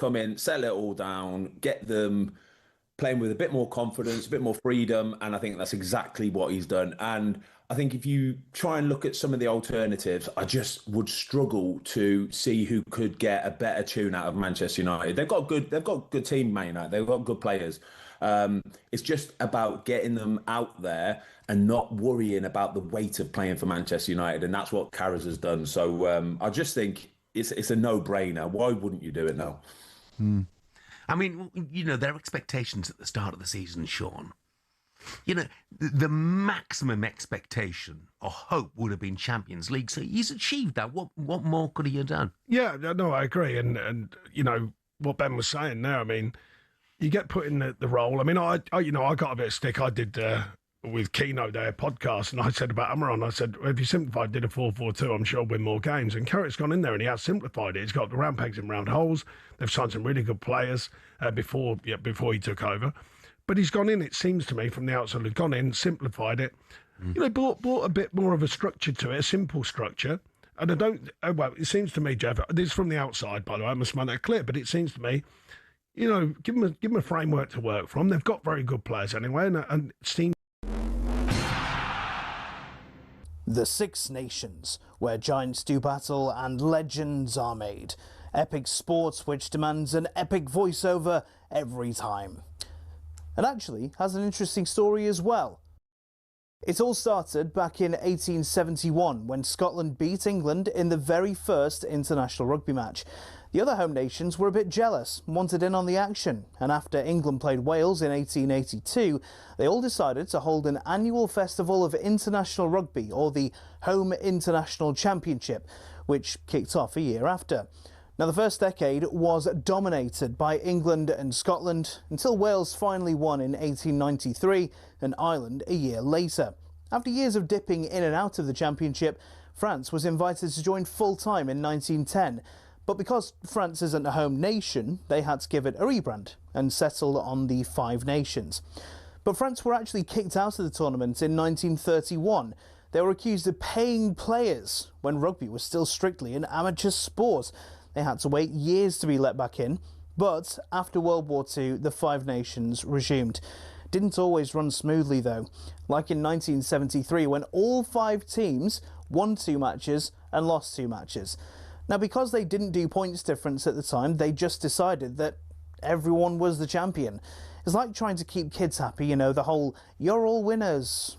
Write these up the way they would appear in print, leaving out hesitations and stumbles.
come in, settle it all down, get them playing with a bit more confidence, a bit more freedom, and I think that's exactly what he's done. And I think if you try and look at some of the alternatives, I just would struggle to see who could get a better tune out of Manchester United. They've got a good team, Man United. They've got good players. It's just about getting them out there and not worrying about the weight of playing for Manchester United, and that's what Carrick has done. So I just think it's a no-brainer. Why wouldn't you do it now? I mean, their expectations at the start of the season, Sean. The maximum expectation or hope would have been Champions League. So he's achieved that. What more could he have done? Yeah, no, I agree. And what Ben was saying there, I mean, you get put in the role. I mean, I got a bit of stick. I did with Keno their podcast, and I said about Amaron, I said, well, if you simplified, did a 4-4-2, I'm sure I'll win more games. And Carrick's gone in there and he has simplified it. He's got the round pegs in round holes. They've signed some really good players before he took over. But he's gone in, it seems to me, from the outside, he's gone in, simplified it. Brought a bit more of a structure to it, a simple structure. And it seems to me, Jeff, this is from the outside, by the way, I must make that clear, but it seems to me, give them a framework to work from. They've got very good players anyway, and it seems. The Six Nations, where giants do battle and legends are made. Epic sports which demands an epic voiceover every time. And actually has an interesting story as well. It all started back in 1871 when Scotland beat England in the very first international rugby match. The other home nations were a bit jealous, wanted in on the action, and after England played Wales in 1882, they all decided to hold an annual festival of international rugby, or the Home International Championship, which kicked off a year after. Now, the first decade was dominated by England and Scotland until Wales finally won in 1893 and Ireland a year later. After years of dipping in and out of the championship, France was invited to join full-time in 1910. But because France isn't a home nation, they had to give it a rebrand and settle on the Five Nations. But France were actually kicked out of the tournament in 1931. They were accused of paying players when rugby was still strictly an amateur sport. They had to wait years to be let back in. But after World War II, the Five Nations resumed. Didn't always run smoothly though, like in 1973 when all 5 teams won 2 matches and lost 2 matches. Now, because they didn't do points difference at the time, they just decided that everyone was the champion. It's like trying to keep kids happy, the whole, you're all winners.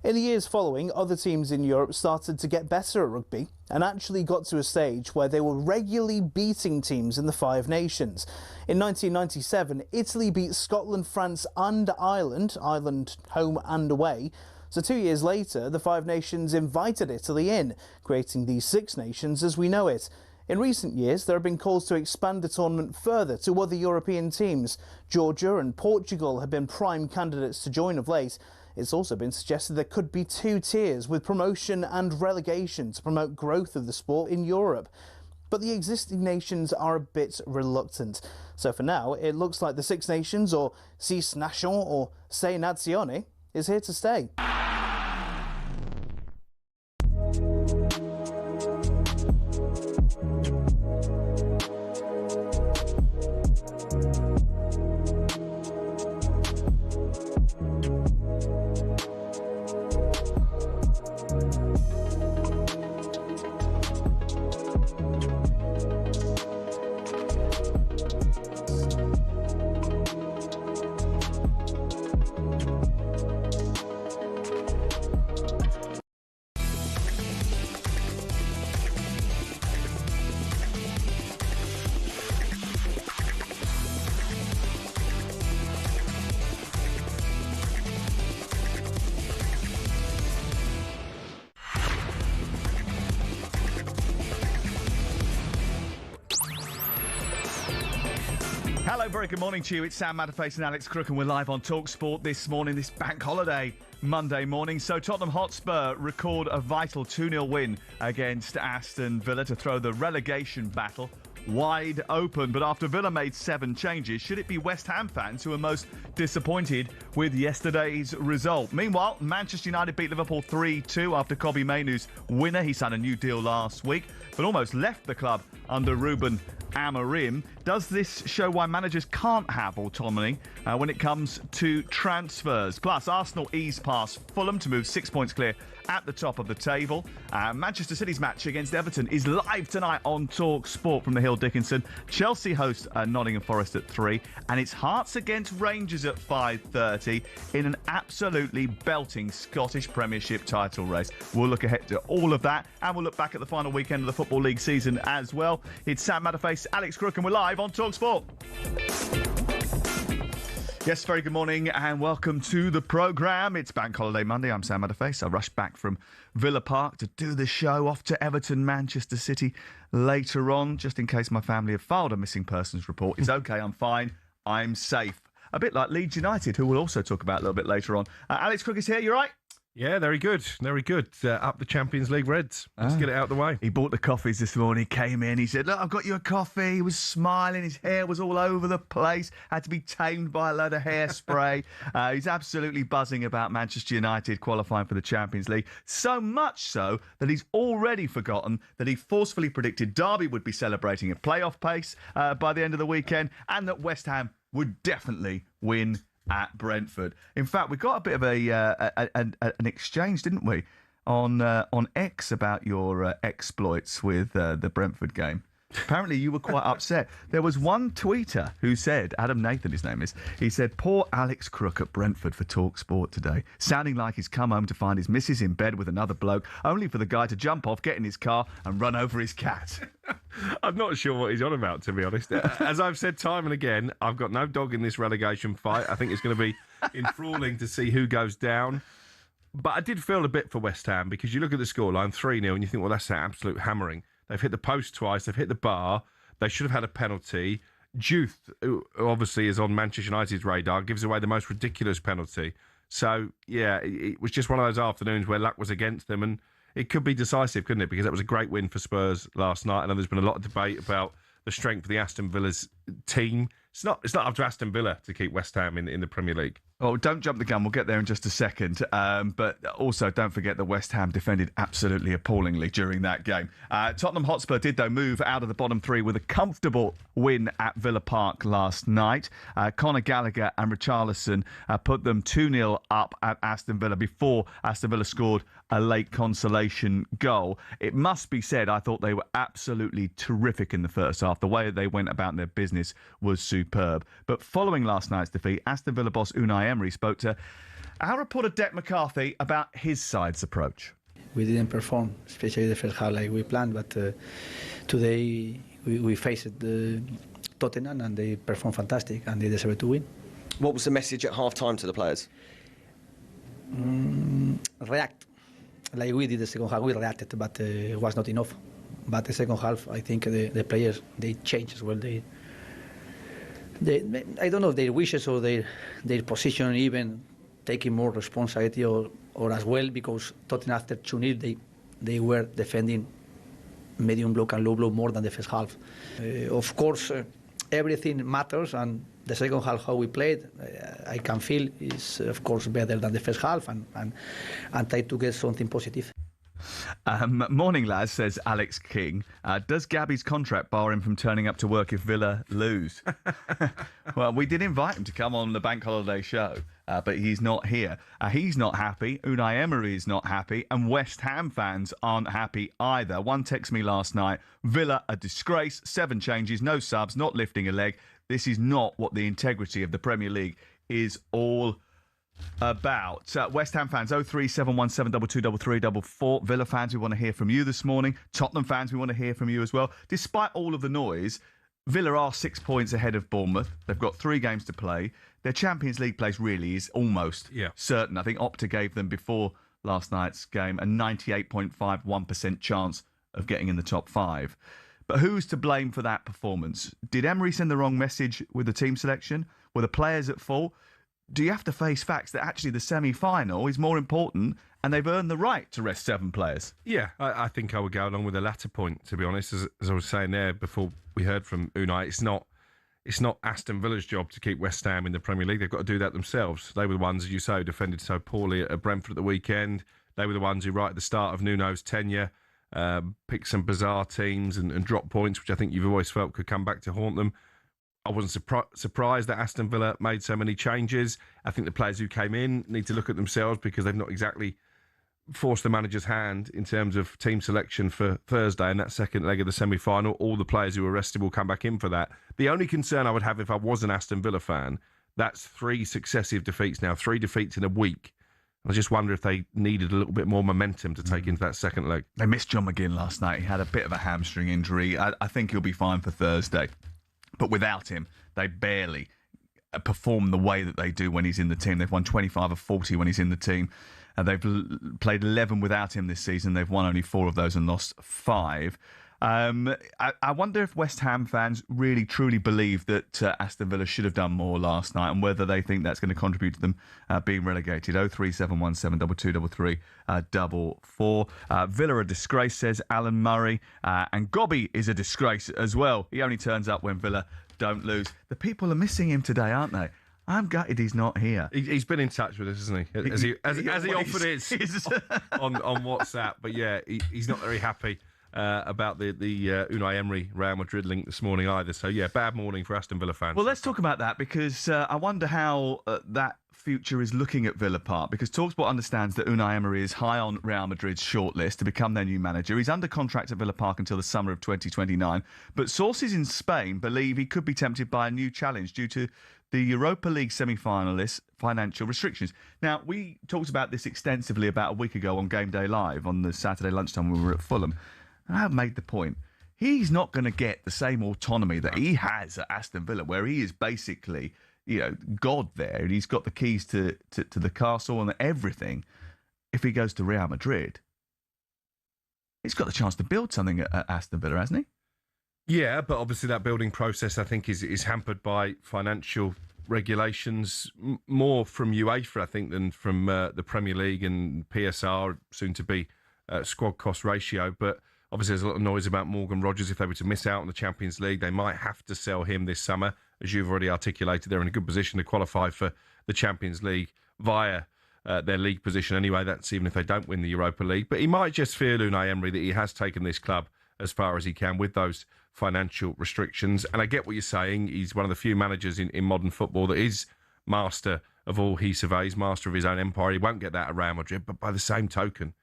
In the years following, other teams in Europe started to get better at rugby and actually got to a stage where they were regularly beating teams in the Five Nations. In 1997, Italy beat Scotland, France and Ireland home and away. So 2 years later, the Five Nations invited Italy in, creating the Six Nations as we know it. In recent years, there have been calls to expand the tournament further to other European teams. Georgia and Portugal have been prime candidates to join of late. It's also been suggested there could be 2 tiers with promotion and relegation to promote growth of the sport in Europe. But the existing nations are a bit reluctant. So for now, it looks like the Six Nations, or Six Nations, or Sei Nazioni, is here to stay. Hello, very good morning to you. It's Sam Matterface and Alex Crook, and we're live on talkSPORT this morning, this bank holiday Monday morning. So Tottenham Hotspur record a vital 2-0 win against Aston Villa to throw the relegation battle wide open. But after Villa made 7 changes, should it be West Ham fans who are most disappointed with yesterday's result? Meanwhile, Manchester United beat Liverpool 3-2 after Kobbie Mainoo's winner. He signed a new deal last week, but almost left the club under Ruben Amorim. Does this show why managers can't have autonomy when it comes to transfers? Plus, Arsenal ease past Fulham to move 6 points clear at the top of the table. Manchester City's match against Everton is live tonight on talkSPORT from the Hill Dickinson. Chelsea host Nottingham Forest at 3, and it's Hearts against Rangers at 5:30 in an absolutely belting Scottish Premiership title race. We'll look ahead to all of that, and we'll look back at the final weekend of the Football League season as well. It's Sam Matterface, Alex Crook, and we're live on talkSPORT. Yes, very good morning and welcome to the programme. It's Bank Holiday Monday. I'm Sam Matterface. I rushed back from Villa Park to do the show, off to Everton, Manchester City later on, just in case my family have filed a missing persons report. It's okay, I'm fine, I'm safe. A bit like Leeds United, who we'll also talk about a little bit later on. Alex Crook is here, you right? Yeah, very good. Very good. Up the Champions League Reds. Let's get it out of the way. He bought the coffees this morning, came in, he said, look, I've got you a coffee. He was smiling, his hair was all over the place, had to be tamed by a load of hairspray. He's absolutely buzzing about Manchester United qualifying for the Champions League. So much so that he's already forgotten that he forcefully predicted Derby would be celebrating at playoff pace by the end of the weekend, and that West Ham would definitely win at Brentford. In fact, we got a bit of an exchange, didn't we, on X about your exploits with the Brentford game. Apparently, you were quite upset. There was one tweeter who said, Adam Nathan, his name is, he said, poor Alex Crook at Brentford for talkSPORT today, sounding like he's come home to find his missus in bed with another bloke, only for the guy to jump off, get in his car and run over his cat. I'm not sure what he's on about, to be honest. As I've said time and again, I've got no dog in this relegation fight. I think it's going to be enthralling to see who goes down. But I did feel a bit for West Ham, because you look at the scoreline, 3-0, and you think, well, that's an absolute hammering. They've hit the post twice. They've hit the bar. They should have had a penalty. Juth, who obviously is on Manchester United's radar, gives away the most ridiculous penalty. So, yeah, it was just one of those afternoons where luck was against them, and it could be decisive, couldn't it? Because that was a great win for Spurs last night. I know there's been a lot of debate about the strength of the Aston Villa's team. It's not up to Aston Villa to keep West Ham in the Premier League. Oh, don't jump the gun. We'll get there in just a second. But also, don't forget that West Ham defended absolutely appallingly during that game. Tottenham Hotspur did, though, move out of the bottom three with a comfortable win at Villa Park last night. Conor Gallagher and Richarlison put them 2-0 up at Aston Villa before Aston Villa scored a late consolation goal. It must be said, I thought they were absolutely terrific in the first half. The way they went about their business was superb. But following last night's defeat, Aston Villa boss Unai Emery spoke to our reporter Dec McCarthy about his side's approach. We didn't perform, especially the first half like we planned, but today we faced Tottenham and they performed fantastic and they deserved to win. What was the message at half-time to the players? React. Like we did the second half, we reacted, but it was not enough. But the second half, I think the players, they changed as well. They I don't know if their wishes or their position, even taking more responsibility or as well, because Tottenham after 2-0 they were defending medium block and low block more than the first half. Of course, everything matters, and the second half how we played, I can feel is of course better than the first half, and try to get something positive. Morning, lads, says Alex King. Does Gabby's contract bar him from turning up to work if Villa lose? Well, we did invite him to come on the Bank Holiday show, but he's not here. He's not happy. Unai Emery is not happy. And West Ham fans aren't happy either. One texted me last night, Villa, a disgrace, 7 changes, no subs, not lifting a leg. This is not what the integrity of the Premier League is all about. West Ham fans, 03717223344. Villa fans, we want to hear from you this morning. Tottenham fans, we want to hear from you as well. Despite all of the noise, Villa are 6 points ahead of Bournemouth. They've got 3 games to play. Their Champions League place really is almost certain. I think Opta gave them before last night's game a 98.51% chance of getting in the top 5. But who's to blame for that performance? Did Emery send the wrong message with the team selection? Were the players at fault? Do you have to face facts that actually the semi-final is more important and they've earned the right to rest 7 players? Yeah, I think I would go along with the latter point, to be honest. As I was saying there before we heard from Unai, it's not Aston Villa's job to keep West Ham in the Premier League. They've got to do that themselves. They were the ones, as you say, who defended so poorly at Brentford at the weekend. They were the ones who, right at the start of Nuno's tenure, picked some bizarre teams and dropped points, which I think you've always felt could come back to haunt them. I wasn't surprised that Aston Villa made so many changes. I think the players who came in need to look at themselves because they've not exactly forced the manager's hand in terms of team selection for Thursday and that second leg of the semi-final. All the players who were rested will come back in for that. The only concern I would have if I was an Aston Villa fan, that's 3 successive defeats now, 3 defeats in a week. I just wonder if they needed a little bit more momentum to take into that second leg. They missed John McGinn last night. He had a bit of a hamstring injury. I think he'll be fine for Thursday. But without him, they barely perform the way that they do when he's in the team. They've won 25 of 40 when he's in the team. They've played 11 without him this season. They've won only 4 of those and lost 5. I wonder if West Ham fans really truly believe that Aston Villa should have done more last night and whether they think that's going to contribute to them being relegated. 03717 2233 44. Villa a disgrace, says Alan Murray. And Gobby is a disgrace as well. He only turns up when Villa don't lose. The people are missing him today, aren't they? I'm gutted he's not here. He's been in touch with us, hasn't he? As he often is on WhatsApp. But yeah, he's not very happy about the Unai Emery Real Madrid link this morning either. So yeah, bad morning for Aston Villa fans. Well, let's talk about that because I wonder how that future is looking at Villa Park, because talkSPORT understands that Unai Emery is high on Real Madrid's shortlist to become their new manager. He's under contract at Villa Park until the summer of 2029, but sources in Spain believe he could be tempted by a new challenge due to the Europa League semi-finalists' financial restrictions. Now, we talked about this extensively about a week ago on Game Day Live on the Saturday lunchtime when we were at Fulham. And I made the point, he's not going to get the same autonomy that he has at Aston Villa, where he is basically, God there, and he's got the keys to the castle and everything. If he goes to Real Madrid, he's got the chance to build something at Aston Villa, hasn't he? Yeah, but obviously that building process, I think, is hampered by financial regulations, more from UEFA, I think, than from the Premier League and PSR, soon to be squad cost ratio. But obviously there's a lot of noise about Morgan Rogers. If they were to miss out on the Champions League, they might have to sell him this summer. As you've already articulated, they're in a good position to qualify for the Champions League via their league position anyway. That's even if they don't win the Europa League. But he might just feel, Unai Emery, that he has taken this club as far as he can with those financial restrictions. And I get what you're saying. He's one of the few managers in modern football that is master of all he surveys, master of his own empire. He won't get that at Real Madrid. But by the same token,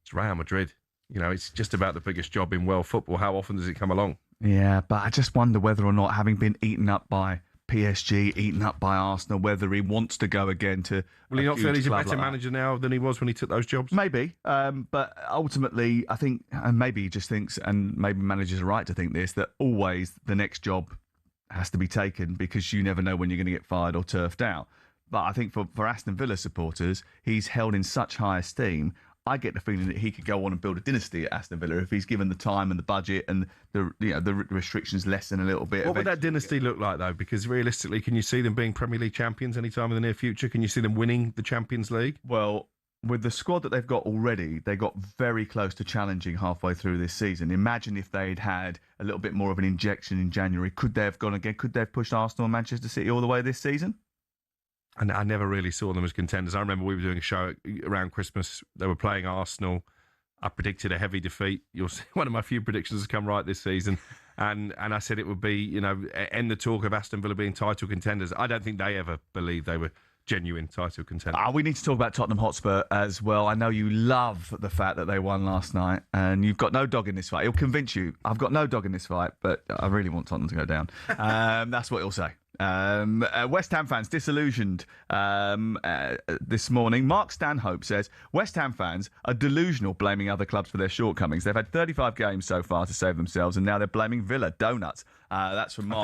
it's Real Madrid. It's just about the biggest job in world football. How often does it come along? Yeah, but I just wonder whether or not, having been eaten up by PSG, eaten up by Arsenal, whether he wants to go again to. Will he not feel he's a better manager now than he was when he took those jobs? Maybe, but ultimately, I think, and maybe he just thinks, and maybe managers are right to think this, that always the next job has to be taken because you never know when you're going to get fired or turfed out. But I think for Aston Villa supporters, he's held in such high esteem. I get the feeling that he could go on and build a dynasty at Aston Villa if he's given the time and the budget and the restrictions lessen a little bit. What would that dynasty look like, though? Because realistically, can you see them being Premier League champions anytime in the near future? Can you see them winning the Champions League? Well, with the squad that they've got already, they got very close to challenging halfway through this season. Imagine if they'd had a little bit more of an injection in January. Could they have gone again? Could they have pushed Arsenal and Manchester City all the way this season? And I never really saw them as contenders. I remember we were doing a show around Christmas. They were playing Arsenal. I predicted a heavy defeat. You'll see one of my few predictions has come right this season. And I said it would be, end the talk of Aston Villa being title contenders. I don't think they ever believed they were genuine title contenders. We need to talk about Tottenham Hotspur as well. I know you love the fact that they won last night and you've got no dog in this fight. He'll convince you. I've got no dog in this fight, but I really want Tottenham to go down. That's what he'll say. West Ham fans disillusioned this morning. Mark Stanhope says West Ham fans are delusional, blaming other clubs for their shortcomings. They've had 35 games so far to save themselves, and now they're blaming Villa. Donuts. That's from Mark. I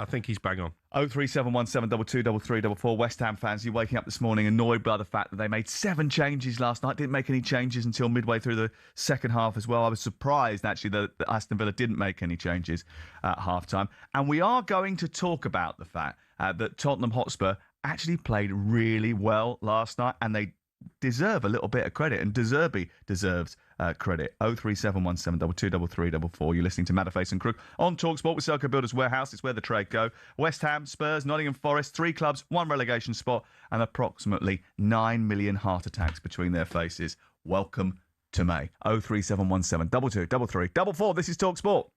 think he's bang on. 03717 223344. West Ham fans, you're waking up this morning annoyed by the fact that they made 7 changes last night. Didn't make any changes until midway through the second half as well. I was surprised actually that Aston Villa didn't make any changes at half-time. And we are going to talk about the fact that Tottenham Hotspur actually played really well last night, and they deserve a little bit of credit, and De Zerbi deserves credit. 03717 223344. You're listening to Matterface and Crook on talkSPORT with Serco Builders Warehouse. It's where the trade go. West Ham, Spurs, Nottingham Forest, 3 clubs, 1 relegation spot, and approximately 9 million heart attacks between their faces. Welcome to May. 03717 223344. This is talkSPORT.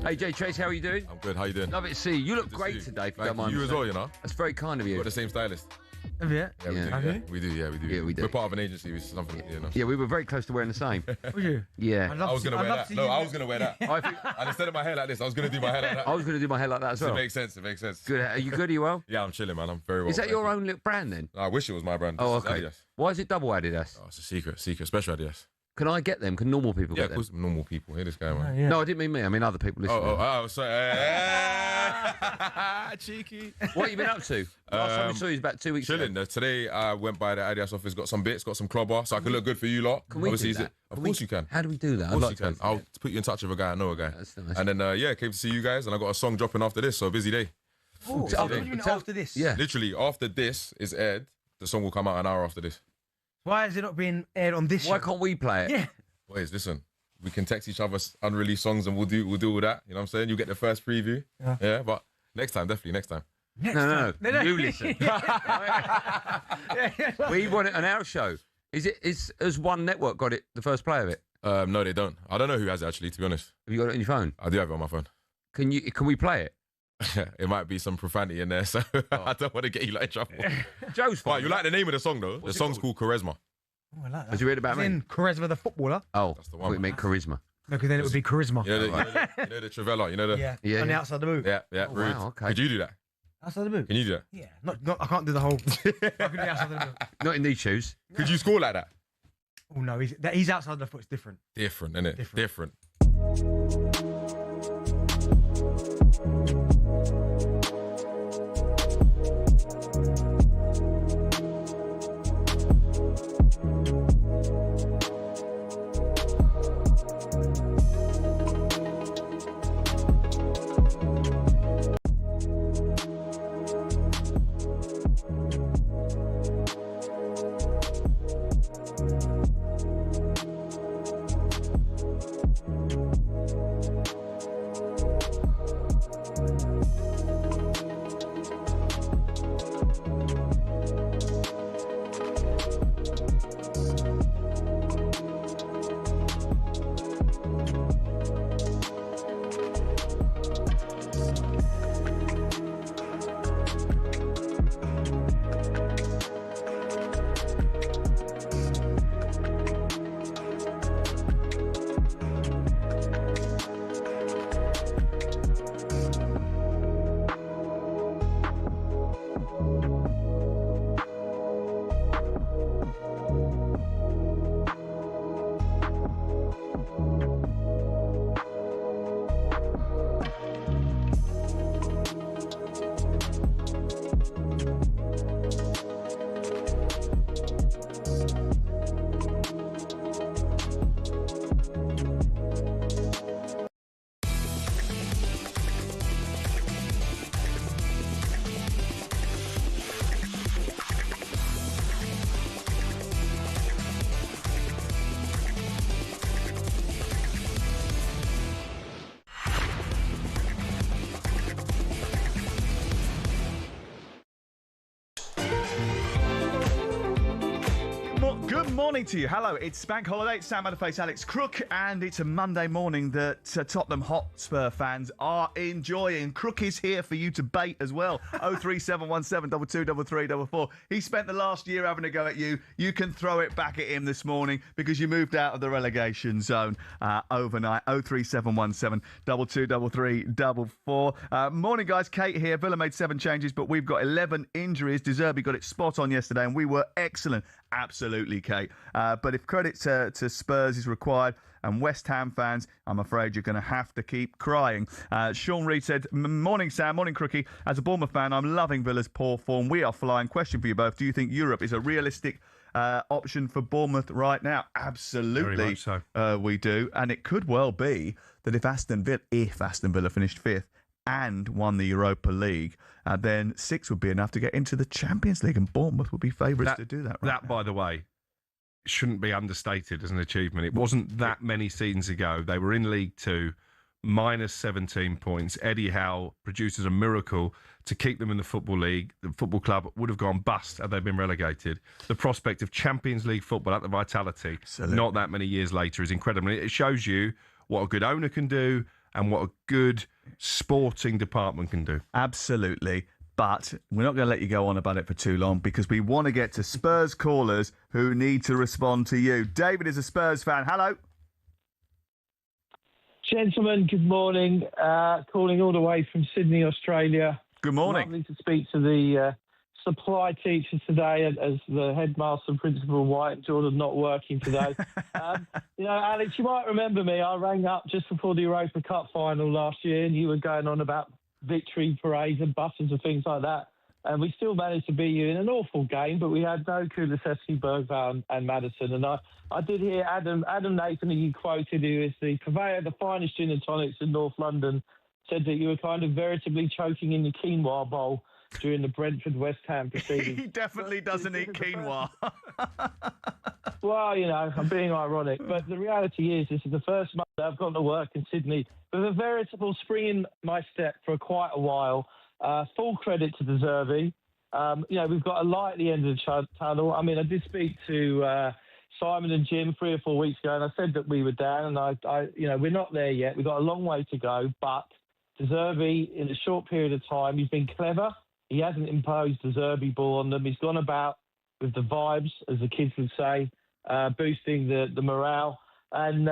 Hey, Jay Trace, how are you doing? I'm good. How you doing? Love it to see you. You look great today, if you don't mind. You as well, you know. That's very kind of you. We're the same stylist. Have you? Yeah, we do. Yeah, we do. do. We're part of an agency, which is something, you know. Yeah, we were very close to wearing the same. Would you? Yeah. I was going to wear that. No, I was going to wear that. And instead of my hair like this, I was going to do my hair like that. I was going to do my hair like that as well. It makes sense. Good. Are you good? Are you well? Yeah, I'm chilling, man. I'm very well. Is that your own little brand then? I wish it was my brand. Oh, okay. Why is it double Adidas? Oh, it's a secret, special Adidas. Can I get them? Can normal people get them? Yeah, of course, normal people. Hear this guy, man. Yeah. No, I didn't mean me. I mean other people listening. Oh, sorry. Cheeky. What have you been up to? Last time we saw you was about 2 weeks chilling. ago. Today, I went by the Adidas office, got some bits, got some clobber, so I can look good for you lot. Can we do that? Of course you can. How do we do that? Of course you can. I'll put you in touch with a guy. I know a guy. That's nice. And then, came to see you guys, and I got a song dropping after this, so busy day. Oh, so after this? Yeah. Literally, after this is aired, the song will come out an hour after this. Why is it not being aired on this Why show? can't we play it? Yeah. Boys, listen, we can text each other unreleased songs and we'll do all that. You know what I'm saying? You'll get the first preview. Yeah, but next time, definitely next time. No. You listen. We want it on our show. Has one network got it, the first play of it? No, they don't. I don't know who has it actually, to be honest. Have you got it on your phone? I do have it on my phone. Can we play it? It might be some profanity in there, so I don't want to get you in trouble. Joe's fine. Right, you like the name of the song though? The song's called Charisma. Oh, I like that. Has you read about me? Charisma the footballer. Oh, That's the one. we make charisma. No, because then it would be charisma. You know the Travella, you know the... Yeah. On the outside the boot. Yeah, Oh, rude. wow, okay. Could you do that? Outside the boot? Can you do that? Yeah. Not, I can't do the whole... I can do the outside the boot. Not in these shoes. Could you score like that? Oh, no. He's outside the foot. It's different. Different, innit? Different. Good morning to you. Hello, it's Bank Holiday. It's Sam Matterface, Alex Crook, and it's a Monday morning that Tottenham Hotspur fans are enjoying. Crook is here for you to bait as well. 03717 223344. He spent the last year having a go at you. You can throw it back at him this morning because you moved out of the relegation zone overnight. 03717 223344. Morning, guys. Kate here. Villa made 7 changes, but we've got 11 injuries. De Zerbi got it spot on yesterday, and we were excellent. Absolutely, Kate. But if credit to Spurs is required and West Ham fans, I'm afraid you're going to have to keep crying. Sean Reed said, morning, Sam. Morning, Crookie. As a Bournemouth fan, I'm loving Villa's poor form. We are flying. Question for you both. Do you think Europe is a realistic option for Bournemouth right now? Absolutely. Very much so. We do. And it could well be that if Aston Villa finished 5th, and won the Europa League, then 6 would be enough to get into the Champions League, and Bournemouth would be favourites to do that. That, by the way, shouldn't be understated as an achievement. It wasn't that many seasons ago. They were in League 2, minus 17 points. Eddie Howe produces a miracle to keep them in the Football League. The football club would have gone bust had they been relegated. The prospect of Champions League football at the Vitality, not that many years later, is incredible. It shows you what a good owner can do and what a good sporting department can do. Absolutely. But we're not going to let you go on about it for too long because we want to get to Spurs callers who need to respond to you. David is a Spurs fan. Hello. Gentlemen, good morning. Calling all the way from Sydney, Australia. Good morning. Lovely to speak to the supply teachers today as the headmaster and Principal White and Jordan not working today. Alex, you might remember me. I rang up just before the Europa Cup final last year and you were going on about victory parades and buses and things like that. And we still managed to beat you in an awful game, but we had no Kulusevski, Bergvall and Maddison. And I did hear Adam Nathan, who you quoted, who is the purveyor of the finest gin and tonics in North London, said that you were kind of veritably choking in the quinoa bowl during the Brentford-West Ham proceedings. He definitely doesn't eat quinoa. Well, I'm being ironic, but the reality is this is the first month that I've gone to work in Sydney with a veritable spring in my step for quite a while. Full credit to De Zerbi. We've got a light at the end of the tunnel. I mean, I did speak to Simon and Jim 3 or 4 weeks ago, and I said that we were down, and we're not there yet. We've got a long way to go, but De Zerbi, in a short period of time, he's been clever. He hasn't imposed De Zerbi ball on them. He's gone about with the vibes, as the kids would say, boosting the morale. And,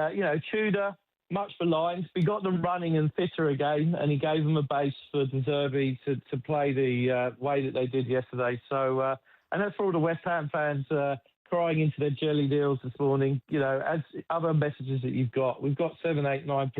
Tudor, much for lines. We got them running and fitter again, and he gave them a base for De Zerbi to play the way that they did yesterday. So, and that's for all the West Ham fans crying into their jelly deals this morning. As other messages that you've got, we've got 7, 8, 9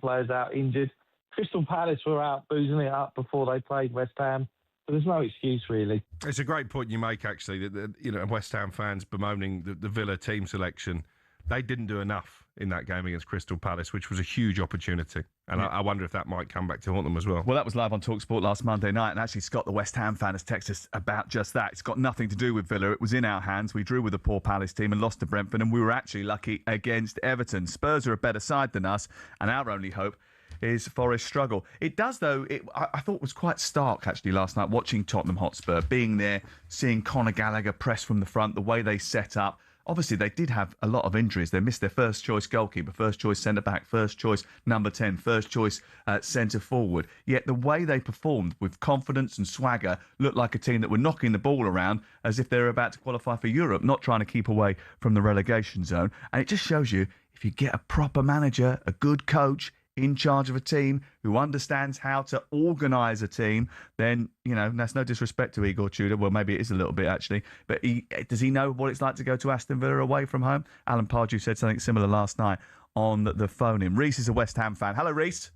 players out injured. Crystal Palace were out boozing it up before they played West Ham. So there's no excuse, really. It's a great point you make, actually, that West Ham fans bemoaning the Villa team selection. They didn't do enough in that game against Crystal Palace, which was a huge opportunity. And I wonder if that might come back to haunt them as well. Well, that was live on talkSPORT last Monday night. And actually, Scott, the West Ham fan, has texted us about just that. It's got nothing to do with Villa. It was in our hands. We drew with a poor Palace team and lost to Brentford. And we were actually lucky against Everton. Spurs are a better side than us. And our only hope is Forest's struggle. It does, though. I thought it was quite stark, actually, last night, watching Tottenham Hotspur, being there, seeing Conor Gallagher press from the front, the way they set up. Obviously, they did have a lot of injuries. They missed their first-choice goalkeeper, first-choice centre-back, first-choice number 10, first-choice centre-forward. Yet the way they performed with confidence and swagger looked like a team that were knocking the ball around as if they were about to qualify for Europe, not trying to keep away from the relegation zone. And it just shows you, if you get a proper manager, a good coach, in charge of a team who understands how to organise a team, then, that's no disrespect to Igor Tudor. Well, maybe it is a little bit, actually. But does he know what it's like to go to Aston Villa away from home? Alan Pardew said something similar last night on the phone-in. Reece is a West Ham fan. Hello, Reece.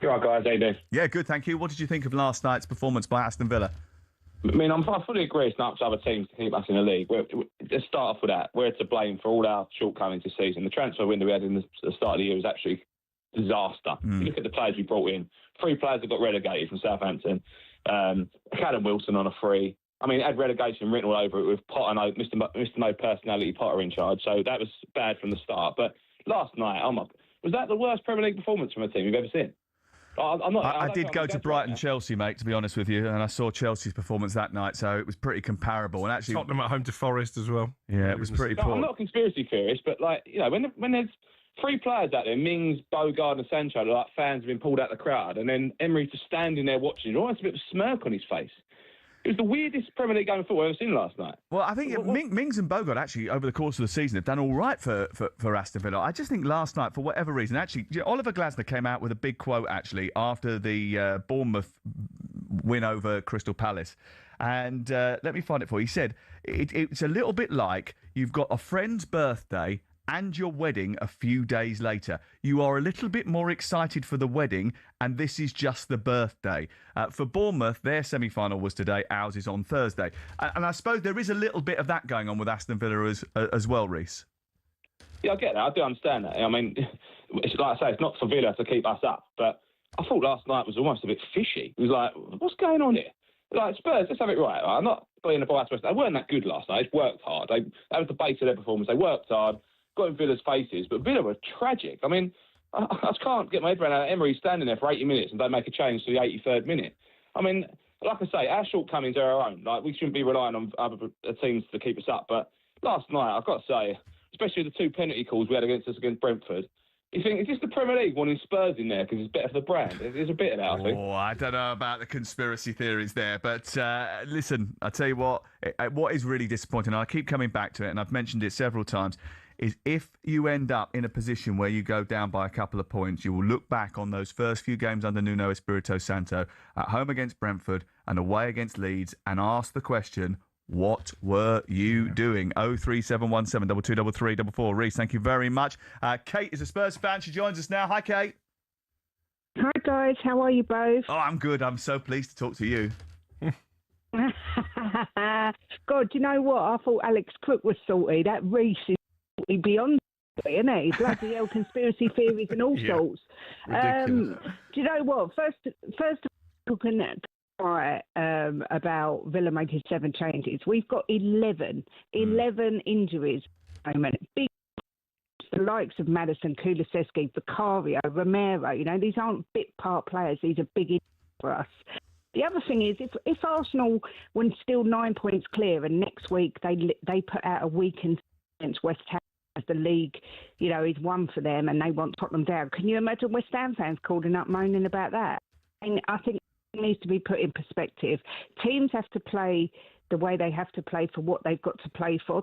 You all right, guys? How you doing? Yeah, good, thank you. What did you think of last night's performance by Aston Villa? I mean, I fully agree it's not up to other teams to keep us in the league. Let's start off with that. We're to blame for all our shortcomings this season. The transfer window we had in the start of the year was actually disaster. You look at the players we brought in. 3 players that got relegated from Southampton. Callum Wilson on a free. I mean, had relegation written all over it with Potter, Mr. No Personality Potter in charge. So that was bad from the start. But last night, was that the worst Premier League performance from a team you've ever seen? I did go to Brighton-Chelsea, mate, to be honest with you, and I saw Chelsea's performance that night, so it was pretty comparable. And actually, Tottenham at home to Forest as well. Yeah, it was pretty poor. I'm not a conspiracy theorist, but when there's 3 players out there, Mings, Bogard and Sancho, like fans have been pulled out of the crowd, and then Emery just standing there watching, almost a bit of a smirk on his face. It was the weirdest Premier League game of football I've ever seen last night. Well, I think Mings and Bogard, actually, over the course of the season, have done all right for Aston Villa. I just think last night, for whatever reason, actually, Oliver Glasner came out with a big quote, actually, after the Bournemouth win over Crystal Palace. And let me find it for you. He said, it's a little bit like you've got a friend's birthday and your wedding a few days later. You are a little bit more excited for the wedding, and this is just the birthday. For Bournemouth, their semi-final was today, ours is on Thursday. And I suppose there is a little bit of that going on with Aston Villa as well, Reece. Yeah, I get that. I do understand that. I mean, it's like I say, it's not for Villa to keep us up, but I thought last night was almost a bit fishy. It was like, what's going on here? Like, Spurs, let's have it right. I'm not being a bias. They weren't that good last night. They worked hard. That was the base of their performance. They worked hard, got in Villa's faces, but Villa were tragic. I mean, I just can't get my head around Emery standing there for 80 minutes and don't make a change to the 83rd minute. I mean, like I say, our shortcomings are our own. Like, we shouldn't be relying on other teams to keep us up. But last night, I've got to say, especially the 2 penalty calls we had against Brentford, You think, is this the Premier League wanting Spurs in there because it's better for the brand? There's a bit of that, I think. Oh, I don't know about the conspiracy theories there, but listen, I tell you what is really disappointing, and I keep coming back to it, and I've mentioned it several times, is if you end up in a position where you go down by a couple of points, you will look back on those first few games under Nuno Espirito Santo, at home against Brentford and away against Leeds, and ask the question, what were you doing? 03717 223344. Reece, thank you very much. Kate is a Spurs fan. She joins us now. Hi, Kate. Hi, guys. How are you both? Oh, I'm good. I'm so pleased to talk to you. God, do you know what? I thought Alex Crook was salty. That Reece is salty beyond salty, isn't he? Bloody hell, conspiracy theories and all sorts. Ridiculous. Do you know what? First of all, can about Villa making 7 changes. We've got 11 injuries at the moment. Big, the likes of Maddison, Kulusevski, Vicario, Romero. You know, these aren't bit part players. These are big injuries for us. The other thing is, if Arsenal were still 9 points clear, and next week they put out a weekend against West Ham as the league, you know, is one for them, and they want Tottenham down. Can you imagine West Ham fans calling up moaning about that? And I think needs to be put in perspective. Teams have to play the way they have to play for what they've got to play for.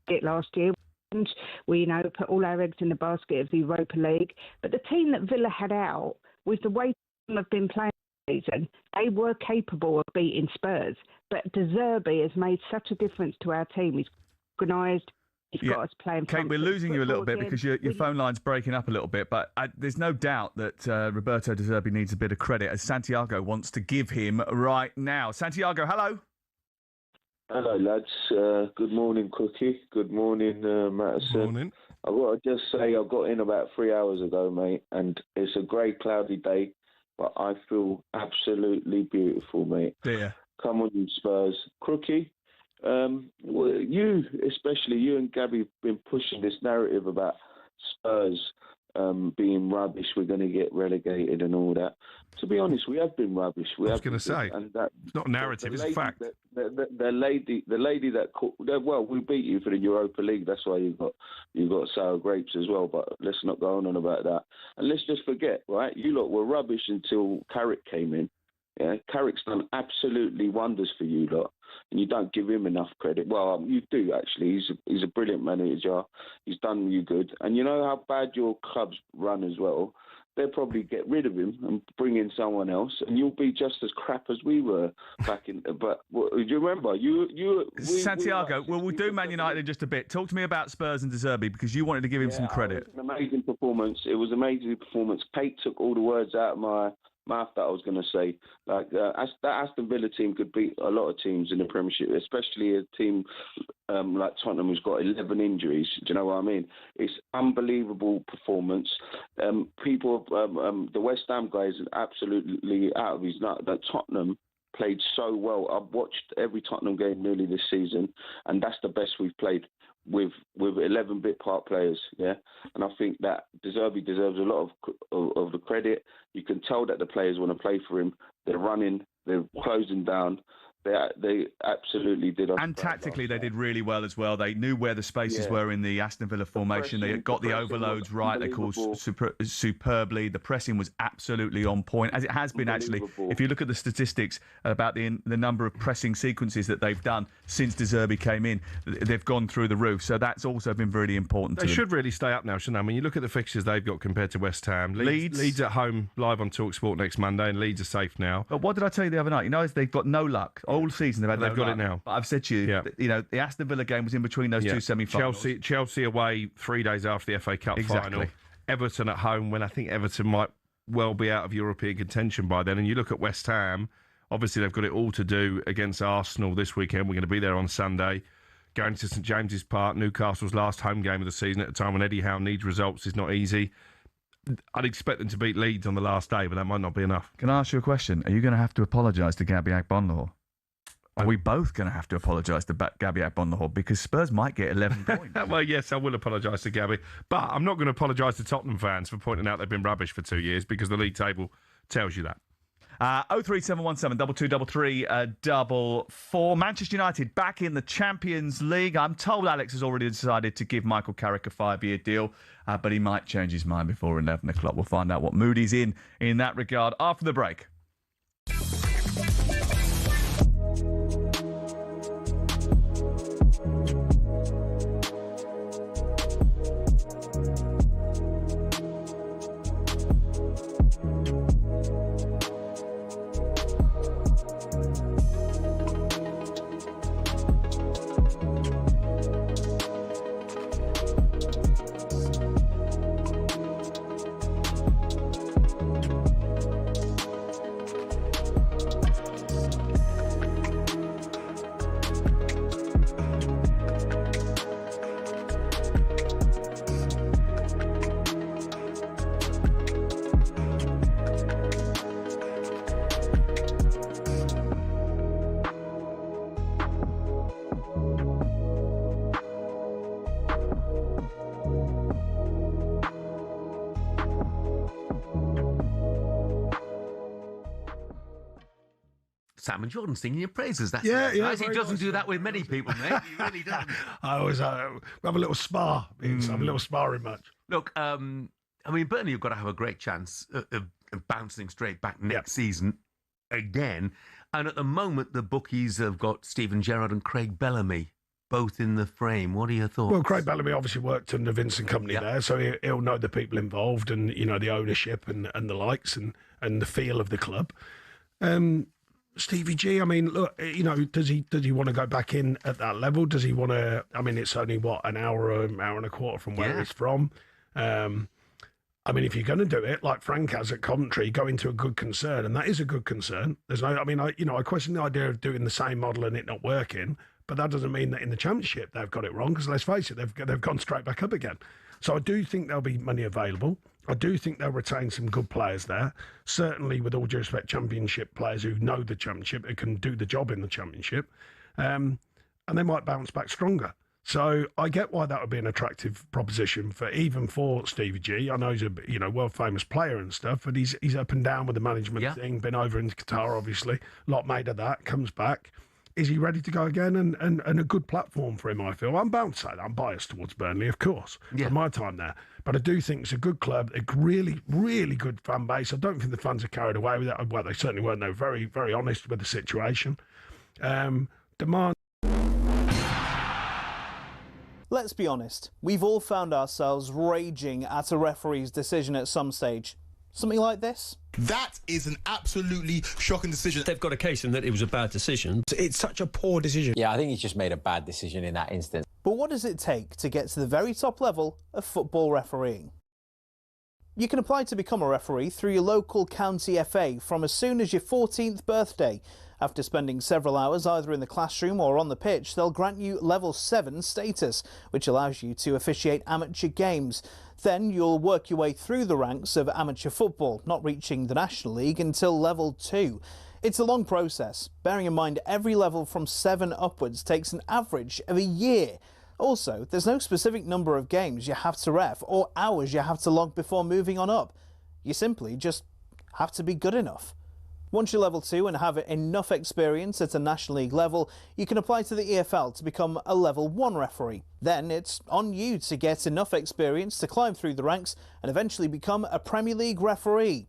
It last year, and we, you know, put all our eggs in the basket of the Europa League. But the team that Villa had out, with the way they have been playing this season, they were capable of beating Spurs. But De Zerbi has made such a difference to our team. He's organised. He's got us playing. Kate, we're losing you a little bit because your phone line's breaking up a little bit, but there's no doubt that Roberto De Zerbi needs a bit of credit, as Santiago wants to give him right now. Santiago, hello. Hello, lads. Good morning, Cookie. Good morning, Matterson. Good morning. I've got to just say I got in about 3 hours ago, mate, and it's a grey, cloudy day, but I feel absolutely beautiful, mate. Dear. Come on, you Spurs. Crookie. Well, you, especially you and Gabby, have been pushing this narrative about Spurs being rubbish. We're going to get relegated and all that. To be honest, we have been rubbish. I was going to say, it's not a narrative, it's a fact. The lady that called, well, we beat you for the Europa League. That's why you got sour grapes as well. But let's not go on about that. And let's just forget, right? You lot were rubbish until Carrick came in. Yeah, Carrick's done absolutely wonders for you lot, and you don't give him enough credit. Well, you do actually. He's a brilliant manager. He's done you good, and you know how bad your clubs run as well. They'll probably get rid of him and bring in someone else, and you'll be just as crap as we were back in. But do you remember? Santiago, we'll do Man United in just a bit. Talk to me about Spurs and De Zerbi, because you wanted to give him some credit. It was an amazing performance. It was an amazing performance. Kate took all the words out of my mouth that I was going to say. Like that Aston Villa team could beat a lot of teams in the Premiership, especially a team like Tottenham, who's got 11 injuries. Do you know what I mean? It's unbelievable performance. The West Ham guys are absolutely out of his nut. That Tottenham played so well. I've watched every Tottenham game nearly this season, and that's the best we've played with 11 bit part players, yeah. And I think that De Zerbi deserves a lot of the credit. You can tell that the players want to play for him. They're running, they're closing down. They absolutely did. And tactically, they did really well as well. They knew where the spaces were in the Aston Villa formation. They got the overloads right. They called superbly. The pressing was absolutely on point, as it has been actually. If you look at the statistics about the number of pressing sequences that they've done since De Zerbi came in, they've gone through the roof. So that's also been really important to them. They should really stay up now, shouldn't they? I mean, you look at the fixtures they've got compared to West Ham. Leeds at home, live on talkSPORT next Monday, and Leeds are safe now. But what did I tell you the other night? You know, they've got no luck. All season they've got it now. But I've said to you, you know, the Aston Villa game was in between those two semi-finals. Chelsea away 3 days after the FA Cup final. Everton at home, when I think Everton might well be out of European contention by then. And you look at West Ham, obviously they've got it all to do against Arsenal this weekend. We're going to be there on Sunday. Going to St James's Park, Newcastle's last home game of the season at a time when Eddie Howe needs results is not easy. I'd expect them to beat Leeds on the last day, but that might not be enough. Can I ask you a question? Are you going to have to apologise to Gabby Agbonlahor? Are we both going to have to apologise to Gabby Agbonlahor, because Spurs might get 11 points? Well, yes, I will apologise to Gabby, but I'm not going to apologise to Tottenham fans for pointing out they've been rubbish for 2 years, because the league table tells you that. 03717 2233 Manchester United back in the Champions League. I'm told Alex has already decided to give Michael Carrick a 5-year deal, but he might change his mind before 11 o'clock. We'll find out what mood he's in that regard after the break. Sam and Jordan singing your praises. That's Yeah, nice. yeah, He very doesn't nice. do that with many people, mate. He really doesn't. I always have a little spar. Have a little sparring match. Look, I mean, Burnley have got to have a great chance of bouncing straight back next season again. And at the moment, the bookies have got Steven Gerrard and Craig Bellamy both in the frame. What are your thoughts? Well, Craig Bellamy obviously worked in the Vincent Company there, so he'll know the people involved and, the ownership and the likes and the feel of the club. Stevie G, I mean, look, does he want to go back in at that level? Does he want to? I mean, it's only an hour and a quarter from where he's from. I mean, if you're going to do it like Frank has at Coventry, go into a good concern, and that is a good concern. There's no, I mean, I question the idea of doing the same model and it not working, but that doesn't mean that in the Championship they've got it wrong. Because let's face it, they've gone straight back up again. So I do think there'll be money available. I do think they'll retain some good players there. Certainly, with all due respect, Championship players who know the Championship, who can do the job in the Championship. And they might bounce back stronger. So I get why that would be an attractive proposition for Stevie G. I know he's a world famous player and stuff, but he's up and down with the management thing. Been over in Qatar, obviously. A lot made of that. Comes back. Is he ready to go again? And a good platform for him, I feel. I'm bound to say that. I'm biased towards Burnley, of course, from my time there. But I do think it's a good club, a really, really good fan base. I don't think the fans are carried away with that. Well, they certainly weren't. They were very, very honest with the situation. Demand. Let's be honest, we've all found ourselves raging at a referee's decision at some stage. Something like this? That is an absolutely shocking decision. They've got a case in that it was a bad decision. It's such a poor decision. Yeah, I think he's just made a bad decision in that instance. But what does it take to get to the very top level of football refereeing? You can apply to become a referee through your local county FA from as soon as your 14th birthday. After spending several hours either in the classroom or on the pitch, they'll grant you Level 7 status, which allows you to officiate amateur games. Then you'll work your way through the ranks of amateur football, not reaching the National League until Level 2. It's a long process, bearing in mind every level from 7 upwards takes an average of a year. Also, there's no specific number of games you have to ref or hours you have to log before moving on up. You simply just have to be good enough. Once you're Level 2 and have enough experience at a National League level, you can apply to the EFL to become a Level 1 referee. Then it's on you to get enough experience to climb through the ranks and eventually become a Premier League referee.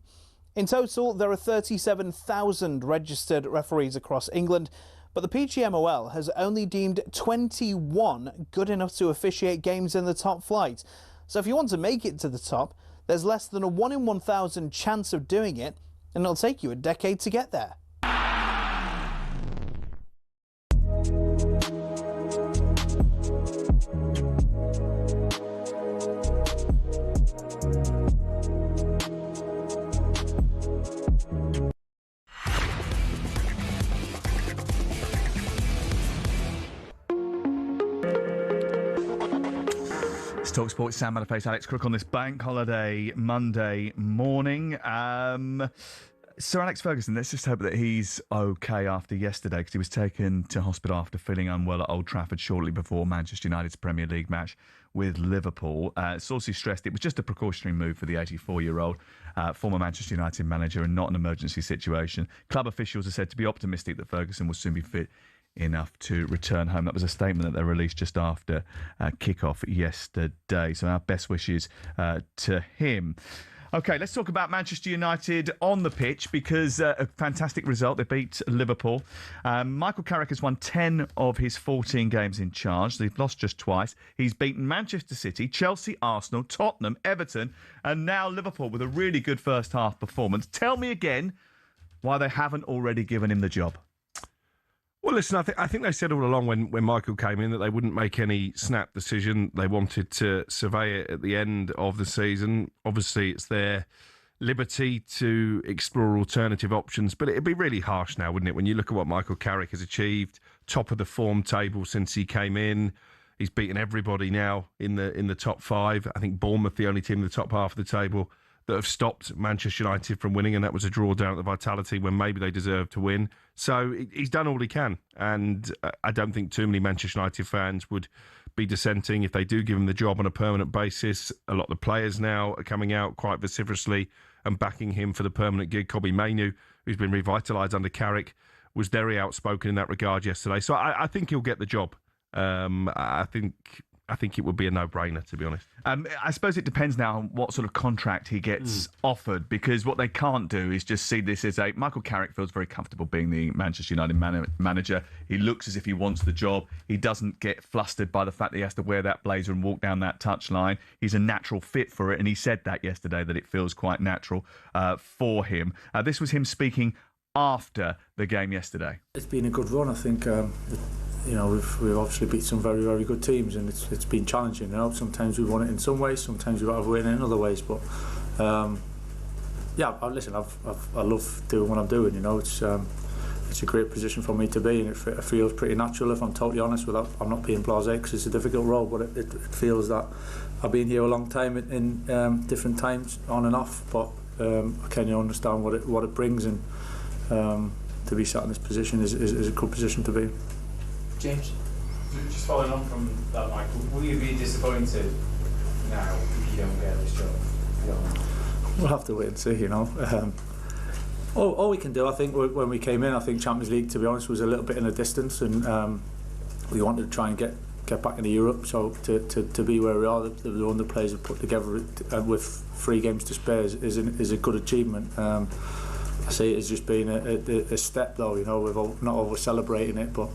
In total, there are 37,000 registered referees across England, but the PGMOL has only deemed 21 good enough to officiate games in the top flight. So if you want to make it to the top, there's less than a 1 in 1,000 chance of doing it, and it'll take you a decade to get there. It's talkSPORT, Sam Matterface, Alex Crook on this bank holiday Monday morning. Sir Alex Ferguson, let's just hope that he's okay after yesterday, because he was taken to hospital after feeling unwell at Old Trafford shortly before Manchester United's Premier League match with Liverpool. Sources stressed it was just a precautionary move for the 84-year-old. former Manchester United manager, and not an emergency situation. Club officials are said to be optimistic that Ferguson will soon be fit enough to return home. That was a statement that they released just after kick-off yesterday. So our best wishes to him. OK, let's talk about Manchester United on the pitch, because a fantastic result. They beat Liverpool. Michael Carrick has won 10 of his 14 games in charge. They've lost just twice. He's beaten Manchester City, Chelsea, Arsenal, Tottenham, Everton, and now Liverpool with a really good first half performance. Tell me again why they haven't already given him the job. Well, listen, I think they said all along when Michael came in that they wouldn't make any snap decision. They wanted to survey it at the end of the season. Obviously, it's their liberty to explore alternative options, but it'd be really harsh now, wouldn't it, when you look at what Michael Carrick has achieved, top of the form table since he came in. He's beaten everybody now in the top five. I think Bournemouth, the only team in the top half of the table that have stopped Manchester United from winning, and that was a draw down at the Vitality when maybe they deserved to win. So he's done all he can, and I don't think too many Manchester United fans would be dissenting if they do give him the job on a permanent basis. A lot of the players now are coming out quite vociferously and backing him for the permanent gig. Kobbie Mainoo, who's been revitalised under Carrick, was very outspoken in that regard yesterday. So I think he'll get the job. I think it would be a no-brainer, to be honest. I suppose it depends now on what sort of contract he gets offered, because what they can't do is just see this as Michael Carrick feels very comfortable being the Manchester United manager. He looks as if he wants the job. He doesn't get flustered by the fact that he has to wear that blazer and walk down that touchline. He's a natural fit for it, and he said that yesterday, that it feels quite natural for him. This was him speaking after the game yesterday. It's been a good run, I think. We've obviously beat some very, very good teams, and it's been challenging. Sometimes we won it in some ways, sometimes we've got to win it in other ways. But listen, I love doing what I'm doing. It's a great position for me to be, and it feels pretty natural. If I'm totally honest, I'm not being blasé, because it's a difficult role, but it feels that I've been here a long time in different times, on and off. But I kind of understand what it brings, and to be sat in this position is a good position to be in. James? Just following on from that, Michael, will you be disappointed now if you don't get this job? We'll have to wait and see, all we can do, I think, when we came in, I think Champions League, to be honest, was a little bit in a distance, and we wanted to try and get back into Europe. So to be where we are, the run the players have put together with 3 games to spare is a good achievement. I see it as just being a step, though. We're not over celebrating it, but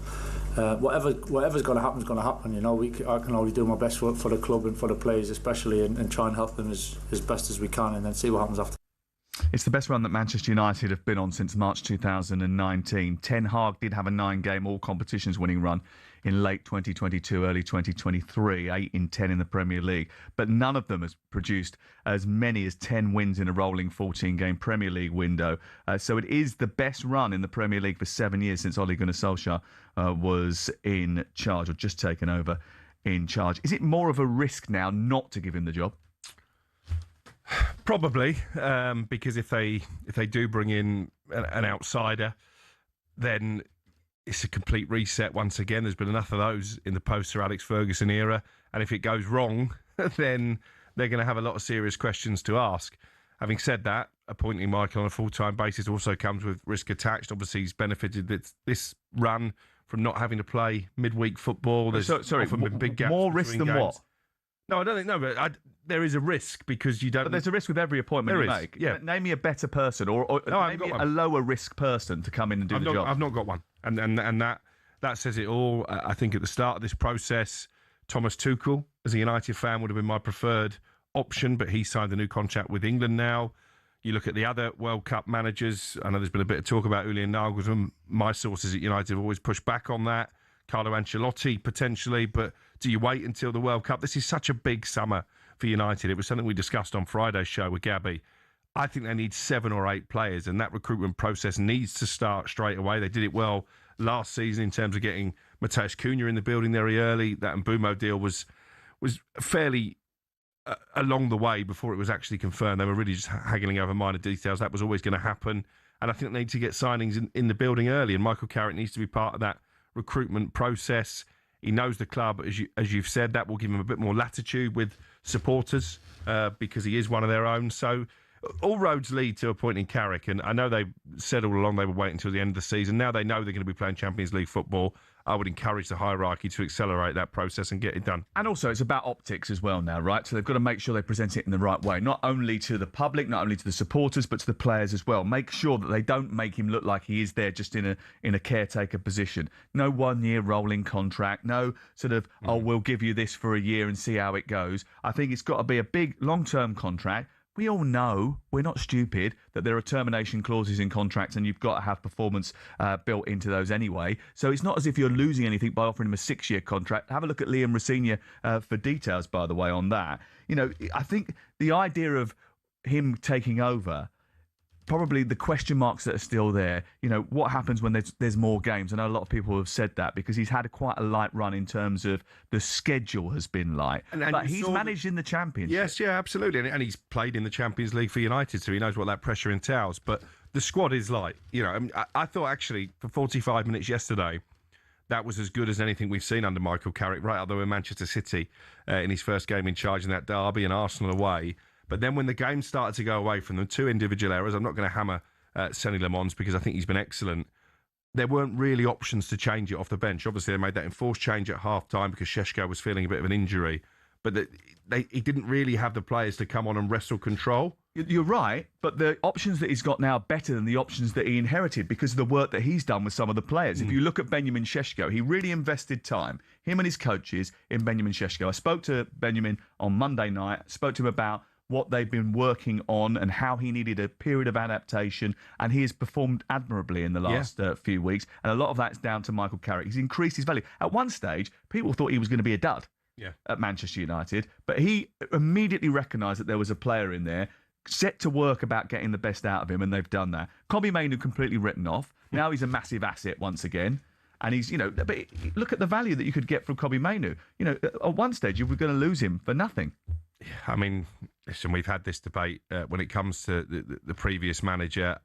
whatever's going to happen is going to happen. I can only do my best for the club and for the players especially, and try and help them as best as we can, and then see what happens after. It's the best run that Manchester United have been on since March 2019. Ten Hag did have a 9-game all competitions winning run in late 2022, early 2023, 8 in 10 in the Premier League. But none of them has produced as many as 10 wins in a rolling 14-game Premier League window. So it is the best run in the Premier League for 7 years since Ole Gunnar Solskjaer was in charge, or just taken over in charge. Is it more of a risk now not to give him the job? Probably, because if they do bring in an outsider, then it's a complete reset once again. There's been enough of those in the post-Sir Alex Ferguson era, and if it goes wrong, then they're going to have a lot of serious questions to ask. Having said that, appointing Michael on a full-time basis also comes with risk attached. Obviously, he's benefited this run from not having to play midweek football. There's often been big gaps. More risk than games. what? No, I don't think. No, but there is a risk because you don't. But there's a risk with every appointment you make. Yeah. Name me a better person, or maybe a lower risk person to come in and do the job. I've not got one, and that says it all. I think at the start of this process, Thomas Tuchel, as a United fan, would have been my preferred option, but he signed a new contract with England now. You look at the other World Cup managers. I know there's been a bit of talk about Julian Nagelsmann. My sources at United have always pushed back on that. Carlo Ancelotti potentially, but do you wait until the World Cup? This is such a big summer for United. It was something we discussed on Friday's show with Gabby. I think they need 7 or 8 players, and that recruitment process needs to start straight away. They did it well last season in terms of getting Matheus Cunha in the building very early. That Mbeumo deal was fairly along the way before it was actually confirmed. They were really just haggling over minor details. That was always going to happen, and I think they need to get signings in the building early, and Michael Carrick needs to be part of that recruitment process. He knows the club, as you've said. That will give him a bit more latitude with supporters because he is one of their own. So all roads lead to a point in Carrick, and I know they said all along they were waiting until the end of the season. Now they know they're going to be playing Champions League football. I would encourage the hierarchy to accelerate that process and get it done. And also, it's about optics as well now, right? So they've got to make sure they present it in the right way, not only to the public, not only to the supporters, but to the players as well. Make sure that they don't make him look like he is there just in a caretaker position. No 1 year rolling contract, no sort of, oh, we'll give you this for a year and see how it goes. I think it's got to be a big long-term contract. We all know, we're not stupid, that there are termination clauses in contracts and you've got to have performance built into those anyway. So it's not as if you're losing anything by offering him a 6-year contract. Have a look at Liam Rosenior for details, by the way, on that. You know, I think the idea of him taking over, probably the question marks that are still there, you know, what happens when there's more games? I know a lot of people have said that because he's had quite a light run in terms of the schedule has been light. But he's managed in the Championship. Yes, yeah, absolutely. And he's played in the Champions League for United, so he knows what that pressure entails. But the squad is light. You know, I thought actually for 45 minutes yesterday, that was as good as anything we've seen under Michael Carrick, right up there with Manchester City in his first game in charge in that derby and Arsenal away. But then when the game started to go away from them, 2 individual errors, I'm not going to hammer Sonny Lemons because I think he's been excellent. There weren't really options to change it off the bench. Obviously, they made that enforced change at half-time because Šeško was feeling a bit of an injury. But he didn't really have the players to come on and wrestle control. You're right, but the options that he's got now are better than the options that he inherited because of the work that he's done with some of the players. If you look at Benjamin Šeško, he really invested time, him and his coaches, in Benjamin Šeško. I spoke to Benjamin on Monday night, spoke to him about what they've been working on and how he needed a period of adaptation, and he has performed admirably in the last few weeks, and a lot of that's down to Michael Carrick. He's increased his value. At one stage, people thought he was going to be a dud at Manchester United, but he immediately recognised that there was a player in there set to work about getting the best out of him, and they've done that. Kobbie Mainoo completely written off. Now he's a massive asset once again. And he's, you know, but look at the value that you could get from Kobbie Mainoo. You know, at one stage, you were going to lose him for nothing. I mean, listen, we've had this debate when it comes to the previous manager.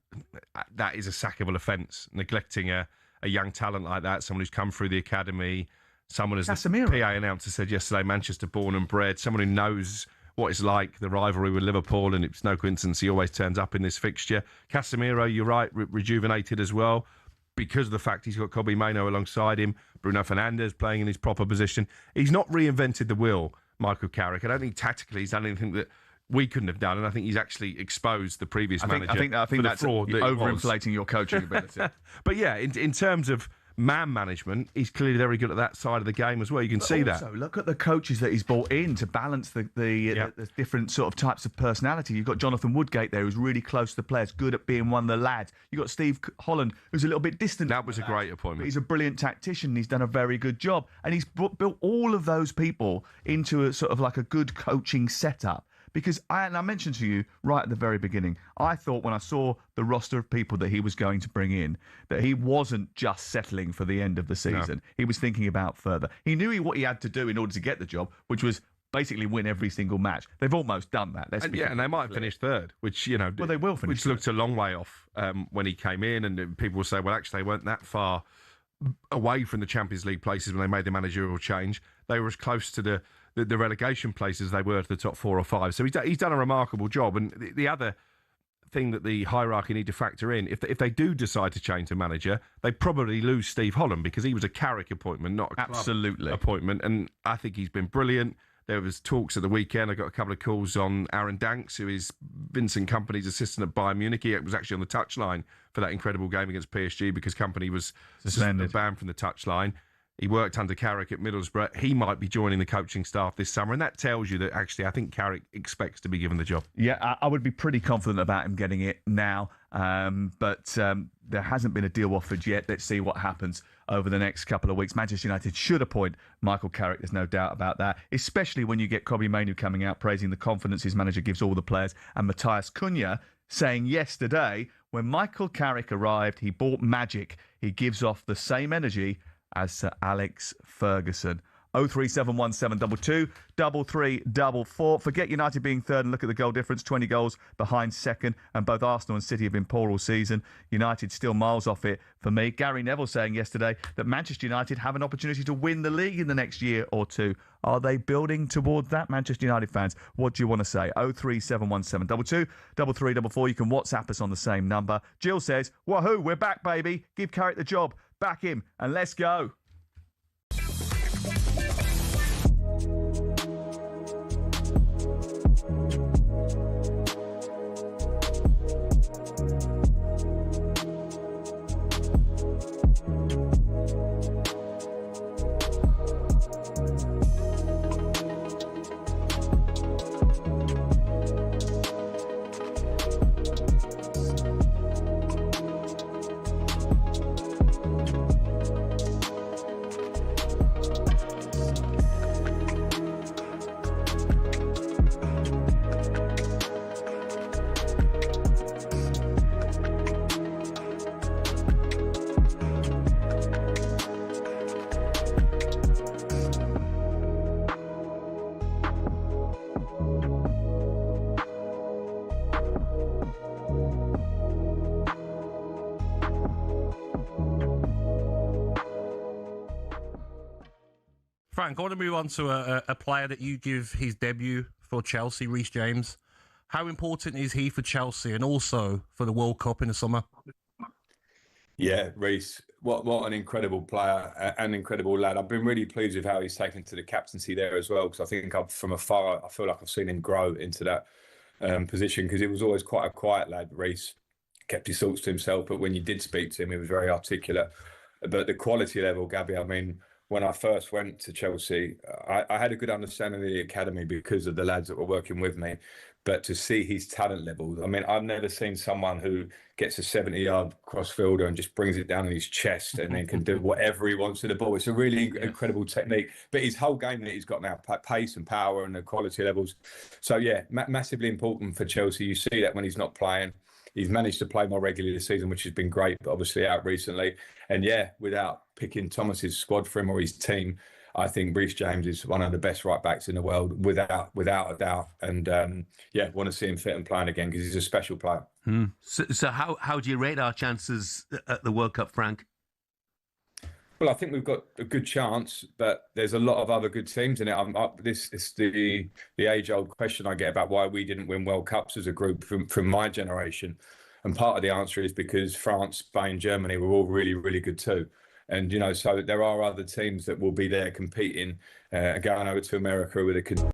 That is a sackable offence, neglecting a young talent like that, someone who's come through the academy, someone, as Casemiro. the PA announcer said yesterday, Manchester born and bred, someone who knows what it's like, the rivalry with Liverpool, and it's no coincidence he always turns up in this fixture. Casemiro, you're right, rejuvenated as well, because of the fact he's got Kobbie Mainoo alongside him, Bruno Fernandes playing in his proper position. He's not reinvented the wheel, Michael Carrick. I don't think tactically he's done anything that we couldn't have done, and I think he's actually exposed the previous manager. I think that's fraud that overinflating your coaching ability. But yeah, in terms of man management, he's clearly very good at that side of the game as well. You can see that. Also, look at the coaches that he's brought in to balance the different sort of types of personality. You've got Jonathan Woodgate there, who's really close to the players, good at being one of the lads. You've got Steve Holland, who's a little bit distant. That was a great appointment. He's a brilliant tactician. He's done a very good job. And he's built all of those people into a sort of like a good coaching setup. Because I mentioned to you right at the very beginning, I thought when I saw the roster of people that he was going to bring in, that he wasn't just settling for the end of the season. No. He was thinking about further. He knew what he had to do in order to get the job, which was basically win every single match. They've almost done that. And they might have finished third, which, you know, well, they will finish which looked a long way off when he came in, and people will say, well, actually, they weren't that far away from the Champions League places when they made the managerial change. They were as close to the relegation places they were to the top 4 or 5. So he's done a remarkable job. And the other thing that the hierarchy need to factor in, if they do decide to change the manager, they probably lose Steve Holland because he was a Carrick appointment, not a club appointment. And I think he's been brilliant. There was talks at the weekend. I got a couple of calls on Aaron Danks, who is Vincent Kompany's assistant at Bayern Munich. He was actually on the touchline for that incredible game against PSG because Kompany was suspended, banned from the touchline. He worked under Carrick at Middlesbrough. He might be joining the coaching staff this summer, and that tells you that actually I think Carrick expects to be given the job. Yeah, I would be pretty confident about him getting it now, but there hasn't been a deal offered yet. Let's see what happens over the next couple of weeks. Manchester United should appoint Michael Carrick, there's no doubt about that, especially when you get Kobbie Mainoo coming out praising the confidence his manager gives all the players, and Matthias Cunha saying yesterday, when Michael Carrick arrived, he brought magic. He gives off the same energy as Sir Alex Ferguson. 03717 22 Forget United being third and look at the goal difference, 20 goals behind second, and both Arsenal and City have been poor all season. United still miles off it for me. Gary Neville saying yesterday that Manchester United have an opportunity to win the league in the next year or two. Are they building towards that, Manchester United fans? What do you want to say? 03717 22 You can WhatsApp us on the same number. Jill says, wahoo, we're back, baby. Give Carrick the job. Back him and let's go. Frank, I want to move on to a player that you give his debut for Chelsea, Reece James. How important is he for Chelsea and also for the World Cup in the summer? Yeah, Reece, what an incredible player, an incredible lad. I've been really pleased with how he's taken to the captaincy there as well, because I think from afar, I feel like I've seen him grow into that position, because he was always quite a quiet lad, Reece. Kept his thoughts to himself, but when you did speak to him, he was very articulate. But the quality level, Gabby, I mean, when I first went to Chelsea, I had a good understanding of the academy because of the lads that were working with me. But to see his talent levels, I mean, I've never seen someone who gets a 70-yard crossfielder and just brings it down in his chest and then can do whatever he wants to the ball. It's a really incredible technique. But his whole game that he's got now, pace and power and the quality levels. So, yeah, massively important for Chelsea. You see that when he's not playing. He's managed to play more regularly this season, which has been great, but obviously out recently. And yeah, without picking Thomas's squad for him or his team, I think Reece James is one of the best right backs in the world, without a doubt. And yeah, want to see him fit and playing again because he's a special player. So how do you rate our chances at the World Cup, Frank? Well, I think we've got a good chance, but there's a lot of other good teams in it. This is the age-old question I get about why we didn't win World Cups as a group from my generation. And part of the answer is because France, Spain, Germany were all really, really good too. And, you know, so there are other teams that will be there competing, going over to America with a...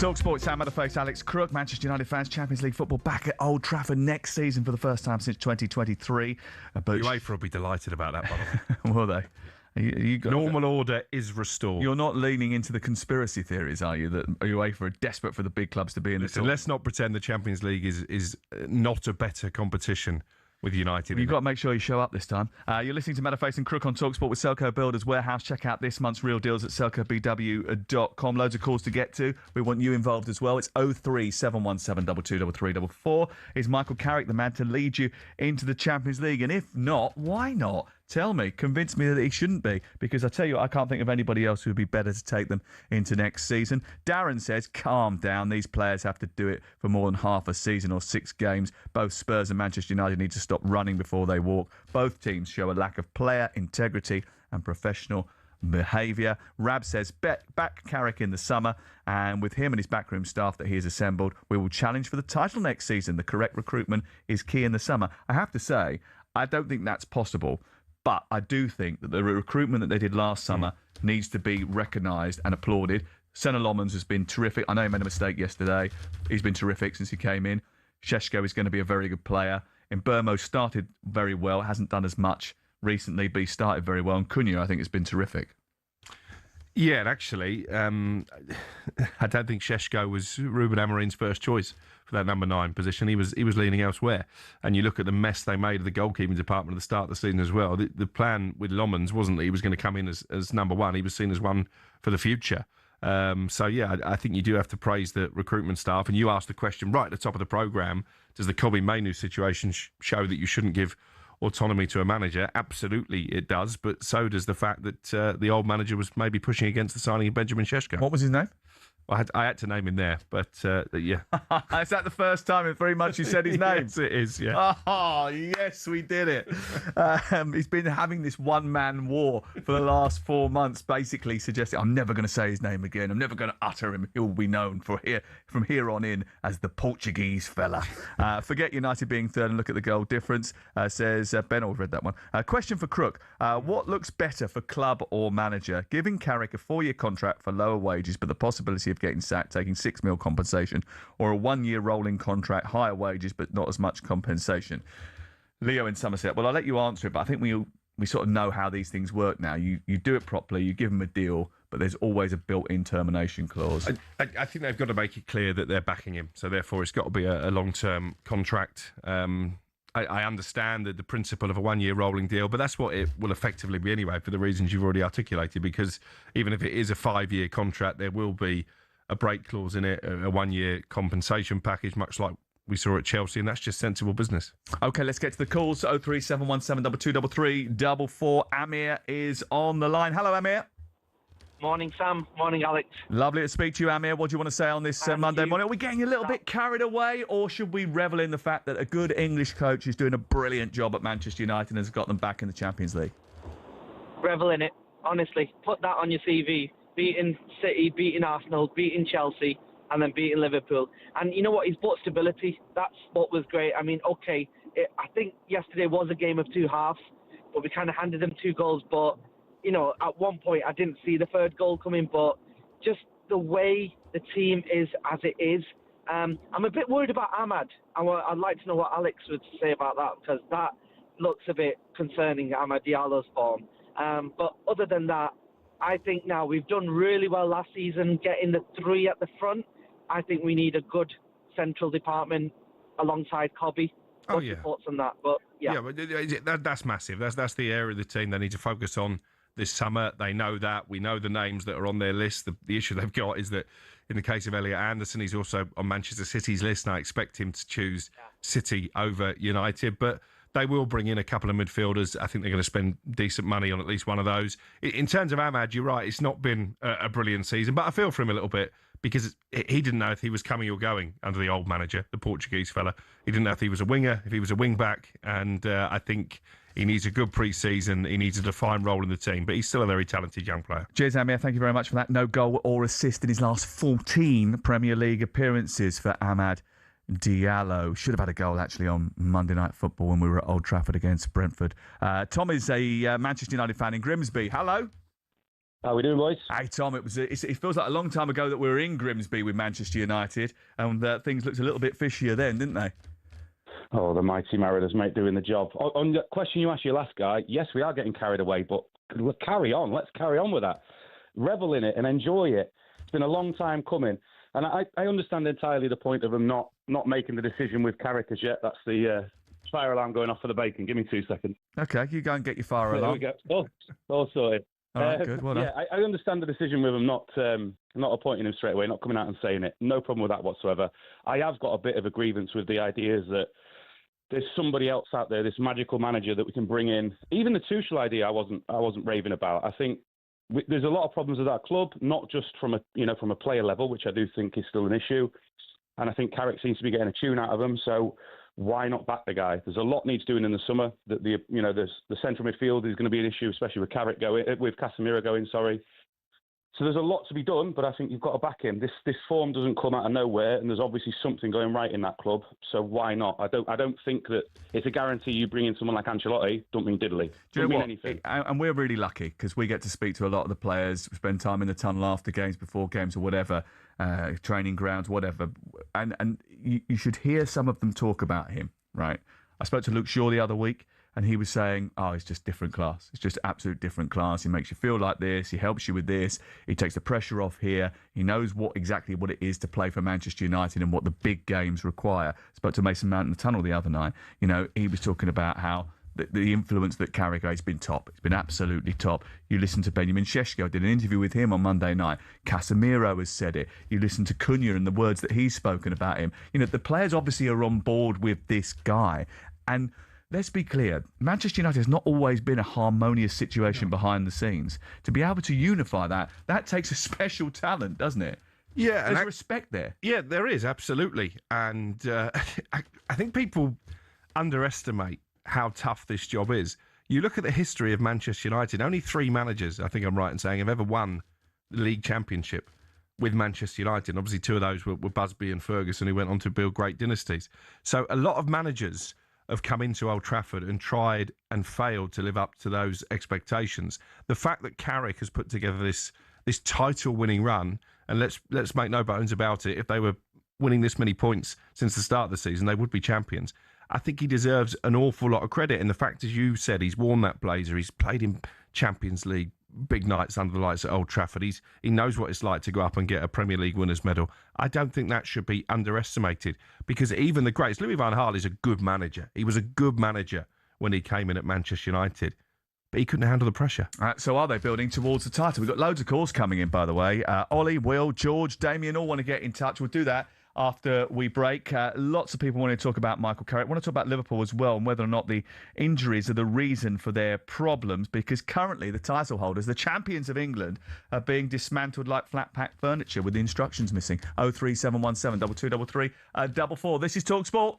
talkSPORT, Sam Matterface, Alex Crook, Manchester United fans, Champions League football back at Old Trafford next season for the first time since 2023. UEFA will be delighted about that, by the way. Will they? Normal order is restored. You're not leaning into the conspiracy theories, are you? That UEFA are desperate for the big clubs to be in the top? Let's not pretend the Champions League is not a better competition with United. You've got to make sure you show up this time. You're listening to Matterface and Crook on talkSPORT with Selco Builders Warehouse. Check out this month's real deals at selcobw.com. Loads of calls to get to. We want you involved as well. It's 03717 223344. Is Michael Carrick the man to lead you into the Champions League? And if not, why not? Tell me, convince me that he shouldn't be, because I tell you, I can't think of anybody else who would be better to take them into next season. Darren says, calm down. These players have to do it for more than half a season or 6 games. Both Spurs and Manchester United need to stop running before they walk. Both teams show a lack of player integrity and professional behaviour. Rab says, back Carrick in the summer, and with him and his backroom staff that he has assembled, we will challenge for the title next season. The correct recruitment is key in the summer. I have to say, I don't think that's possible. But I do think that the recruitment that they did last summer needs to be recognised and applauded. Senna Lomans has been terrific. I know he made a mistake yesterday. He's been terrific since he came in. Sheshko is going to be a very good player. And Burmo started very well. Hasn't done as much recently, but he started very well. And Cunha, I think, has been terrific. Yeah, and actually, I don't think Sheshko was Ruben Amorim's first choice for that number 9 position. He was leaning elsewhere. And you look at the mess they made of the goalkeeping department at the start of the season as well. The plan with Lomans wasn't that he was going to come in as number 1. He was seen as one for the future. So, yeah, I think you do have to praise the recruitment staff. And you asked the question right at the top of the programme, does the Kobe Mainu situation show that you shouldn't give autonomy to a manager? Absolutely it does, but so does the fact that the old manager was maybe pushing against the signing of Benjamin Šeško. What was his name? I had to name him there, but yeah. Is that the first time in 3 months you said his name? Yes, it is, yeah. Oh, yes, we did it. He's been having this one-man war for the last 4 months, basically suggesting, I'm never going to say his name again. I'm never going to utter him. He'll be known from here on in as the Portuguese fella. Forget United being third and look at the goal difference, says Ben. I've read that one. Question for Crook. What looks better for club or manager? Giving Carrick a 4-year contract for lower wages, but the possibility of getting sacked, taking 6 mil compensation, or a 1-year rolling contract, higher wages but not as much compensation? Leo in Somerset. Well, I'll let you answer it, but I think we sort of know how these things work now. You do it properly, you give them a deal, but there's always a built-in termination clause. I think they've got to make it clear that they're backing him, so therefore it's got to be a long-term contract. I understand that the principle of a 1-year rolling deal, but that's what it will effectively be anyway, for the reasons you've already articulated, because even if it is a 5-year contract, there will be a break clause in it, a 1-year compensation package, much like we saw at Chelsea, and that's just sensible business. OK, let's get to the calls. 03717 223344. Amir is on the line. Hello, Amir. Morning, Sam. Morning, Alex. Lovely to speak to you, Amir. What do you want to say on this Monday morning? Are we getting a little bit carried away, or should we revel in the fact that a good English coach is doing a brilliant job at Manchester United and has got them back in the Champions League? Revel in it, honestly. Put that on your CV. Beating City, beating Arsenal, beating Chelsea, and then beating Liverpool. And you know what? He's brought stability. That's what was great. I mean, OK, I think yesterday was a game of 2 halves, but we kind of handed them 2 goals. But, you know, at one point I didn't see the 3rd goal coming, but just the way the team is as it is. I'm a bit worried about Ahmad. I'd like to know what Alex would say about that, because that looks a bit concerning, Ahmad Diallo's form. But other than that, I think now we've done really well last season, getting the 3 at the front. I think we need a good central department alongside Cobby. What's your thoughts on that? But yeah, but that's massive. That's the area of the team they need to focus on this summer. They know that. We know the names that are on their list. The issue they've got is that in the case of Elliot Anderson, he's also on Manchester City's list, and I expect him to choose City over United. But they will bring in a couple of midfielders. I think they're going to spend decent money on at least one of those. In terms of Ahmad, you're right. It's not been a brilliant season, but I feel for him a little bit, because he didn't know if he was coming or going under the old manager, the Portuguese fella. He didn't know if he was a winger, if he was a wing-back, and I think he needs a good pre-season. He needs a defined role in the team, but he's still a very talented young player. Cheers, Amir. Thank you very much for that. No goal or assist in his last 14 Premier League appearances for Ahmad Diallo. Should have had a goal, actually, on Monday Night Football when we were at Old Trafford against Brentford. Tom is a Manchester United fan in Grimsby. Hello. How we doing, boys? Hey, Tom. It feels like a long time ago that we were in Grimsby with Manchester United, and things looked a little bit fishier then, didn't they? Oh, the mighty Mariners, mate, doing the job. On the question you asked your last guy, yes, we are getting carried away, but we'll carry on. Let's carry on with that. Revel in it and enjoy it. It's been a long time coming. And I understand entirely the point of them not making the decision with Carrick as yet. That's the Fire alarm going off for the bacon. Give me 2 seconds. Okay, you go and get your fire There alarm. we go. All sorted. All right, good. Well done. I understand the decision with him not appointing him straight away, not coming out and saying it. No problem with that whatsoever. I have got a bit of a grievance with the ideas that there's somebody else out there, this magical manager that we can bring in. Even the Tuchel idea, I wasn't raving about. I think there's a lot of problems with that club, not just from a player level, which I do think is still an issue. And I think Carrick seems to be getting a tune out of him. So why not back the guy? There's a lot needs doing in the summer. The central midfield is going to be an issue, especially with Casemiro going. Sorry. So there's a lot to be done, but I think you've got to back him. This form doesn't come out of nowhere, and there's obviously something going right in that club. So why not? I don't think that it's a guarantee you bring in someone like Ancelotti. Don't mean diddly. Do you know mean what? anything. And we're really lucky because we get to speak to a lot of the players, spend time in the tunnel after games, before games, or whatever, training grounds, whatever. And you should hear some of them talk about him, right? I spoke to Luke Shaw the other week, and he was saying, it's just different class. It's just absolute different class. He makes you feel like this. He helps you with this. He takes the pressure off here. He knows exactly what it is to play for Manchester United and what the big games require. I spoke to Mason Mount in the tunnel the other night. He was talking about how the influence that Carrick has been top. It's been absolutely top. You listen to Benjamin Šeško. I did an interview with him on Monday night. Casemiro has said it. You listen to Cunha and the words that he's spoken about him. The players obviously are on board with this guy. And let's be clear, Manchester United has not always been a harmonious situation behind the scenes. To be able to unify that takes a special talent, doesn't it? Yeah. There's respect there. Yeah, there is, absolutely. And I think people underestimate how tough this job is. You look at the history of Manchester United, only 3 managers, I think I'm right in saying, have ever won the league championship with Manchester United. Obviously, 2 of those were Busby and Ferguson, who went on to build great dynasties. So a lot of managers have come into Old Trafford and tried and failed to live up to those expectations. The fact that Carrick has put together this title-winning run, and let's make no bones about it, if they were winning this many points since the start of the season, they would be champions. I think he deserves an awful lot of credit. And the fact, as you said, he's worn that blazer. He's played in Champions League big nights under the lights at Old Trafford. He knows what it's like to go up and get a Premier League winners' medal. I don't think that should be underestimated, because even the greats, Louis van Gaal is a good manager. He was a good manager when he came in at Manchester United, but he couldn't handle the pressure. So are they building towards the title? We've got loads of calls coming in, by the way. Ollie, Will, George, Damien all want to get in touch. We'll do that after we break. Lots of people want to talk about Michael Carrick. Want to talk about Liverpool as well, and whether or not the injuries are the reason for their problems, because currently the title holders, the champions of England, are being dismantled like flat-pack furniture with the instructions missing. 03717 2233 44. This is talkSPORT.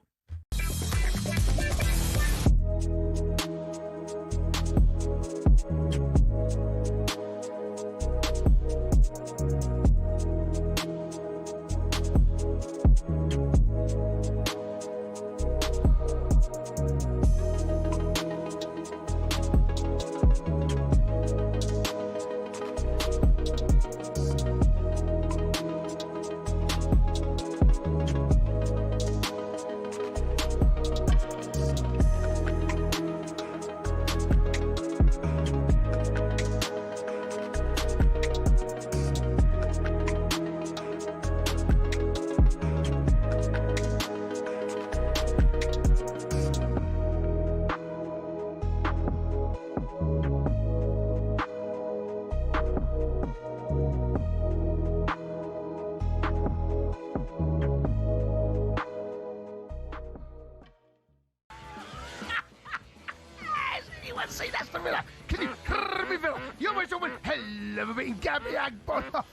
See, that's the Villa. Can you hear me, Villa? You almost went, hello, beating Gabby Agbon.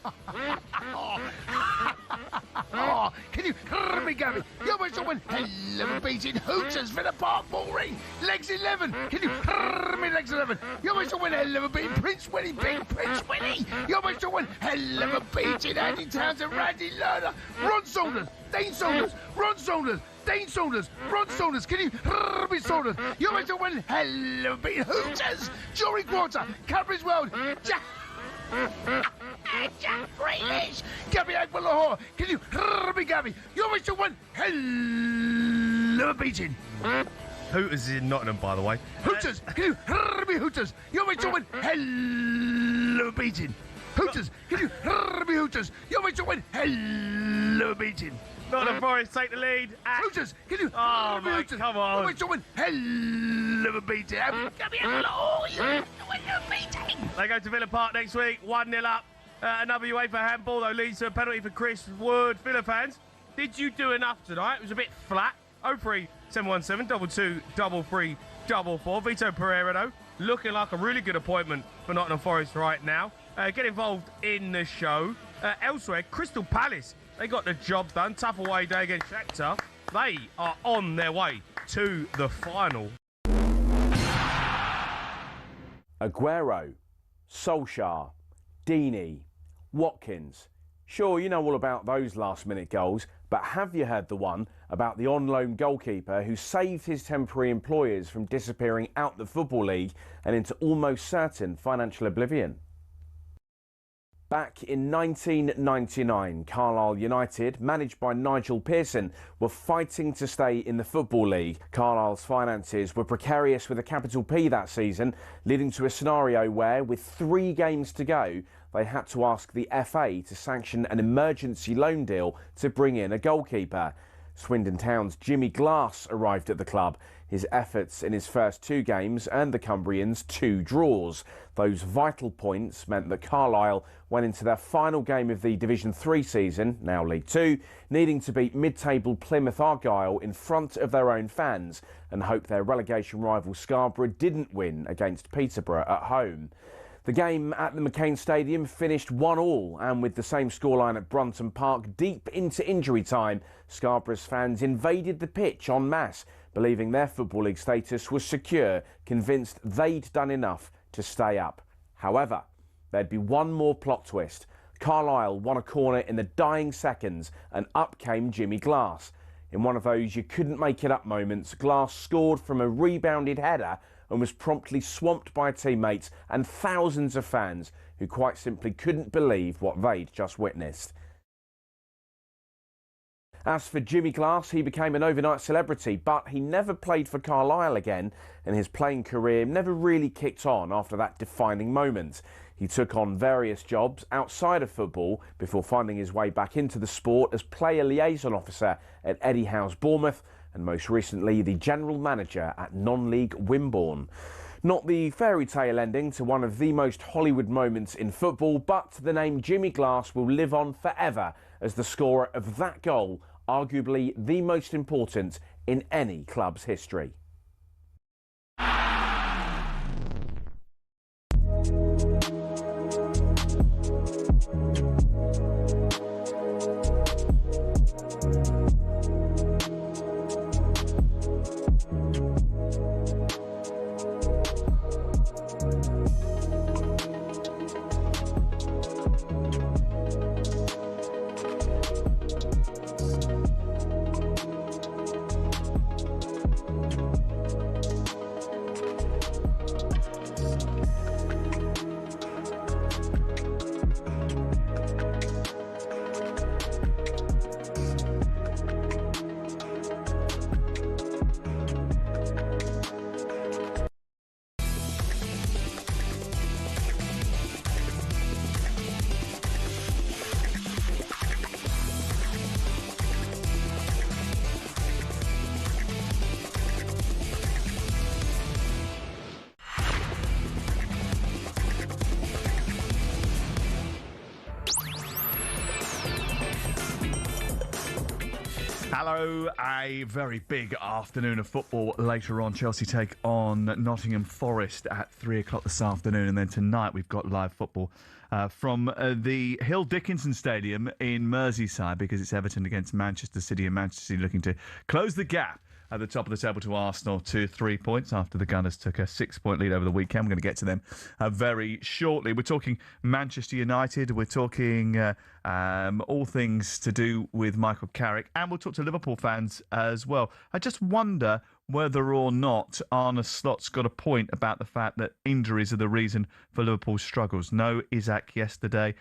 Can you hear me, Gabby? You almost went, hello, beating Hooters, Villa Park, Bullring, Legs 11. Can you hear me, Legs 11? You almost went, hello, beating Prince Willie, Big Prince Willie. You almost went, hello, beating Andy Townsend, Randy Lerner, Ron Saunders, Dane Saunders, Ron Saunders, Dane Saunders, Ron Saunders, can you hear me, Saunders? You almost went, hello, beating Hooters, Jory Quarter, Cadbury's World, Jack Grealish, Gabby Agbon-Lahore, can you hear me, Gabby? You almost went, hello, beating. Hooters is in Nottingham, by the way. Hooters, can you hear me, Hooters? You almost went, hello, beating. Hooters, can you hear me, Hooters? You almost went, hello, beating. Nottingham Forest take the lead. Rooters, can you? Oh, mate, come on. Wait, someone. Hell of a beating. They go to Villa Park next week, 1-0 up. Another UEFA handball, though, leads to a penalty for Chris Wood. Villa fans, did you do enough tonight? It was a bit flat. 03 717 22 33 44. Vito Pereira, though, looking like a really good appointment for Nottingham Forest right now. Get involved in the show. Elsewhere, Crystal Palace, they got the job done. Tough away day against Shakhtar. They are on their way to the final. Aguero, Solskjaer, Deeney, Watkins. Sure, you know all about those last-minute goals, but have you heard the one about the on-loan goalkeeper who saved his temporary employers from disappearing out the Football League and into almost certain financial oblivion? Back in 1999, Carlisle United, managed by Nigel Pearson, were fighting to stay in the Football League. Carlisle's finances were precarious with a capital P that season, leading to a scenario where, with 3 games to go, they had to ask the FA to sanction an emergency loan deal to bring in a goalkeeper. Swindon Town's Jimmy Glass arrived at the club. His efforts in his first 2 games earned the Cumbrians 2 draws. Those vital points meant that Carlisle went into their final game of the Division 3 season, now League 2, needing to beat mid-table Plymouth Argyle in front of their own fans and hope their relegation rival Scarborough didn't win against Peterborough at home. The game at the McCain Stadium finished 1-1, and with the same scoreline at Brunton Park deep into injury time, Scarborough's fans invaded the pitch en masse, believing their Football League status was secure, convinced they'd done enough to stay up. However, there'd be one more plot twist. Carlisle won a corner in the dying seconds, and up came Jimmy Glass. In one of those you couldn't make it up moments, Glass scored from a rebounded header and was promptly swamped by teammates and thousands of fans who quite simply couldn't believe what they'd just witnessed. As for Jimmy Glass, he became an overnight celebrity, but he never played for Carlisle again, and his playing career never really kicked on after that defining moment. He took on various jobs outside of football before finding his way back into the sport as player liaison officer at Eddie Howe's Bournemouth, and most recently the general manager at non-league Wimborne. Not the fairy tale ending to one of the most Hollywood moments in football, but the name Jimmy Glass will live on forever as the scorer of that goal, arguably the most important in any club's history. Hello, a very big afternoon of football later on. Chelsea take on Nottingham Forest at 3 o'clock this afternoon. And then tonight we've got live football from the Hill Dickinson Stadium in Merseyside, because it's Everton against Manchester City, and Manchester City looking to close the gap at the top of the table to Arsenal to 3 points after the Gunners took a 6-point lead over the weekend. We're going to get to them very shortly. We're talking Manchester United. We're talking all things to do with Michael Carrick, and we'll talk to Liverpool fans as well. I just wonder whether or not Arne Slot's got a point about the fact that injuries are the reason for Liverpool's struggles. No Isaac yesterday.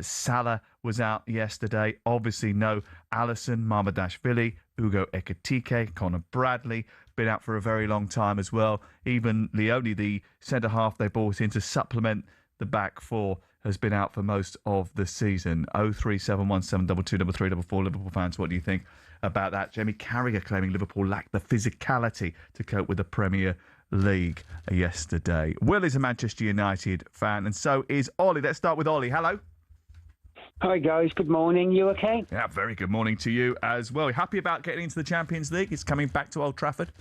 Salah was out yesterday. Obviously no Alisson, Mamardashvili, Ugo Ekitike, Conor Bradley, been out for a very long time as well. Even Leone, the centre-half they brought in to supplement the back four, has been out for most of the season. 03717223344 Liverpool fans, what do you think about that? Jamie Carragher claiming Liverpool lacked the physicality to cope with the Premier League yesterday. Will is a Manchester United fan, and so is Ollie. Let's start with Ollie. Hello. Hi guys, good morning. You okay? Yeah, very good morning to you as well. Happy about getting into the Champions League? It's coming back to Old Trafford.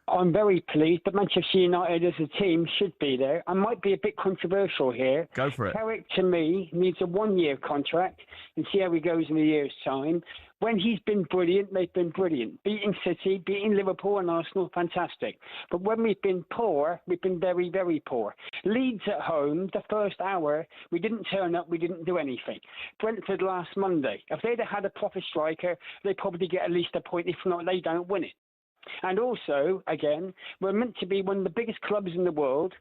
I'm very pleased that Manchester United as a team should be there. I might be a bit controversial here. Go for it. Carrick, to me, needs a one-year contract and see how he goes in a year's time. When he's been brilliant, they've been brilliant. Beating City, beating Liverpool and Arsenal, fantastic. But when we've been poor, we've been very, very poor. Leeds at home, the first hour, we didn't turn up, we didn't do anything. Brentford last Monday, if they'd have had a proper striker, they'd probably get at least a point. If not, they don't win it. And also, again, we're meant to be one of the biggest clubs in the world.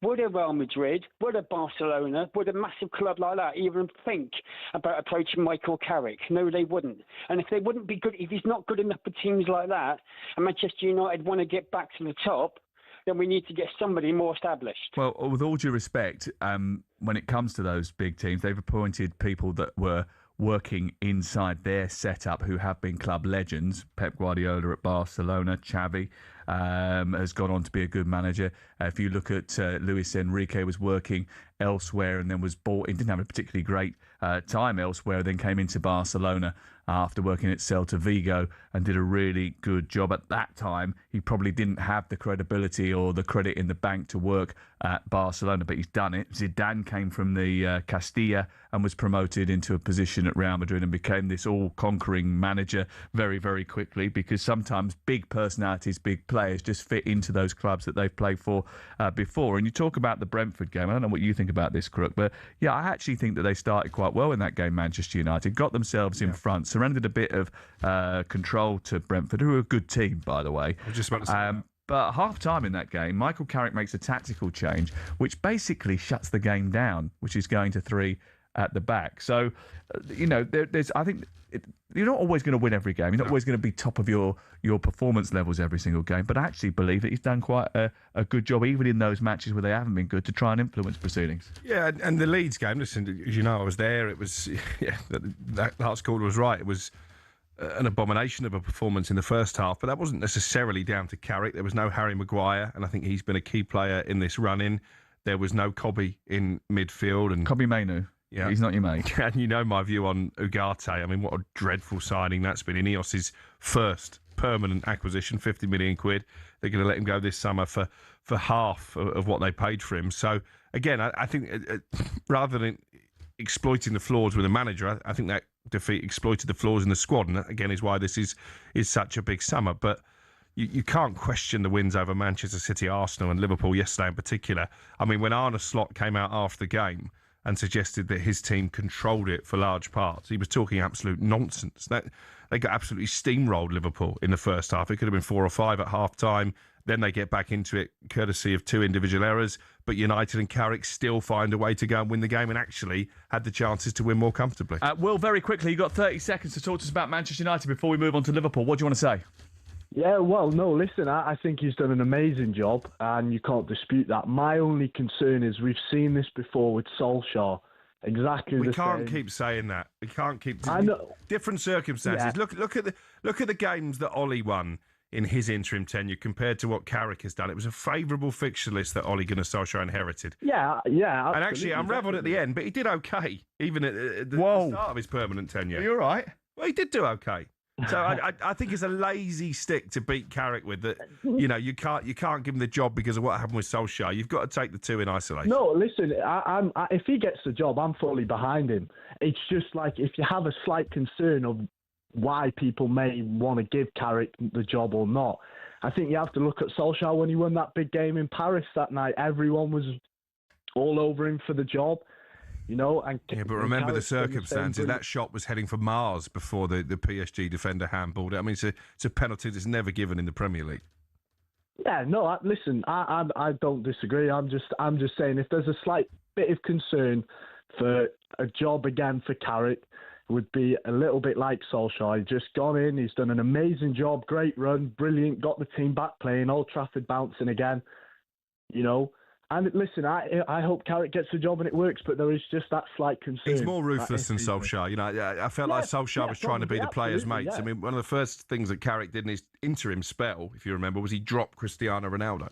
Would a Real Madrid, would a Barcelona, would a massive club like that even think about approaching Michael Carrick? No, they wouldn't. And if they wouldn't be good, if he's not good enough for teams like that, and Manchester United want to get back to the top, then we need to get somebody more established. Well, with all due respect, when it comes to those big teams, they've appointed people that were working inside their setup who have been club legends. Pep Guardiola at Barcelona, Xavi has gone on to be a good manager. If you look at Luis Enrique, was working elsewhere and then was bought in, didn't have a particularly great time elsewhere, then came into Barcelona after working at Celta Vigo and did a really good job. At that time, he probably didn't have the credibility or the credit in the bank to work at Barcelona, but he's done it. Zidane came from the Castilla and was promoted into a position at Real Madrid and became this all-conquering manager very, very quickly, because sometimes big personalities, big players just fit into those clubs that they've played for before. And you talk about the Brentford game. I don't know what you think about this, Crook, but yeah, I actually think that they started quite well in that game, Manchester United. Got themselves in front, surrendered a bit of control to Brentford, who are a good team, by the way. I was just about to say that. But half-time in that game, Michael Carrick makes a tactical change, which basically shuts the game down, which is going to 3 at the back. So, there's I think you're not always going to win every game. You're not always going to be top of your performance levels every single game. But I actually believe that he's done quite a good job, even in those matches where they haven't been good, to try and influence proceedings. Yeah, and the Leeds game, listen, as you know, I was there. It was, that Hearts caller was right. It was an abomination of a performance in the first half, but that wasn't necessarily down to Carrick. There was no Harry Maguire, and I think he's been a key player in this run-in. There was no Cobby in midfield. And Cobby Mainu. Yeah, he's not your mate. And you know my view on Ugarte. I mean, what a dreadful signing that's been. Ineos's first permanent acquisition, 50 million quid. They're going to let him go this summer for half of what they paid for him. So, again, I think rather than exploiting the flaws with the manager, I think that defeat exploited the flaws in the squad. And that, again, is why this is such a big summer. But you can't question the wins over Manchester City, Arsenal and Liverpool yesterday in particular. I mean, when Arne Slot came out after the game and suggested that his team controlled it for large parts, he was talking absolute nonsense. They got absolutely steamrolled Liverpool in the first half. It could have been 4 or 5 at half-time. Then they get back into it courtesy of 2 individual errors. But United and Carrick still find a way to go and win the game and actually had the chances to win more comfortably. Will, very quickly, you've got 30 seconds to talk to us about Manchester United before we move on to Liverpool. What do you want to say? Yeah, well, no, listen, I think he's done an amazing job and you can't dispute that. My only concern is we've seen this before with Solskjaer. Exactly. We can't keep saying that. We can't keep. I know. Different circumstances. Yeah. Look at the games that Ollie won in his interim tenure compared to what Carrick has done. It was a favourable fixture list that Ole Gunnar Solskjaer inherited. Yeah. And actually, I unravelled at the end, but he did okay, even at the start of his permanent tenure. Are you all right? Well, he did do okay. So I think it's a lazy stick to beat Carrick with. That you can't give him the job because of what happened with Solskjaer. You've got to take the 2 in isolation. No, listen, if he gets the job, I'm fully behind him. It's just like if you have a slight concern of why people may want to give Carrick the job or not, I think you have to look at Solskjaer when he won that big game in Paris that night. Everyone was all over him for the job. And but remember the circumstances. That shot was heading for Mars before the PSG defender handballed it. I mean, it's a penalty that's never given in the Premier League. Yeah, no. Listen, I don't disagree. I'm just saying if there's a slight bit of concern for a job again for Carrick, it would be a little bit like Solskjaer. He's just gone in. He's done an amazing job. Great run, brilliant. Got the team back playing. Old Trafford bouncing again. And listen, I hope Carrick gets the job and it works, but there is just that slight concern. He's more ruthless than Solskjaer. You know, I felt like Solskjaer was trying to be the players' mates. Yeah. I mean, one of the first things that Carrick did in his interim spell, if you remember, was he dropped Cristiano Ronaldo.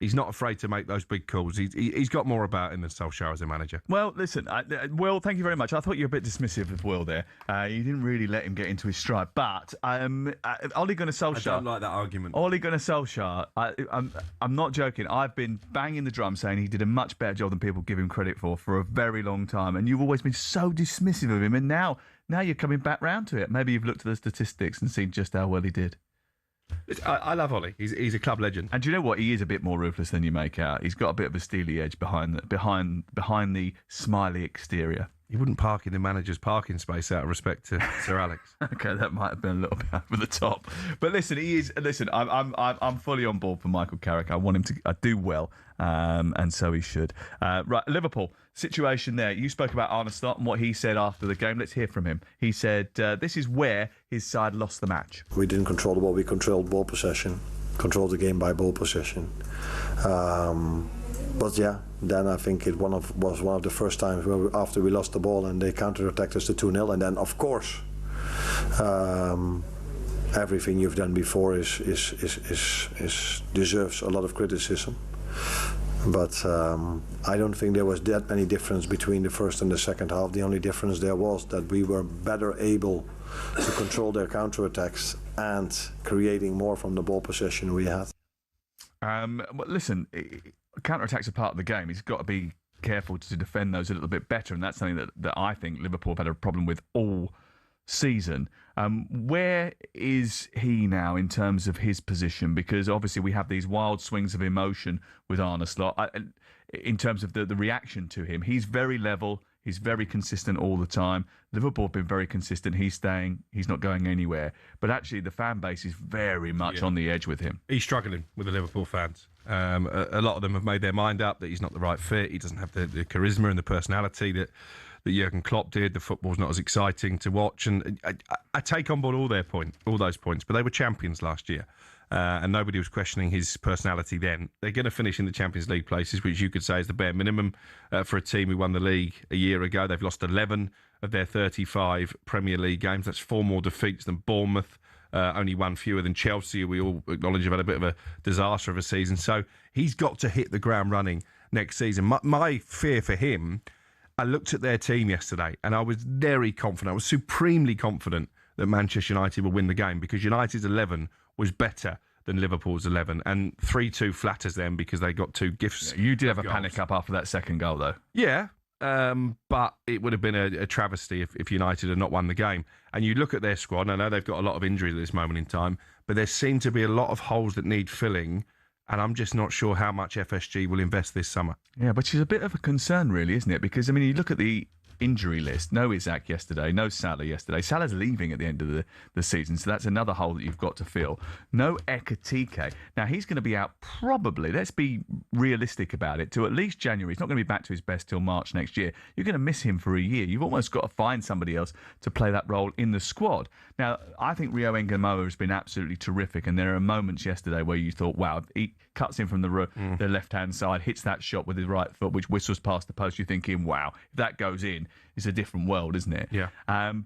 He's not afraid to make those big calls. He's got more about him than Solskjaer as a manager. Well, listen, Will, thank you very much. I thought you were a bit dismissive of Will there. You didn't really let him get into his stride. But Ole Gunnar Solskjaer... I don't like that argument. Ole Gunnar Solskjaer, I'm not joking. I've been banging the drum saying he did a much better job than people give him credit for a very long time. And you've always been so dismissive of him. And now you're coming back round to it. Maybe you've looked at the statistics and seen just how well he did. I love Ollie. He's a club legend. And do you know what? He is a bit more ruthless than you make out. He's got a bit of a steely edge behind the smiley exterior. He wouldn't park in the manager's parking space out of respect to Sir Alex. Okay, that might have been a little bit over the top. But listen, he is. Listen, I'm fully on board for Michael Carrick. I want him to do well, and so he should. Right, Liverpool situation there. You spoke about Arne Slot and what he said after the game. Let's hear from him. He said this is where his side lost the match. We didn't control the ball. We controlled ball possession. Controlled the game by ball possession. But yeah, then I think it was one of the first times where after we lost the ball and they counter-attacked us to 2-0, and then of course everything you've done before is deserves a lot of criticism. But I don't think there was that many difference between the first and the second half. The only difference there was that we were better able to control their counter-attacks and creating more from the ball possession we had. Well, listen, counter-attacks are part of the game. He's got to be careful to defend those a little bit better, and that's something that I think Liverpool have had a problem with all season. Where is he now in terms of his position? Because obviously we have these wild swings of emotion with Arne Slot. In terms of the reaction to him, he's very level. He's very consistent all the time. Liverpool have been very consistent. He's staying. He's not going anywhere. But actually, the fan base is very much on the edge with him. He's struggling with the Liverpool fans. A lot of them have made their mind up that he's not the right fit. He doesn't have the charisma and the personality that Jurgen Klopp did. The football's not as exciting to watch. And I take on board all those points. But they were champions last year. And nobody was questioning his personality then. They're going to finish in the Champions League places, which you could say is the bare minimum for a team who won the league a year ago. They've lost 11 of their 35 Premier League games. That's 4 more defeats than Bournemouth, only 1 fewer than Chelsea, who we all acknowledge have had a bit of a disaster of a season. So he's got to hit the ground running next season. My fear for him, I looked at their team yesterday and I was very confident. I was supremely confident that Manchester United will win the game because United's 11 was better than Liverpool's 11, and 3-2 flatters them because they got 2 gifts. Yeah, you did have a panic up after that second goal, though. Yeah, but it would have been a travesty if United had not won the game. And you look at their squad, and I know they've got a lot of injuries at this moment in time, but there seem to be a lot of holes that need filling, and I'm just not sure how much FSG will invest this summer. Yeah, which is a bit of a concern, really, isn't it? Because, I mean, you look at the injury list. No Isaac yesterday, no Salah yesterday. Salah's leaving at the end of the season, so that's another hole that you've got to fill. No Ekatike. Now, he's going to be out probably, let's be realistic about it, to at least January. He's not going to be back to his best till March next year. You're going to miss him for a year. You've almost got to find somebody else to play that role in the squad. Now, I think Rio Engamoa has been absolutely terrific, and there are moments yesterday where you thought, wow, he cuts in from the left-hand side, hits that shot with his right foot, which whistles past the post. You're thinking, wow, if that goes in, it's a different world, isn't it? Yeah.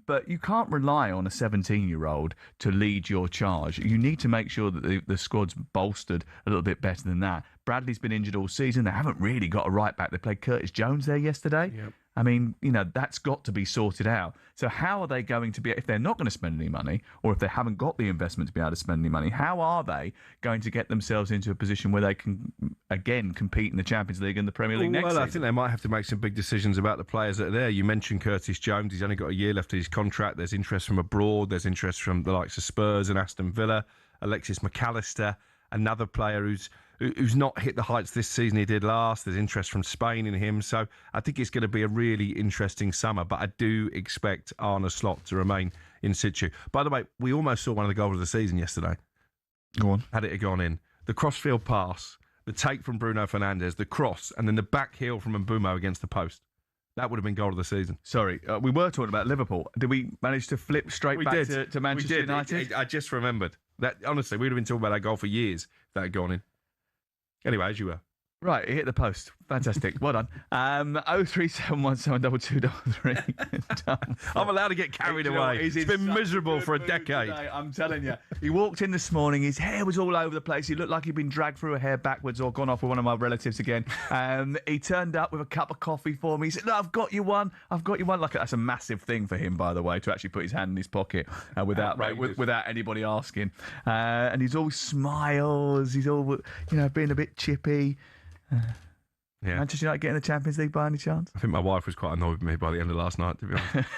But you can't rely on a 17-year-old to lead your charge. You need to make sure that the squad's bolstered a little bit better than that. Bradley's been injured all season. They haven't really got a right back. They played Curtis Jones there yesterday. Yep. I mean, that's got to be sorted out. So how are they going to be, if they're not going to spend any money, or if they haven't got the investment to be able to spend any money, how are they going to get themselves into a position where they can, again, compete in the Champions League and the Premier League next season? I think they might have to make some big decisions about the players that are there. You mentioned Curtis Jones. He's only got a year left of his contract. There's interest from abroad. There's interest from the likes of Spurs and Aston Villa. Alexis McAllister, another player who's not hit the heights this season he did last. There's interest from Spain in him. So I think it's going to be a really interesting summer. But I do expect Arne Slot to remain in situ. By the way, we almost saw one of the goals of the season yesterday. Go on. Had it gone in. The crossfield pass, the take from Bruno Fernandes, the cross, and then the back heel from Mbeumo against the post. That would have been goal of the season. Sorry, we were talking about Liverpool. Did we manage to flip straight back to Manchester United? I just remembered. That honestly, we'd have been talking about that goal for years if that had gone in. Anyway, as you were. Right, he hit the post. Fantastic. Well done. 037172233. I'm allowed to get carried away. It's been miserable for a decade. Today, I'm telling you. He walked in this morning. His hair was all over the place. He looked like he'd been dragged through a hair backwards or gone off with one of my relatives again. He turned up with a cup of coffee for me. He said, "No, I've got you one. I've got you one." Like, that's a massive thing for him, by the way, to actually put his hand in his pocket without anybody asking. And he's all smiles. He's all, being a bit chippy. Yeah. Manchester United getting the Champions League by any chance? I think my wife was quite annoyed with me by the end of last night, to be honest.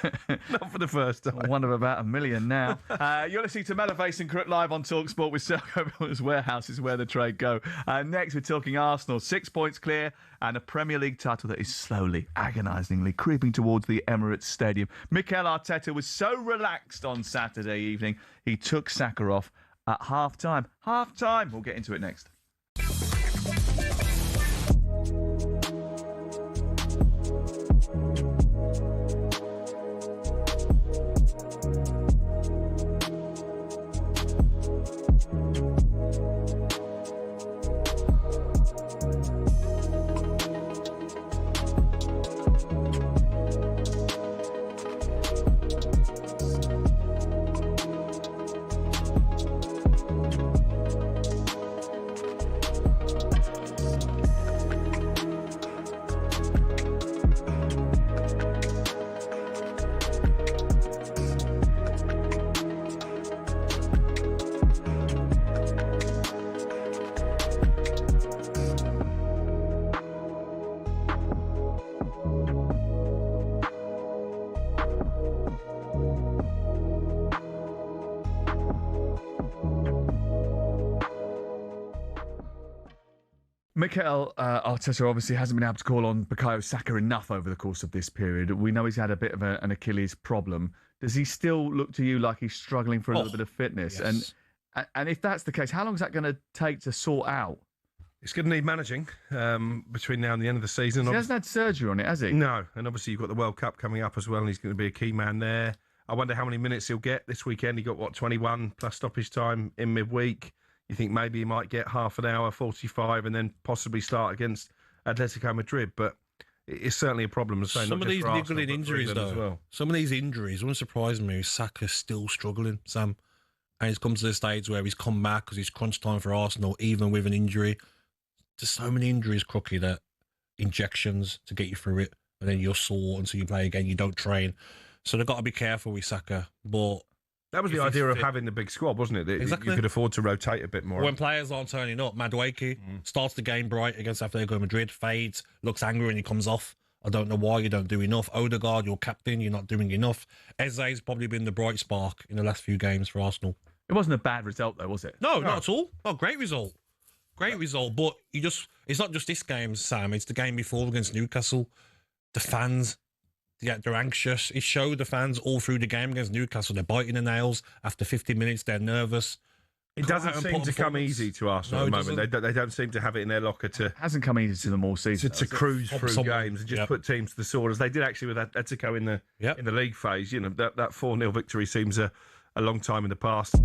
Not for the first time. One of about 1 million now. You're listening to Matterface and Crook live on talkSPORT with Serco Builders Warehouse is where the trade go. Next, we're talking Arsenal. 6 points clear and a Premier League title that is slowly, agonisingly creeping towards the Emirates Stadium. Mikel Arteta was so relaxed on Saturday evening, he took Saka off at half-time. Half-time! We'll get into it next. Mikel Arteta obviously hasn't been able to call on Bukayo Saka enough over the course of this period. We know he's had a bit of an Achilles problem. Does he still look to you like he's struggling for a little bit of fitness? Yes. And if that's the case, how long is that going to take to sort out? It's going to need managing between now and the end of the season. He hasn't had surgery on it, has he? No, and obviously you've got the World Cup coming up as well, and he's going to be a key man there. I wonder how many minutes he'll get this weekend. He got, 21 plus stoppage time in midweek. You think maybe he might get half an hour, 45, and then possibly start against Atletico Madrid. But it's certainly a problem. Some of these niggling injuries, though. Well. Some of these injuries wouldn't surprise me. Saka's still struggling, Sam. And he's come to the stage where he's come back because it's crunch time for Arsenal, even with an injury. There's so many injuries, Crookie, that injections to get you through it, and then you're sore until you play again. You don't train. So they've got to be careful with Saka. But that was the idea of having the big squad, wasn't it? That exactly. You could afford to rotate a bit more. When players aren't turning up, Madueke starts the game bright against Atletico Madrid, fades, looks angry when he comes off. I don't know why you don't do enough. Odegaard, your captain, you're not doing enough. Eze's probably been the bright spark in the last few games for Arsenal. It wasn't a bad result, though, was it? No, not at all. Oh, great result. Great result. But it's not just this game, Sam. It's the game before against Newcastle. The fans, they're anxious. It showed the fans all through the game against Newcastle. They're biting the nails. After 50 minutes, they're nervous. It doesn't seem to come easy to Arsenal at the moment. They don't seem to have it in their locker to... It hasn't come easy to them all season. To cruise through games and just put teams to the sword, as they did actually with Atletico in the league phase. You know, that 4-0 victory seems a long time in the past.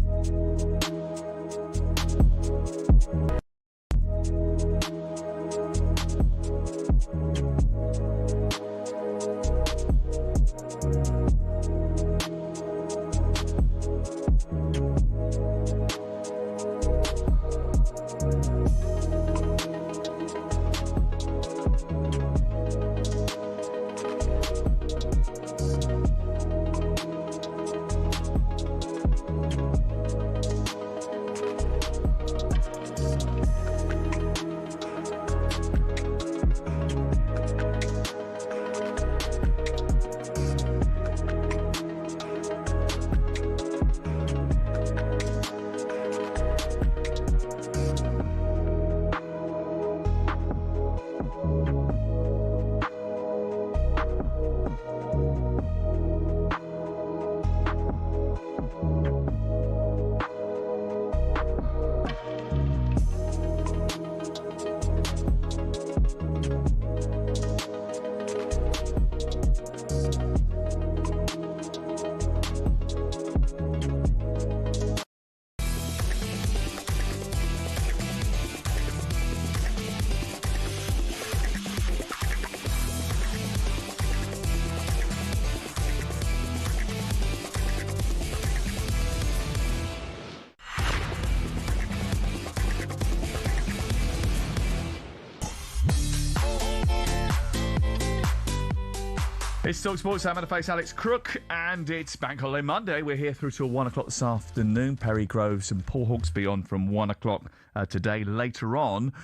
It's talkSPORT, Sam Matterface, Alex Crook, and it's Bank Holiday Monday. We're here through till 1 o'clock this afternoon. Perry Groves and Paul Hawksby on from 1 o'clock today. Later on,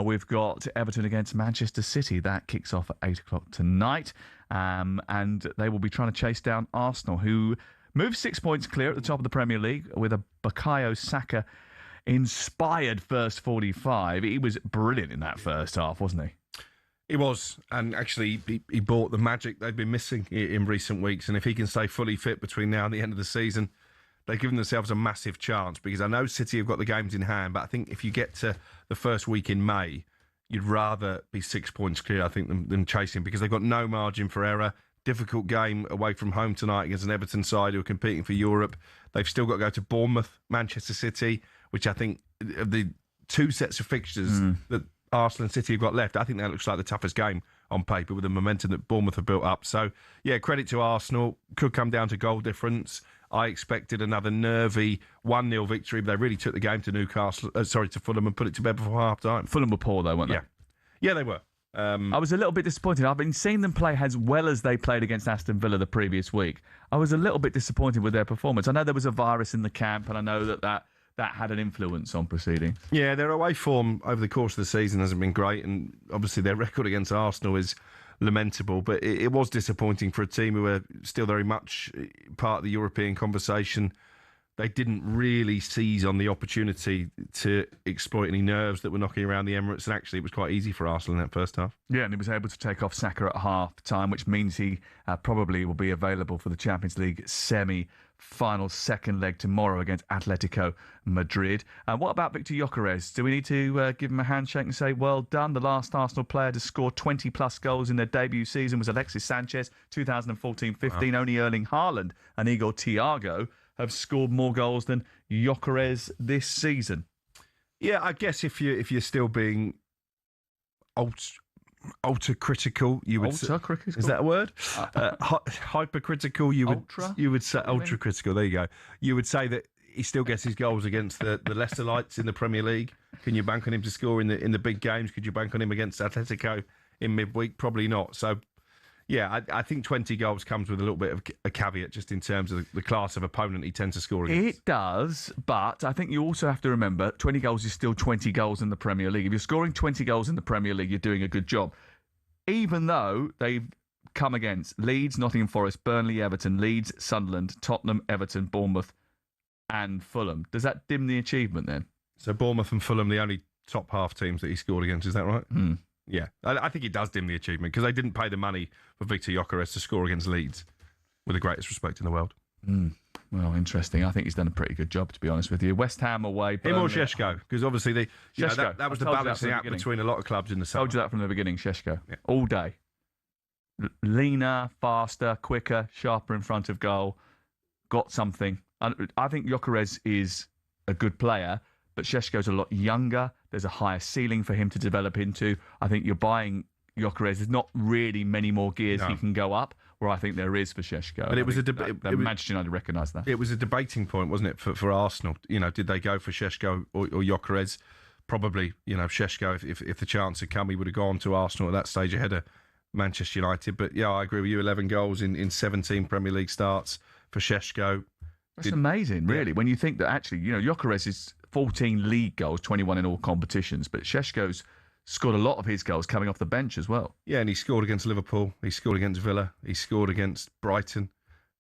we've got Everton against Manchester City. That kicks off at 8 o'clock tonight. And they will be trying to chase down Arsenal, who moved 6 points clear at the top of the Premier League with a Bukayo Saka inspired first 45. He was brilliant in that first half, wasn't he? He was, and actually he brought the magic they've been missing in recent weeks. And if he can stay fully fit between now and the end of the season, they've given themselves a massive chance, because I know City have got the games in hand, but I think if you get to the first week in May, you'd rather be 6 points clear, I think, than chasing, because they've got no margin for error. Difficult game away from home tonight against an Everton side who are competing for Europe. They've still got to go to Bournemouth, Manchester City, which I think of the two sets of fixtures that Arsenal and City have got left, I think that looks like the toughest game on paper with the momentum that Bournemouth have built up. So, yeah, credit to Arsenal. Could come down to goal difference. I expected another nervy 1-0 victory, but they really took the game to to Fulham and put it to bed before half-time. Fulham were poor, though, weren't they? Yeah, they were. I was a little bit disappointed. I've been seeing them play as well as they played against Aston Villa the previous week. I was a little bit disappointed with their performance. I know there was a virus in the camp, and I know that had an influence on proceedings. Yeah, their away form over the course of the season hasn't been great, and obviously their record against Arsenal is lamentable, but it was disappointing for a team who are still very much part of the European conversation. They didn't really seize on the opportunity to exploit any nerves that were knocking around the Emirates, and actually it was quite easy for Arsenal in that first half. Yeah, and he was able to take off Saka at half-time, which means he probably will be available for the Champions League semi-final second leg tomorrow against Atletico Madrid. What about Victor Gyökeres? Do we need to give him a handshake and say, well done? The last Arsenal player to score 20-plus goals in their debut season was Alexis Sanchez, 2014-15. Wow. Only Erling Haaland and Igor Thiago have scored more goals than Gyökeres this season. Yeah, I guess if you're still being ultra critical, you would ultra critical. Is that a word? Hypercritical. You would say ultra critical. There you go. You would say that he still gets his goals against the lesser lights in the Premier League. Can you bank on him to score in the big games? Could you bank on him against Atletico in midweek? Probably not. So, yeah, I think 20 goals comes with a little bit of a caveat just in terms of the class of opponent he tends to score against. It does, but I think you also have to remember 20 goals is still 20 goals in the Premier League. If you're scoring 20 goals in the Premier League, you're doing a good job. Even though they've come against Leeds, Nottingham Forest, Burnley, Everton, Leeds, Sunderland, Tottenham, Everton, Bournemouth and Fulham. Does that dim the achievement then? So Bournemouth and Fulham, the only top half teams that he scored against, is that right? Yeah, I think it does dim the achievement, because they didn't pay the money for Victor Gyökeres to score against Leeds, with the greatest respect in the world. Well, interesting. I think he's done a pretty good job, to be honest with you. West Ham away. Him or Šeško, because obviously that was the balancing act between a lot of clubs in the summer. I told you that from the beginning, Šeško. Yeah. All day. Leaner, faster, quicker, sharper in front of goal. Got something. I think Gyökeres is a good player, but Šeško's a lot younger. There's a higher ceiling for him to develop into. I think you're buying Gyökeres. There's not really many more gears he can go up, where I think there is for Šeško. But it was a debate. Manchester United recognise that. It was a debating point, wasn't it, for Arsenal? You know, did they go for Šeško or Gyökeres? Probably, Šeško, if the chance had come, he would have gone to Arsenal at that stage ahead of Manchester United. But yeah, I agree with you. 11 goals in 17 Premier League starts for Šeško. That's amazing, really, when you think that actually, Gyökeres is 14 league goals, 21 in all competitions, but Šeško's scored a lot of his goals coming off the bench as well. Yeah, and he scored against Liverpool, he scored against Villa, he scored against Brighton.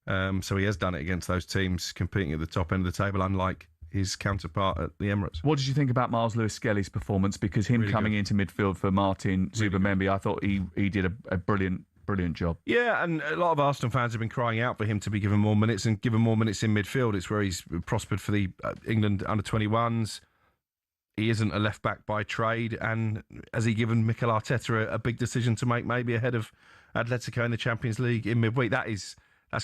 So he has done it against those teams competing at the top end of the table, unlike his counterpart at the Emirates. What did you think about Miles Lewis-Skelly's performance? Because him really coming into midfield for Martin Zubimendi, I thought he did a brilliant job. Yeah, and a lot of Arsenal fans have been crying out for him to be given more minutes and given more minutes in midfield. It's where he's prospered for the England under-21s. He isn't a left-back by trade, and has he given Mikel Arteta a big decision to make, maybe ahead of Atletico in the Champions League in midweek? That's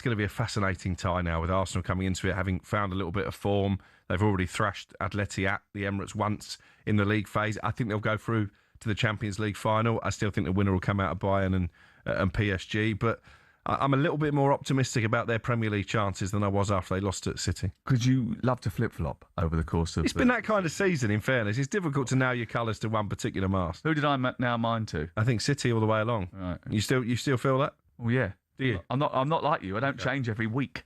going to be a fascinating tie now, with Arsenal coming into it, having found a little bit of form. They've already thrashed Atleti at the Emirates once in the league phase. I think they'll go through to the Champions League final. I still think the winner will come out of Bayern and PSG, but I'm a little bit more optimistic about their Premier League chances than I was after they lost at City. Could you love to flip-flop over the course of... It's been that kind of season, in fairness. It's difficult to nail your colours to one particular mast. Who did I now mine to? I think City all the way along. Right. You still feel that? Well, yeah. Do you? I'm not like you. I don't change every week.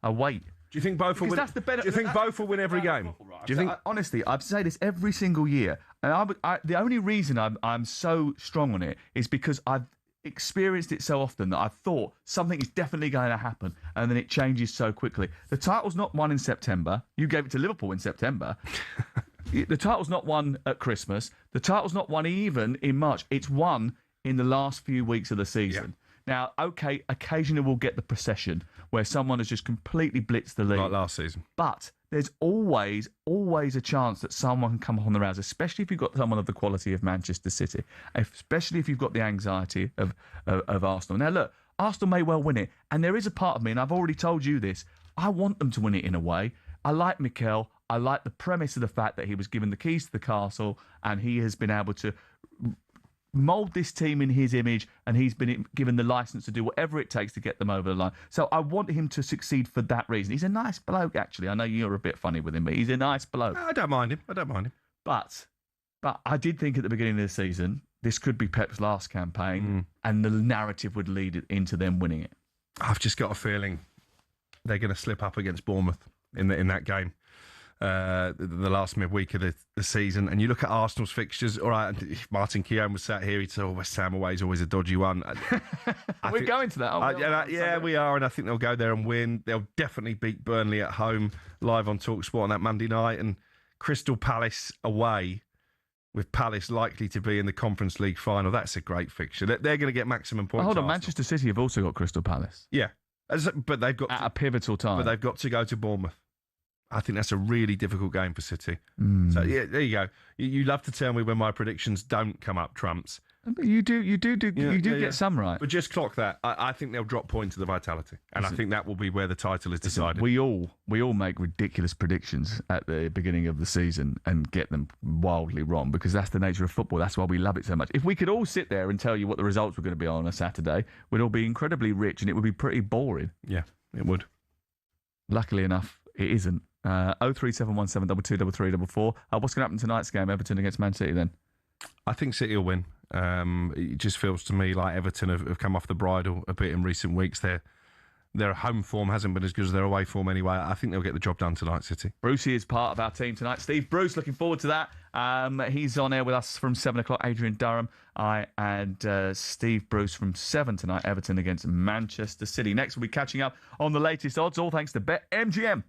I wait. Do you think both will win? That's the benefit. Do you think both will win every game? Do you think? Honestly, I say this every single year, and the only reason I'm so strong on it is because I've experienced it so often that I've thought something is definitely going to happen, and then it changes so quickly. The title's not won in September. You gave it to Liverpool in September. The title's not won at Christmas. The title's not won even in March. It's won in the last few weeks of the season. Now, okay, occasionally we'll get the procession where someone has just completely blitzed the league. Like last season. But there's always a chance that someone can come up on the rouse, especially if you've got someone of the quality of Manchester City, especially if you've got the anxiety of Arsenal. Now, look, Arsenal may well win it, and there is a part of me, and I've already told you this, I want them to win it in a way. I like Mikel. I like the premise of the fact that he was given the keys to the castle, and he has been able to mould this team in his image, and he's been given the license to do whatever it takes to get them over the line. So I want him to succeed for that reason. He's a nice bloke, actually. I know you're a bit funny with him, but he's a nice bloke. I don't mind him. But I did think at the beginning of the season, this could be Pep's last campaign, and the narrative would lead it into them winning it. I've just got a feeling they're going to slip up against Bournemouth in that game. The last midweek of the season, and you look at Arsenal's fixtures. All right, if Martin Keown was sat here, he'd say, West Ham away is always a dodgy one. We're going to that, aren't we? Yeah, we are, and I think they'll go there and win. They'll definitely beat Burnley at home, live on talkSPORT on that Monday night, and Crystal Palace away, with Palace likely to be in the Conference League final. That's a great fixture. They're going to get maximum points. Hold on, Manchester City have also got Crystal Palace. Yeah, but they've got at a pivotal time. But they've got to go to Bournemouth. I think that's a really difficult game for City. So, yeah, there you go. You love to tell me when my predictions don't come up trumps. But you do get some right. But just clock that. I think they'll drop points to the vitality. And I think that will be where the title is decided. We all make ridiculous predictions at the beginning of the season and get them wildly wrong, because that's the nature of football. That's why we love it so much. If we could all sit there and tell you what the results were going to be on a Saturday, we'd all be incredibly rich and it would be pretty boring. Yeah, it would. Luckily enough, it isn't. 03717223344. What's going to happen tonight's game, Everton against Man City, then? I think City will win. It just feels to me like Everton have come off the bridle a bit in recent weeks. Their home form hasn't been as good as their away form anyway. I think they'll get the job done tonight, City. Brucey is part of our team tonight. Steve Bruce, looking forward to that. He's on air with us from 7 o'clock. Adrian Durham, I and Steve Bruce from 7 tonight. Everton against Manchester City. Next, we'll be catching up on the latest odds, all thanks to BetMGM.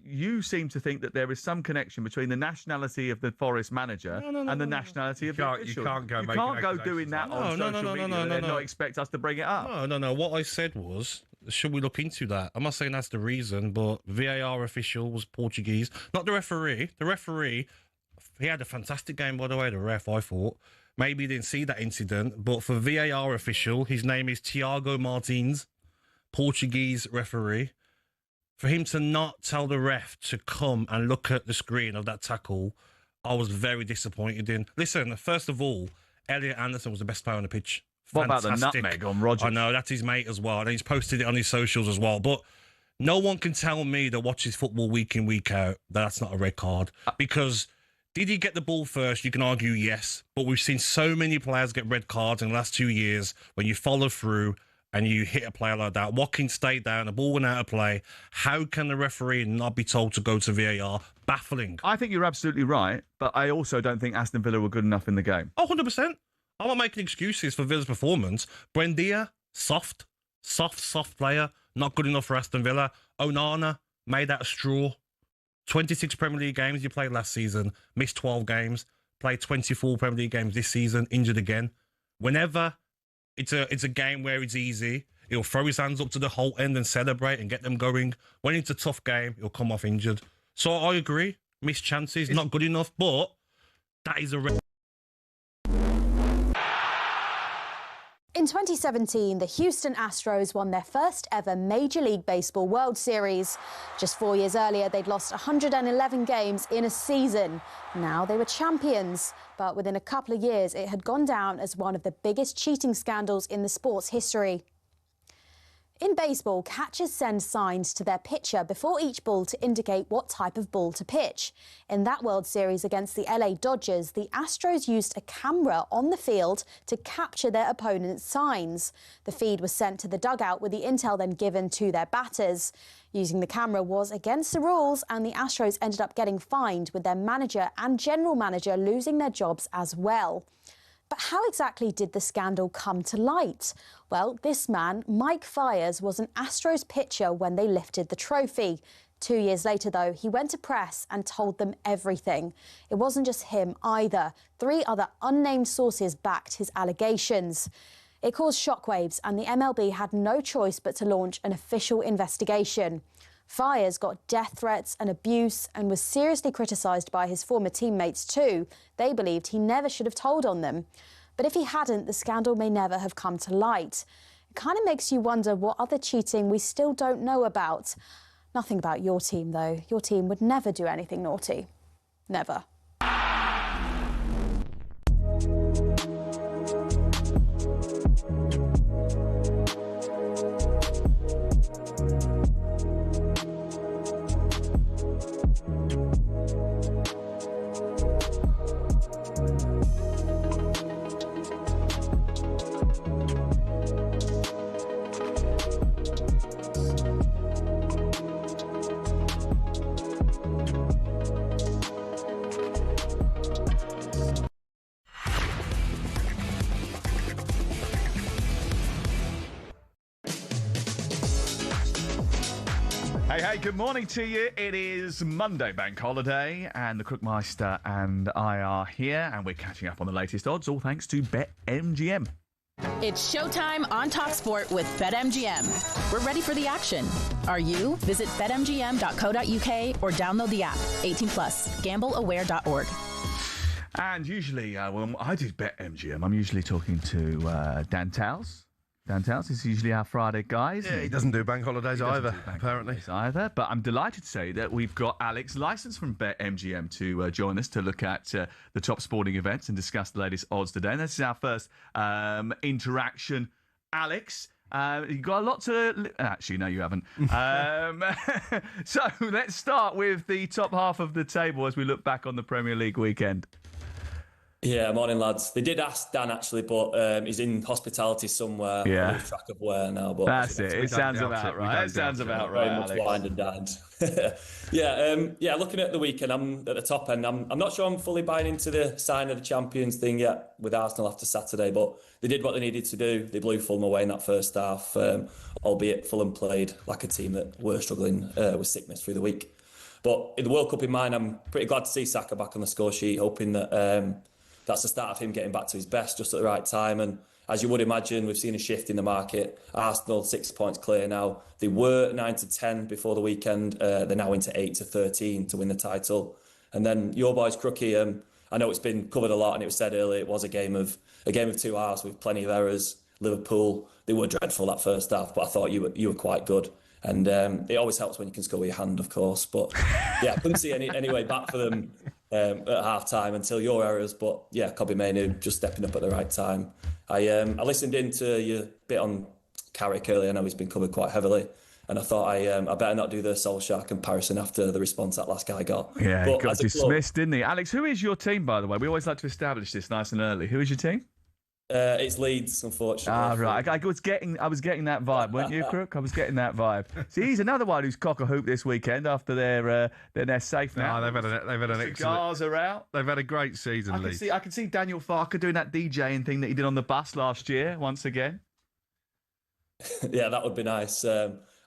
You seem to think that there is some connection between the nationality of the Forest manager and the nationality of the official. You can't go doing that on social media and not expect us to bring it up. No. What I said was, should we look into that? I'm not saying that's the reason, but VAR official was Portuguese, not the referee. The referee, he had a fantastic game, by the way, the ref, I thought. Maybe he didn't see that incident, but for VAR official, his name is Tiago Martins, Portuguese referee. For him to not tell the ref to come and look at the screen of that tackle, I was very disappointed in. Listen, first of all, Elliot Anderson was the best player on the pitch. What about the nutmeg on Rodgers? I know, that's his mate as well. And he's posted it on his socials as well. But no one can tell me that watches football week in, week out, that's not a red card. Because did he get the ball first? You can argue yes. But we've seen so many players get red cards in the last 2 years when you follow through and you hit a player like that. Watkins stayed down, the ball went out of play. How can the referee not be told to go to VAR? Baffling. I think you're absolutely right, but I also don't think Aston Villa were good enough in the game. Oh, 100%. I'm not making excuses for Villa's performance. Buendia, soft player, not good enough for Aston Villa. Onana, made out of straw. 26 Premier League games you played last season, missed 12 games, played 24 Premier League games this season, injured again. Whenever it's a game where it's easy, he'll throw his hands up to the whole end and celebrate and get them going. When it's a tough game, he'll come off injured. So I agree, missed chances, not good enough, but that is a... In 2017, the Houston Astros won their first ever Major League Baseball World Series. Just 4 years earlier, they'd lost 111 games in a season. Now they were champions. But within a couple of years, it had gone down as one of the biggest cheating scandals in the sport's history. In baseball, catchers send signs to their pitcher before each ball to indicate what type of ball to pitch. In that World Series against the LA Dodgers, the Astros used a camera on the field to capture their opponent's signs. The feed was sent to the dugout with the intel then given to their batters. Using the camera was against the rules, and the Astros ended up getting fined, with their manager and general manager losing their jobs as well. But how exactly did the scandal come to light? Well, this man, Mike Fiers, was an Astros pitcher when they lifted the trophy. 2 years later, though, he went to press and told them everything. It wasn't just him either. 3 other unnamed sources backed his allegations. It caused shockwaves, and the MLB had no choice but to launch an official investigation. Fiers got death threats and abuse and was seriously criticised by his former teammates too. They believed he never should have told on them. But if he hadn't, the scandal may never have come to light. It kind of makes you wonder what other cheating we still don't know about. Nothing about your team, though. Your team would never do anything naughty. Never. Hey, good morning to you. It is Monday, bank holiday, and the Crookmeister and I are here, and we're catching up on the latest odds, all thanks to BetMGM. It's showtime on talkSPORT with BetMGM. We're ready for the action. Are you? Visit betmgm.co.uk or download the app. 18 plus. Gambleaware.org. And usually, when I do BetMGM, I'm usually talking to Dan Towles. Dan Towles is usually our Friday guys. Yeah, he doesn't do bank holidays either, apparently. But I'm delighted to say that we've got Alex licensed from BetMGM to join us to look at the top sporting events and discuss the latest odds today. And this is our first interaction. Alex, you've got a lot to... Actually, no, you haven't. So let's start with the top half of the table as we look back on the Premier League weekend. Yeah, morning, lads. They did ask Dan, actually, but he's in hospitality somewhere. Yeah. I lose track of where now. But That's it. It sounds about right. It sounds about right, very much Alex. wined and dined. Yeah, looking at the weekend, I'm at the top end. I'm not sure I'm fully buying into the sign of the champions thing yet with Arsenal after Saturday, but they did what they needed to do. They blew Fulham away in that first half, albeit Fulham played like a team that were struggling with sickness through the week. But in the World Cup in mind, I'm pretty glad to see Saka back on the score sheet, hoping that... that's the start of him getting back to his best just at the right time. And as you would imagine, we've seen a shift in the market. Arsenal 6 points clear now. They were 9 to 10 before the weekend. They're now into 8 to 13 to win the title. And then your boys, Crookie, I know it's been covered a lot, and it was said earlier it was a game of 2 halves with plenty of errors. Liverpool, they were dreadful that first half, but I thought you were quite good. And it always helps when you can score with your hand, of course. But yeah, I couldn't see any way back for them at half-time until your errors. But yeah, Kobbie Mainoo just stepping up at the right time. I listened into your bit on Carrick earlier. I know he's been covered quite heavily. And I thought I better not do the Solskjaer comparison after the response that last guy got. Yeah, but he got dismissed, didn't he? Alex, who is your team, by the way? We always like to establish this nice and early. Who is your team? It's Leeds, unfortunately. Right. I was getting that vibe, weren't you, Crook? I was getting that vibe. See, he's another one who's cock a hoop this weekend after they're safe now. No, they've had an excellent. Cigars are out. They've had a great season, Leeds. I can see Daniel Farker doing that DJing thing that he did on the bus last year once again. Yeah, that would be nice.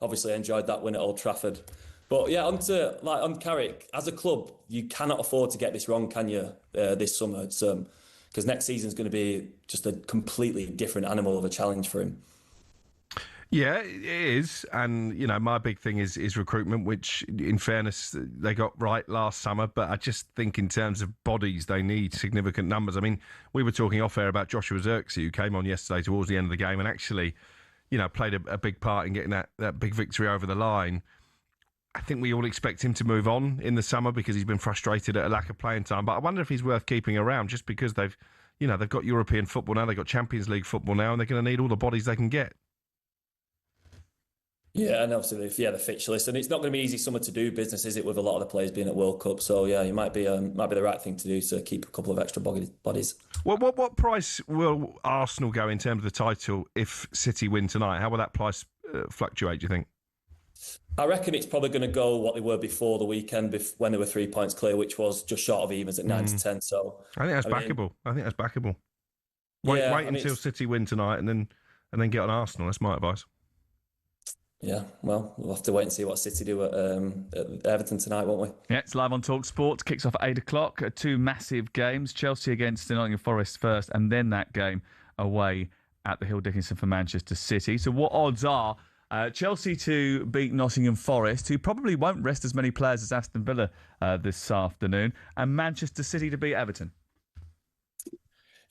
Obviously, I enjoyed that win at Old Trafford. But yeah, on Carrick, as a club, you cannot afford to get this wrong, can you? This summer, because next season's going to be just a completely different animal of a challenge for him. Yeah, it is. And, my big thing is recruitment, which, in fairness, they got right last summer. But I just think in terms of bodies, they need significant numbers. I mean, we were talking off air about Joshua Zirkzee, who came on yesterday towards the end of the game and actually, played a big part in getting that big victory over the line. I think we all expect him to move on in the summer because he's been frustrated at a lack of playing time. But I wonder if he's worth keeping around just because they've got European football now, they've got Champions League football now, and they're going to need all the bodies they can get. Yeah, and obviously, the fixture list, and it's not going to be easy summer to do business, is it, with a lot of the players being at World Cup? So yeah, it might be the right thing to do to keep a couple of extra bodies. What price will Arsenal go in terms of the title if City win tonight? How will that price fluctuate, do you think? I reckon it's probably going to go what they were before the weekend, when they were 3 points clear, which was just short of evens at 9 to 10. So I think that's backable. Wait until City win tonight and then get on Arsenal. That's my advice. Yeah, well, we'll have to wait and see what City do at Everton tonight, won't we? Yeah, it's live on talkSPORT. Kicks off at 8 o'clock. 2 massive games. Chelsea against Nottingham Forest first, and then that game away at the Hill Dickinson for Manchester City. So what odds are Chelsea to beat Nottingham Forest, who probably won't rest as many players as Aston Villa this afternoon, and Manchester City to beat Everton?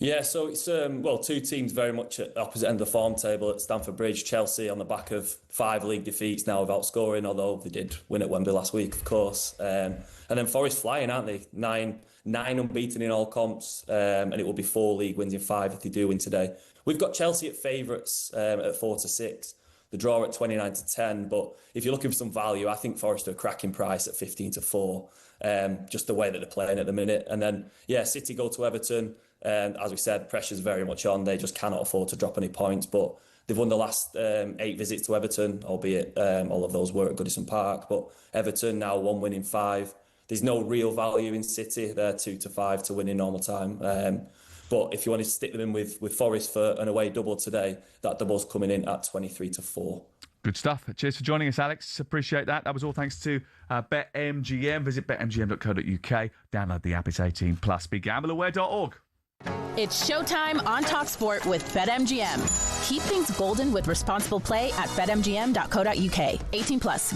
Yeah, so it's two teams very much at the opposite end of the form table at Stamford Bridge. Chelsea on the back of 5 league defeats now without scoring, although they did win at Wembley last week, of course. And then Forest flying, aren't they? Nine unbeaten in all comps, and it will be 4 league wins in 5 if they do win today. We've got Chelsea at favourites at 4-6. The draw at 29 to 10, but if you're looking for some value, I think Forest are a cracking price at 15 to 4. Just the way that they're playing at the minute. And then, City go to Everton. And as we said, pressure's very much on. They just cannot afford to drop any points. But they've won the last 8 visits to Everton, albeit all of those were at Goodison Park. But Everton now 1 win in 5. There's no real value in City. They're 2 to 5 to win in normal time. But if you wanted to stick them in with Forest for an away double today, that double's coming in at 23 to 4. Good stuff. Cheers for joining us, Alex. Appreciate that. That was all thanks to BetMGM. Visit betmgm.co.uk. Download the app. It's 18+. BeGambleAware.org. It's showtime on talkSPORT with BetMGM. Keep things golden with responsible play at betmgm.co.uk. 18+,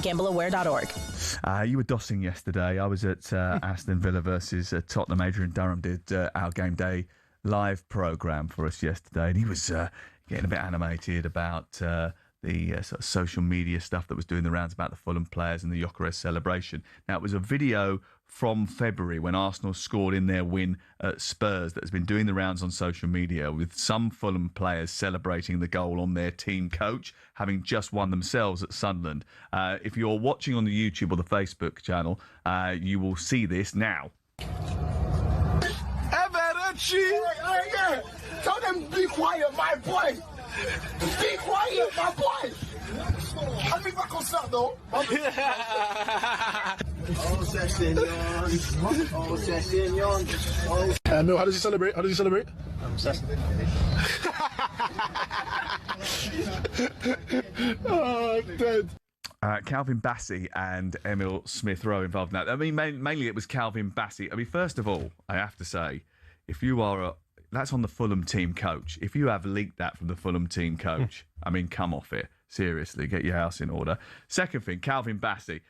gambleaware.org. You were dossing yesterday. I was at Aston Villa versus Tottenham. Adrian Durham did our game day live programme for us yesterday, and he was getting a bit animated about the sort of social media stuff that was doing the rounds about the Fulham players and the Gyökeres celebration. Now, it was a video from February when Arsenal scored in their win at Spurs that has been doing the rounds on social media, with some Fulham players celebrating the goal on their team coach, having just won themselves at Sunderland. If you're watching on the YouTube or the Facebook channel, you will see this now. Tell them be quiet, my boy. Be quiet, my boy. I'll be back on Saturday, though. Mil, how does he celebrate? Oh, I'm dead. Calvin Bassey and Emil Smith-Rowe involved in that. I mean, mainly it was Calvin Bassey. I mean, first of all, I have to say, if you are that's on the Fulham team coach. If you have leaked that from the Fulham team coach, I mean, come off it. Seriously, get your house in order. Second thing, Calvin Bassey.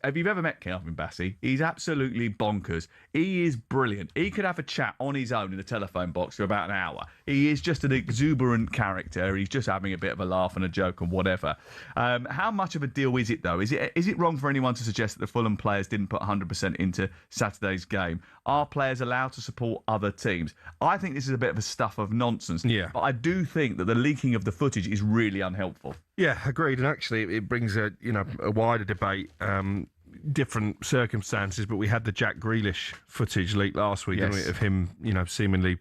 Have you ever met Calvin Bassey? He's absolutely bonkers. He is brilliant. He could have a chat on his own in the telephone box for about an hour. He is just an exuberant character. He's just having a bit of a laugh and a joke and whatever. How much of a deal is it, though? Is it wrong for anyone to suggest that the Fulham players didn't put 100% into Saturday's game? Are players allowed to support other teams? I think this is a bit of a stuff of nonsense. Yeah. But I do think that the leaking of the footage is really unhelpful. Yeah, agreed. And actually, it brings a wider debate. Different circumstances, but we had the Jack Grealish footage leaked last week, didn't we, of him, seemingly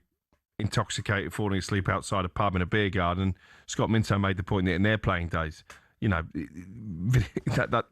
intoxicated, falling asleep outside a pub in a beer garden. Scott Minto made the point that in their playing days, you know,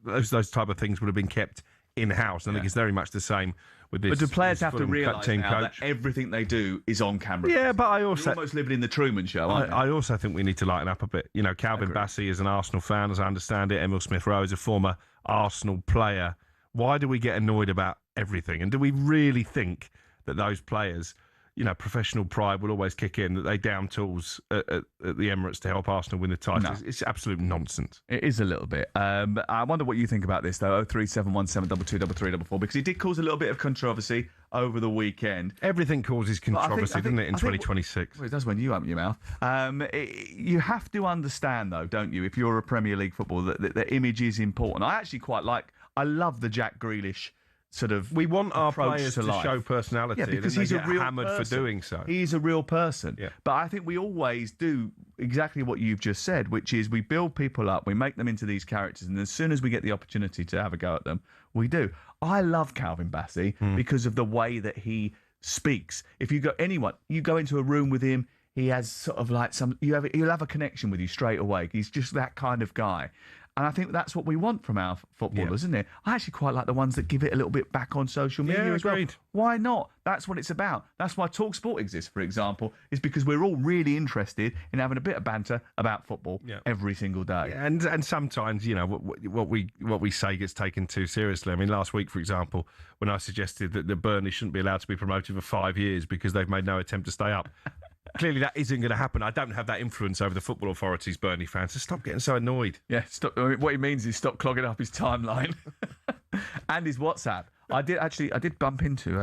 those type of things would have been kept in-house. I think it's very much the same with this. But do players have to Fulham realise team now coach. that everything they do is on camera? Yeah, but I also... You're almost living in the Truman Show, aren't you? I also think we need to lighten up a bit. You know, Calvin Bassey is an Arsenal fan, as I understand it. Emil Smith-Rowe is a former Arsenal player. Why do we get annoyed about everything? And do we really think that those players, you know, professional pride will always kick in, that they down tools at the Emirates to help Arsenal win the title? No. It's absolute nonsense. It is a little bit. I wonder what you think about this, though. 03717223344, because it did cause a little bit of controversy over the weekend. Everything causes controversy, doesn't it, in 2026? Well, it does when you open your mouth. You have to understand, though, don't you, if you're a Premier League footballer, that the image is important. I love the Jack Grealish sort of we want our players to life. Show personality. Yeah, because he's a real hammered person. for doing so. He's a real person. Yeah. But I think we always do exactly what you've just said, which is we build people up, we make them into these characters, and as soon as we get the opportunity to have a go at them, we do. I love Calvin Bassey because of the way that he speaks. If you go into a room with him, he has sort of like he'll have a connection with you straight away. He's just that kind of guy. And I think that's what we want from our footballers, isn't it? I actually quite like the ones that give it a little bit back on social media as well. Why not? That's what it's about. That's why talkSPORT exists, for example, is because we're all really interested in having a bit of banter about football every single day. Yeah, and sometimes, you know, what we say gets taken too seriously. I mean, last week, for example, when I suggested that the Burnley shouldn't be allowed to be promoted for 5 years because they've made no attempt to stay up. Clearly, that isn't going to happen. I don't have that influence over the football authorities, Burnley fans. So stop getting so annoyed. Yeah, stop. What he means is stop clogging up his timeline and his WhatsApp. I did bump into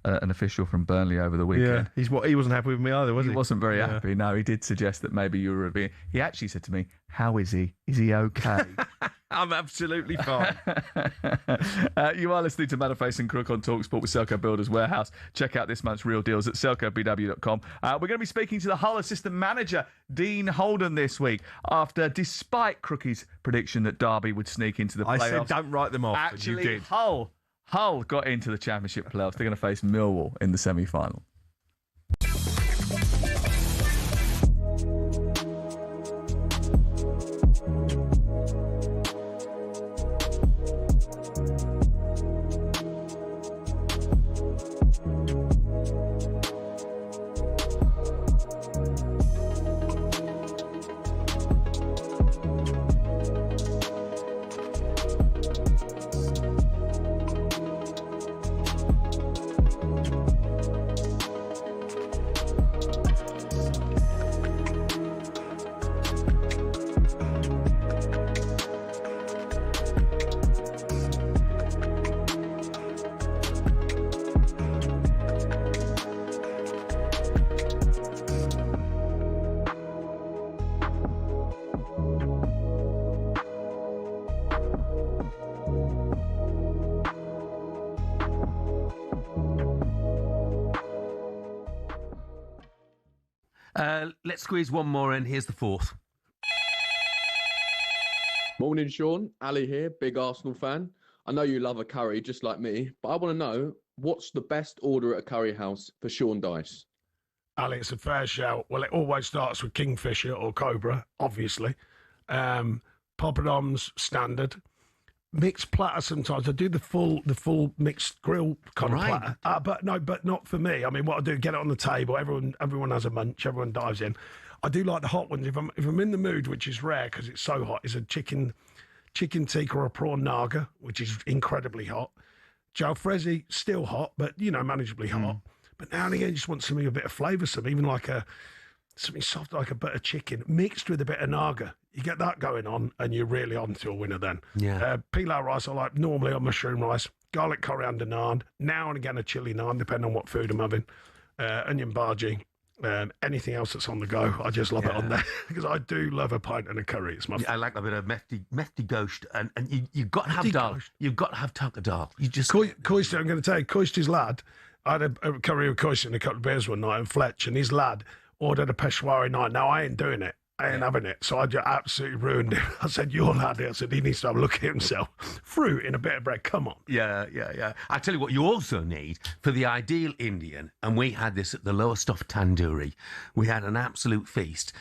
an official from Burnley over the weekend. Yeah, he wasn't happy with me either, was he? He wasn't very happy. No, he did suggest that maybe you were being... He actually said to me, "How is he? Is he okay?" I'm absolutely fine. You are listening to Matterface and Crook on talkSPORT with Selco Builders Warehouse. Check out this month's real deals at selcobw.com. We're going to be speaking to the Hull assistant manager, Dean Holden, this week, despite Crookie's prediction that Derby would sneak into the playoffs. I said don't write them off, Actually, but you did. Hull got into the Championship playoffs. They're going to face Millwall in the semi-final. Let's squeeze one more in. Here's the fourth. Morning, Sean. Ali here, big Arsenal fan. I know you love a curry just like me, but I want to know, what's the best order at a curry house for Sean Dice? Ali, it's a fair shout. Well, it always starts with Kingfisher or Cobra, obviously. Poppadoms, standard. Mixed platter sometimes. I do the full mixed grill kind of platter. But not for me. I mean, what I do, get it on the table. Everyone has a munch. Everyone dives in. I do like the hot ones. If I'm in the mood, which is rare because it's so hot, is a chicken tikka or a prawn naga, which is incredibly hot. Jalfrezi, still hot, but manageably hot. But now and again, you just want something a bit of flavoursome, even like something soft like a butter chicken mixed with a bit of naga. You get that going on, and you're really on to a winner then. Yeah. Pilau rice, I like normally on mushroom rice. Garlic coriander naan. Now and again, a chili naan, depending on what food I'm having. Onion bhaji. Anything else that's on the go, I just love it on there because I do love a pint and a curry. It's my I like a bit of mehdi gosht, and you've got to have dal. You've got to have taka dal. You just Koister, I'm going to tell you, Koister's lad. I had a curry with Koister and a couple of beers one night, and Fletch and his lad ordered a Peshwari night. Now I ain't doing it. I ain't having it. So I just absolutely ruined him. I said, your lad, I said, he needs to have a look at himself. Fruit in a bit of bread, come on. Yeah. I tell you what, you also need for the ideal Indian, and we had this at the Lower Stuff Tandoori. We had an absolute feast.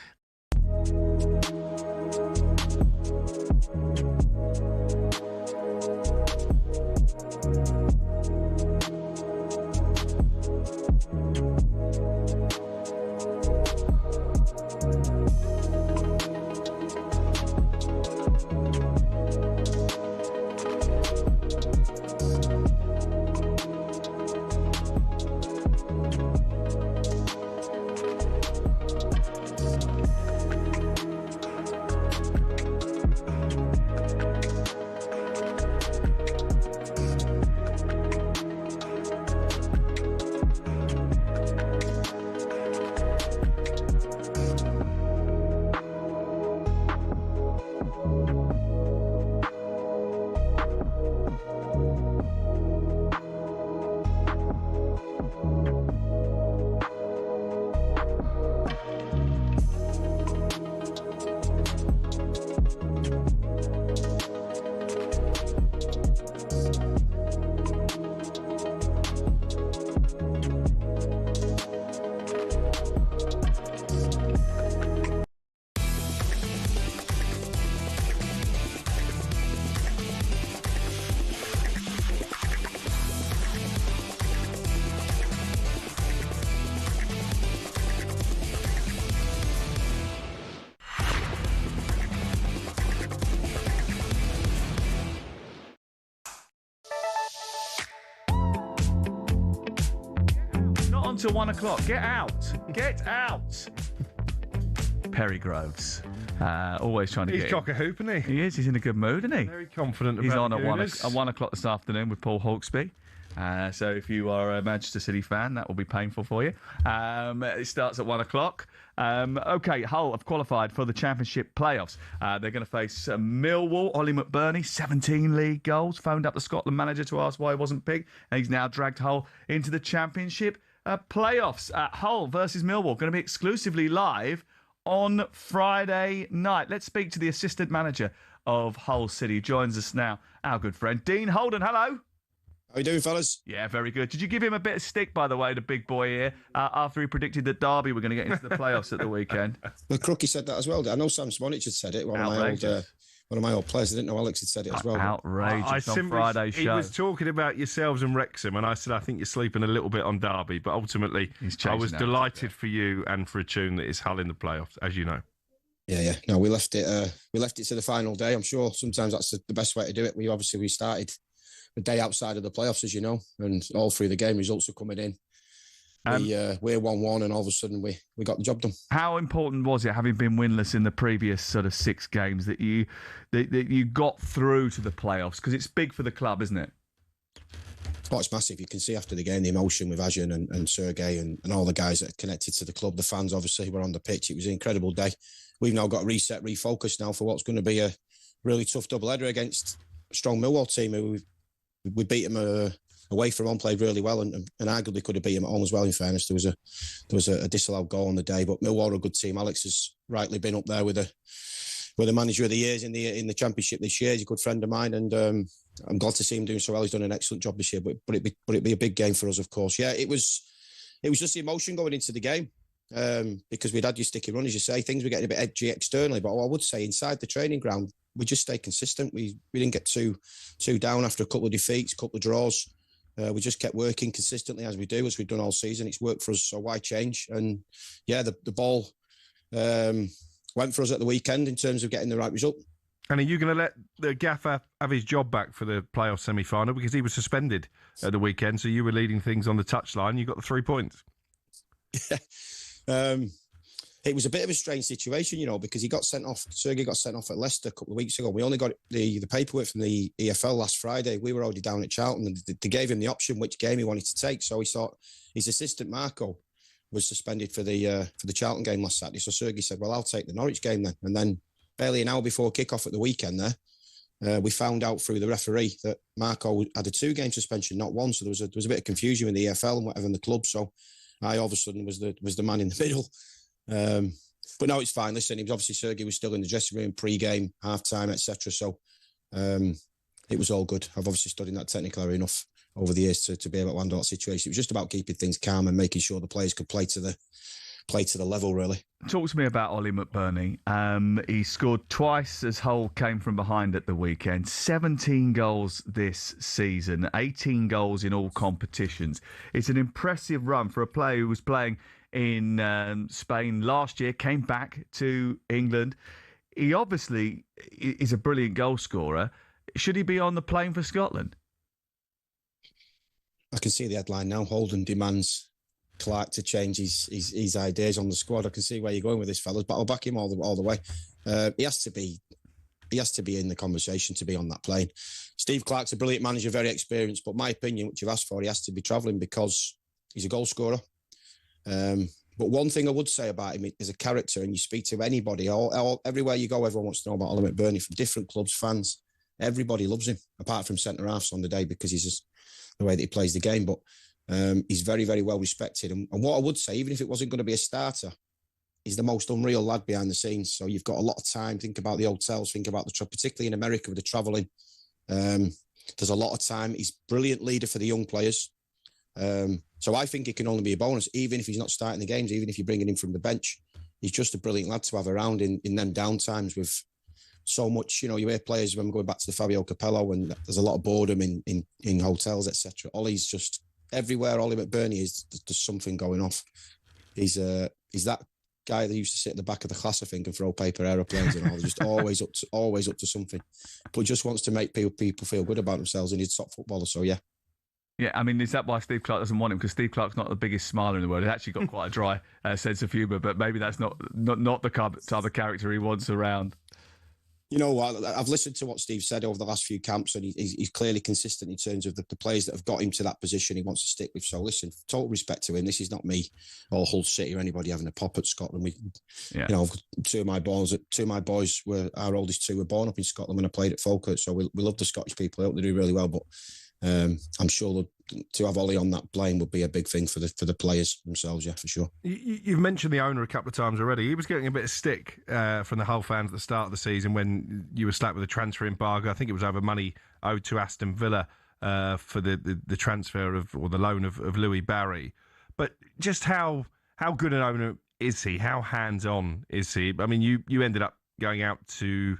Until 1 o'clock. Get out. Get out. Perry Groves. Always trying to He's get cock-a-hoop, isn't he? He is. He's in a good mood, isn't he? Very confident He's about on the at 1 o'clock this afternoon with Paul Hawksby. So if you are a Manchester City fan, that will be painful for you. It starts at 1 o'clock. Okay, Hull have qualified for the Championship playoffs. They're going to face Millwall. Ollie McBurney, 17 league goals. Phoned up the Scotland manager to ask why he wasn't picked. And he's now dragged Hull into the Championship playoffs. Hull versus Millwall, going to be exclusively live on Friday night. Let's speak to the assistant manager of Hull City, who joins us now, our good friend Dean Holden. Hello. How you doing, fellas? Yeah, very good. Did you give him a bit of stick, by the way, the big boy here, after he predicted that Derby were going to get into the playoffs at the weekend? Well, Crookie said that as well. I know Sam Smonich had said it. One of my old players. I didn't know Alex had said it as well. Outrageous on Friday's show. He was talking about yourselves and Wrexham, and I said, I think you're sleeping a little bit on Derby, but ultimately, I was delighted for you and for a tune that is Hull in the playoffs, as you know. Yeah. No, we left it to the final day. I'm sure sometimes that's the best way to do it. We started the day outside of the playoffs, as you know, and all through the game results are coming in. We're 1-1, and all of a sudden we got the job done. How important was it, having been winless in the previous sort of 6 games, that you got through to the playoffs? Because it's big for the club, isn't it? Oh, it's massive. You can see after the game the emotion with Ajan and Sergei and all the guys that are connected to the club. The fans obviously were on the pitch. It was an incredible day. We've now got reset, refocused now for what's going to be a really tough doubleheader against a strong Millwall team who we beat them away from home, played really well, and arguably could have beat them at home as well. In fairness, there was a disallowed goal on the day, but Millwall are a good team. Alex has rightly been up there with the manager of the years in the Championship this year. He's a good friend of mine, and I'm glad to see him doing so well. He's done an excellent job this year, but it'd be a big game for us, of course. Yeah, it was just the emotion going into the game. Because we'd had your sticky run, as you say, things were getting a bit edgy externally, but I would say inside the training ground, we just stayed consistent. We didn't get too down after a couple of defeats, a couple of draws. We just kept working consistently as we've done all season. It's worked for us, so why change? And yeah, the ball went for us at the weekend in terms of getting the right result. And are you going to let the gaffer have his job back for the playoff semi-final? Because he was suspended at the weekend, so you were leading things on the touchline. You got the 3 points. Yeah. It was a bit of a strange situation, because Sergei got sent off at Leicester a couple of weeks ago. We only got the paperwork from the EFL last Friday. We were already down at Charlton, and they gave him the option which game he wanted to take. So he thought his assistant Marco was suspended for the Charlton game last Saturday. So Sergei said, "Well, I'll take the Norwich game then." And then barely an hour before kick-off at the weekend there, we found out through the referee that Marco had a 2-game suspension, not one. So there was a bit of confusion in the EFL and whatever in the club. So I all of a sudden was the man in the middle. But no, it's fine. Listen, he was obviously Sergei was still in the dressing room, pre-game, half-time, etc. So it was all good. I've obviously studied that technical area enough over the years to be able to handle that situation. It was just about keeping things calm and making sure the players could play to the level, really. Talk to me about Ollie McBurney. He scored twice as Hull came from behind at the weekend. 17 goals this season, 18 goals in all competitions. It's an impressive run for a player who was playing in Spain last year, came back to England. He obviously is a brilliant goal scorer. Should he be on the plane for Scotland? I can see the headline now. Holden demands Clark to change his ideas on the squad. I can see where you're going with this, fellas, but I'll back him all the way. He has to be in the conversation to be on that plane. Steve Clark's a brilliant manager, very experienced, but my opinion, which you've asked for, he has to be travelling because he's a goal scorer. But one thing I would say about him is a character, and you speak to anybody, everywhere you go, everyone wants to know about Ollie McBurney from different clubs, fans. Everybody loves him, apart from centre-halves on the day because he's just the way that he plays the game. But he's very, very well respected. And what I would say, even if it wasn't going to be a starter, he's the most unreal lad behind the scenes. So you've got a lot of time. Think about the hotels, think about particularly in America with the travelling. There's a lot of time. He's a brilliant leader for the young players. So I think it can only be a bonus, even if he's not starting the games, even if you're bringing him from the bench. He's just a brilliant lad to have around in them down times with so much, you hear players when we're going back to the Fabio Capello and there's a lot of boredom in hotels, etc. Ollie's just everywhere. Ollie McBurney is, there's something going off. He's that guy that used to sit at the back of the class, I think, and throw paper aeroplanes and all. Just always up to something, but just wants to make people feel good about themselves, and he's a top footballer. So yeah. Yeah, I mean, is that why Steve Clark doesn't want him? Because Steve Clark's not the biggest smiler in the world. He's actually got quite a dry sense of humour, but maybe that's not the type of character he wants around. You know what? I've listened to what Steve said over the last few camps, and he's clearly consistent in terms of the players that have got him to that position he wants to stick with. So listen, total respect to him. This is not me or Hull City or anybody having a pop at Scotland. Two of my boys were, our oldest two were born up in Scotland when I played at Falkirk. So we love the Scottish people. I hope they do really well, but I'm sure to have Ollie on that plane would be a big thing for the players themselves, yeah, for sure. You've mentioned the owner a couple of times already. He was getting a bit of stick from the Hull fans at the start of the season when you were slapped with a transfer embargo. I think it was over money owed to Aston Villa for the transfer or the loan of Louis Barry. But just how good an owner is he? How hands-on is he? I mean, you ended up going out to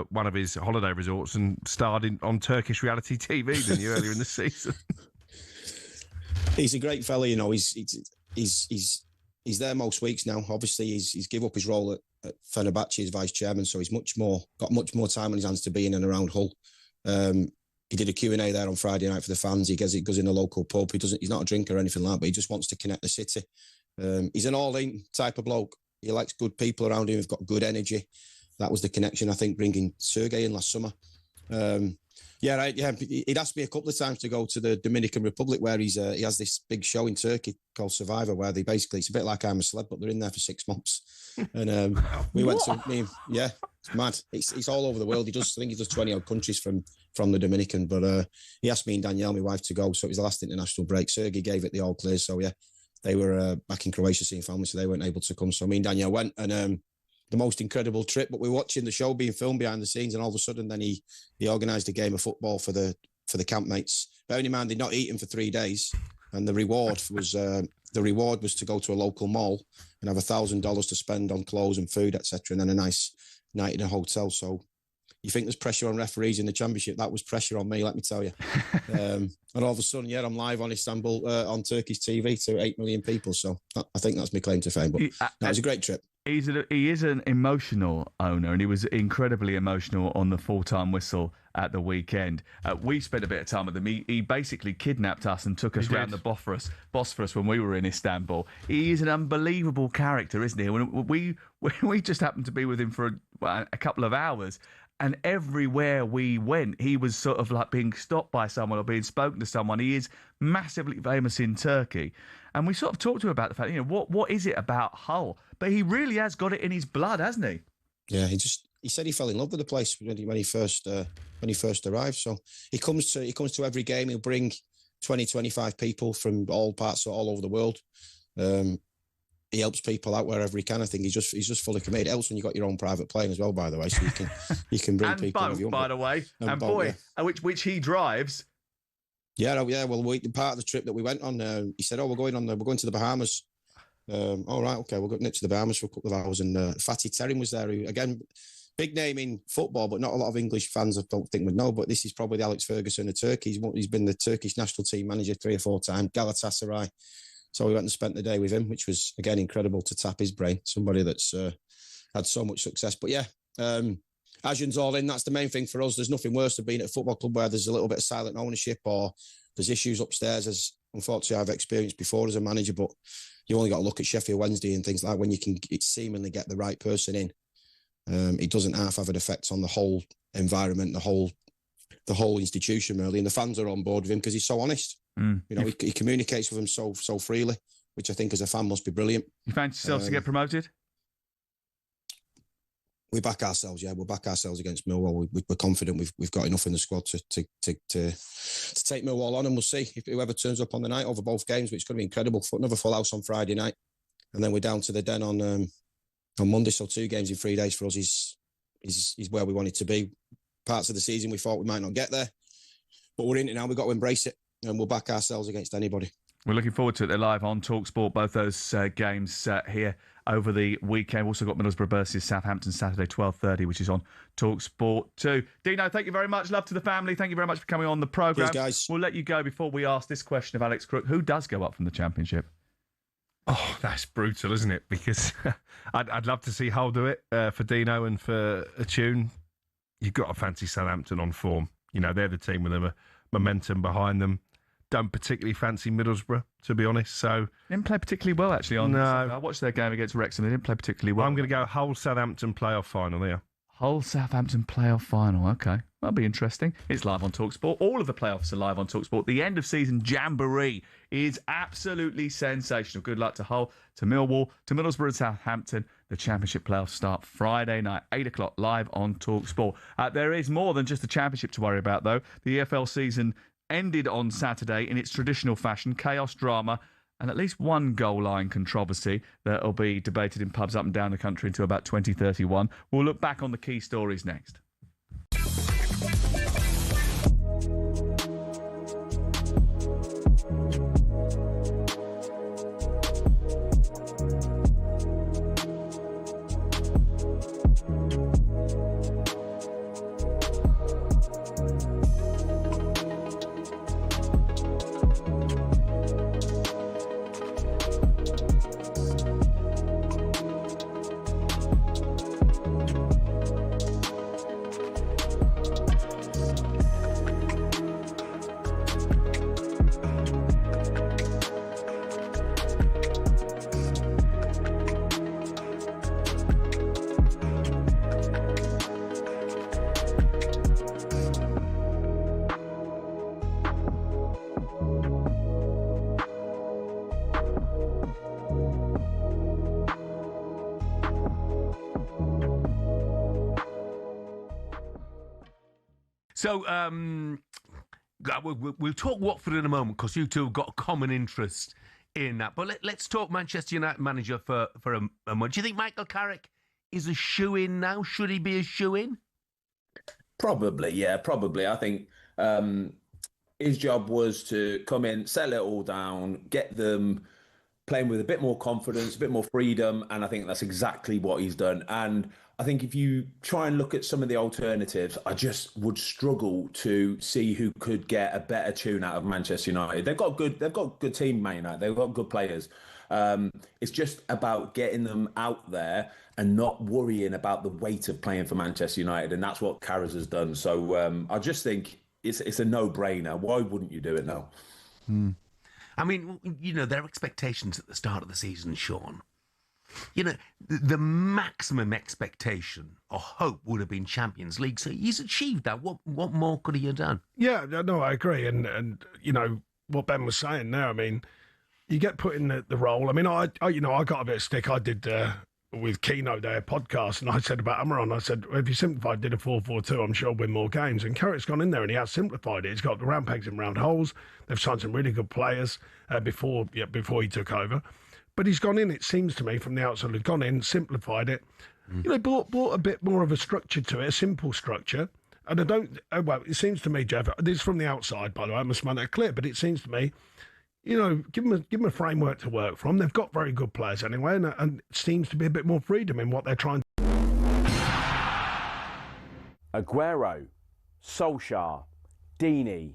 one of his holiday resorts and starred on Turkish reality TV, didn't you, earlier in the season? He's a great fella, he's there most weeks now. Obviously, he's give up his role at Fenerbahce as vice chairman, so he's got much more time on his hands to be in and around Hull. He did a Q&A there on Friday night for the fans. He goes in a local pub. He's not a drinker or anything like that, but he just wants to connect the city. He's an all-in type of bloke. He likes good people around him who've got good energy. That was the connection, I think, bringing Sergei in last summer. He'd asked me a couple of times to go to the Dominican Republic, where he has this big show in Turkey called Survivor, where they basically, it's a bit like I'm a Celeb, but they're in there for 6 months. And we went to it's mad. It's all over the world. I think he does 20 odd countries from the Dominican, but he asked me and Danielle, my wife, to go. So it was the last international break. Sergei gave it the all clear. So yeah, they were back in Croatia seeing family, so they weren't able to come. So me and Danielle went, and the most incredible trip. But we were watching the show being filmed behind the scenes, and all of a sudden, then he organised a game of football for the campmates. Bearing in mind they'd not eaten for 3 days, and the reward was to go to a local mall and have $1,000 to spend on clothes and food, etc., and then a nice night in a hotel. So you think there's pressure on referees in the Championship? That was pressure on me, let me tell you. And all of a sudden, I'm live on Istanbul on Turkish TV to 8 million people. So I think that's my claim to fame. But it was a great trip. He is an emotional owner, and he was incredibly emotional on the full-time whistle at the weekend. We spent a bit of time with him. He basically kidnapped us and took us around the Bosphorus when we were in Istanbul. He is an unbelievable character, isn't he? We just happened to be with him for a couple of hours, and everywhere we went, he was sort of like being stopped by someone or being spoken to someone. He is massively famous in Turkey. And we sort of talked to him about the fact, what is it about Hull? But he really has got it in his blood, hasn't he? Yeah, he said he fell in love with the place when he first arrived. So he comes to every game. He'll bring 20, 25 people from all over the world. he helps people out wherever he can. I think he's just fully committed. It helps when you got your own private plane as well, by the way, so you can bring and people boat, if you want. by the way, and boat, boy, yeah. which he drives. Yeah, yeah. Well, part of the trip that we went on, he said, "Oh, we're going to the Bahamas." All right, okay, we'll go to the Bahamas for a couple of hours. And Fatty Terry was there, who again, big name in football, but not a lot of English fans I don't think would know. But this is probably the Alex Ferguson of Turkey. He's been the Turkish national team manager 3 or 4 times. Galatasaray. So we went and spent the day with him, which was, again, incredible to tap his brain. Somebody that's had so much success. But yeah, Ajan's all in. That's the main thing for us. There's nothing worse than being at a football club where there's a little bit of silent ownership or there's issues upstairs, as unfortunately I've experienced before as a manager. But you only got to look at Sheffield Wednesday and things like that. When you can seemingly get the right person in, it doesn't half have an effect on the whole environment, the whole institution, really. And the fans are on board with him because he's so honest. He communicates with them so freely, which I think as a fan must be brilliant. You fancy yourselves to get promoted? We back ourselves, yeah. We'll back ourselves against Millwall. We're confident we've got enough in the squad to take Millwall on, and we'll see if whoever turns up on the night over both games, which is going to be incredible. Another full house on Friday night, and then we're down to the Den on Monday. So 2 games in 3 days for us is where we wanted to be. Parts of the season we thought we might not get there, but we're in it now. We've got to embrace it, and we'll back ourselves against anybody. We're looking forward to it. They're live on talkSPORT, both those games here over the weekend. We've also got Middlesbrough versus Southampton Saturday, 12:30, which is on talkSPORT too. Dino, thank you very much. Love to the family. Thank you very much for coming on the programme. Cheers, guys. We'll let you go before we ask this question of Alex Crook. Who does go up from the Championship? Oh, that's brutal, isn't it? Because I'd love to see Hull do it for Dino and for a tune. You've got to fancy Southampton on form. They're the team with the momentum behind them. Don't particularly fancy Middlesbrough, to be honest. So didn't play particularly well, actually. No. I watched their game against Wrexham. They didn't play particularly well. I'm going to go Hull Southampton playoff final there. Hull Southampton playoff final. Okay, that'll be interesting. It's live on talkSPORT. All of the playoffs are live on talkSPORT. The end of season jamboree is absolutely sensational. Good luck to Hull, to Millwall, to Middlesbrough and Southampton. The Championship playoffs start Friday night, 8 o'clock, live on talkSPORT. There is more than just the Championship to worry about, though. The EFL season ended on Saturday in its traditional fashion, chaos, drama, and at least one goal line controversy that will be debated in pubs up and down the country until about 2031. We'll look back on the key stories next. So, we'll talk Watford in a moment because you two have got a common interest in that. But let's talk Manchester United manager for a moment. Do you think Michael Carrick is a shoe-in now? Should he be a shoe-in? Probably, yeah, probably. I think his job was to come in, settle it all down, get them playing with a bit more confidence, a bit more freedom, and I think that's exactly what he's done. And I think if you try and look at some of the alternatives, I just would struggle to see who could get a better tune out of Manchester United. They've got a good team, Man United. They've got good players. It's just about getting them out there and not worrying about the weight of playing for Manchester United, and that's what Carrick has done. So I just think it's a no-brainer. Why wouldn't you do it now? I mean, their expectations at the start of the season, Sean. The maximum expectation or hope would have been Champions League. So he's achieved that. What more could he have done? Yeah, no, I agree. And what Ben was saying there, I mean, you get put in the role. I mean, I got a bit of stick. I did with Keno their podcast, and I said about Amaron, I said, if you simplified, did a 4-4-2, I'm sure we'll win more games. And Carrick's gone in there and he has simplified it. He's got the round pegs and round holes. They've signed some really good players before he took over. But he's gone in, it seems to me, from the outside, he's gone in, simplified it. You know, brought a bit more of a structure to it, a simple structure. And I don't, well, it seems to me, Jeff, this is from the outside, by the way, I must make that clear, but it seems to me, you know, give them a framework to work from. They've got very good players anyway, and it seems to be a bit more freedom in what they're trying to do. Aguero, Solskjaer, Deeney,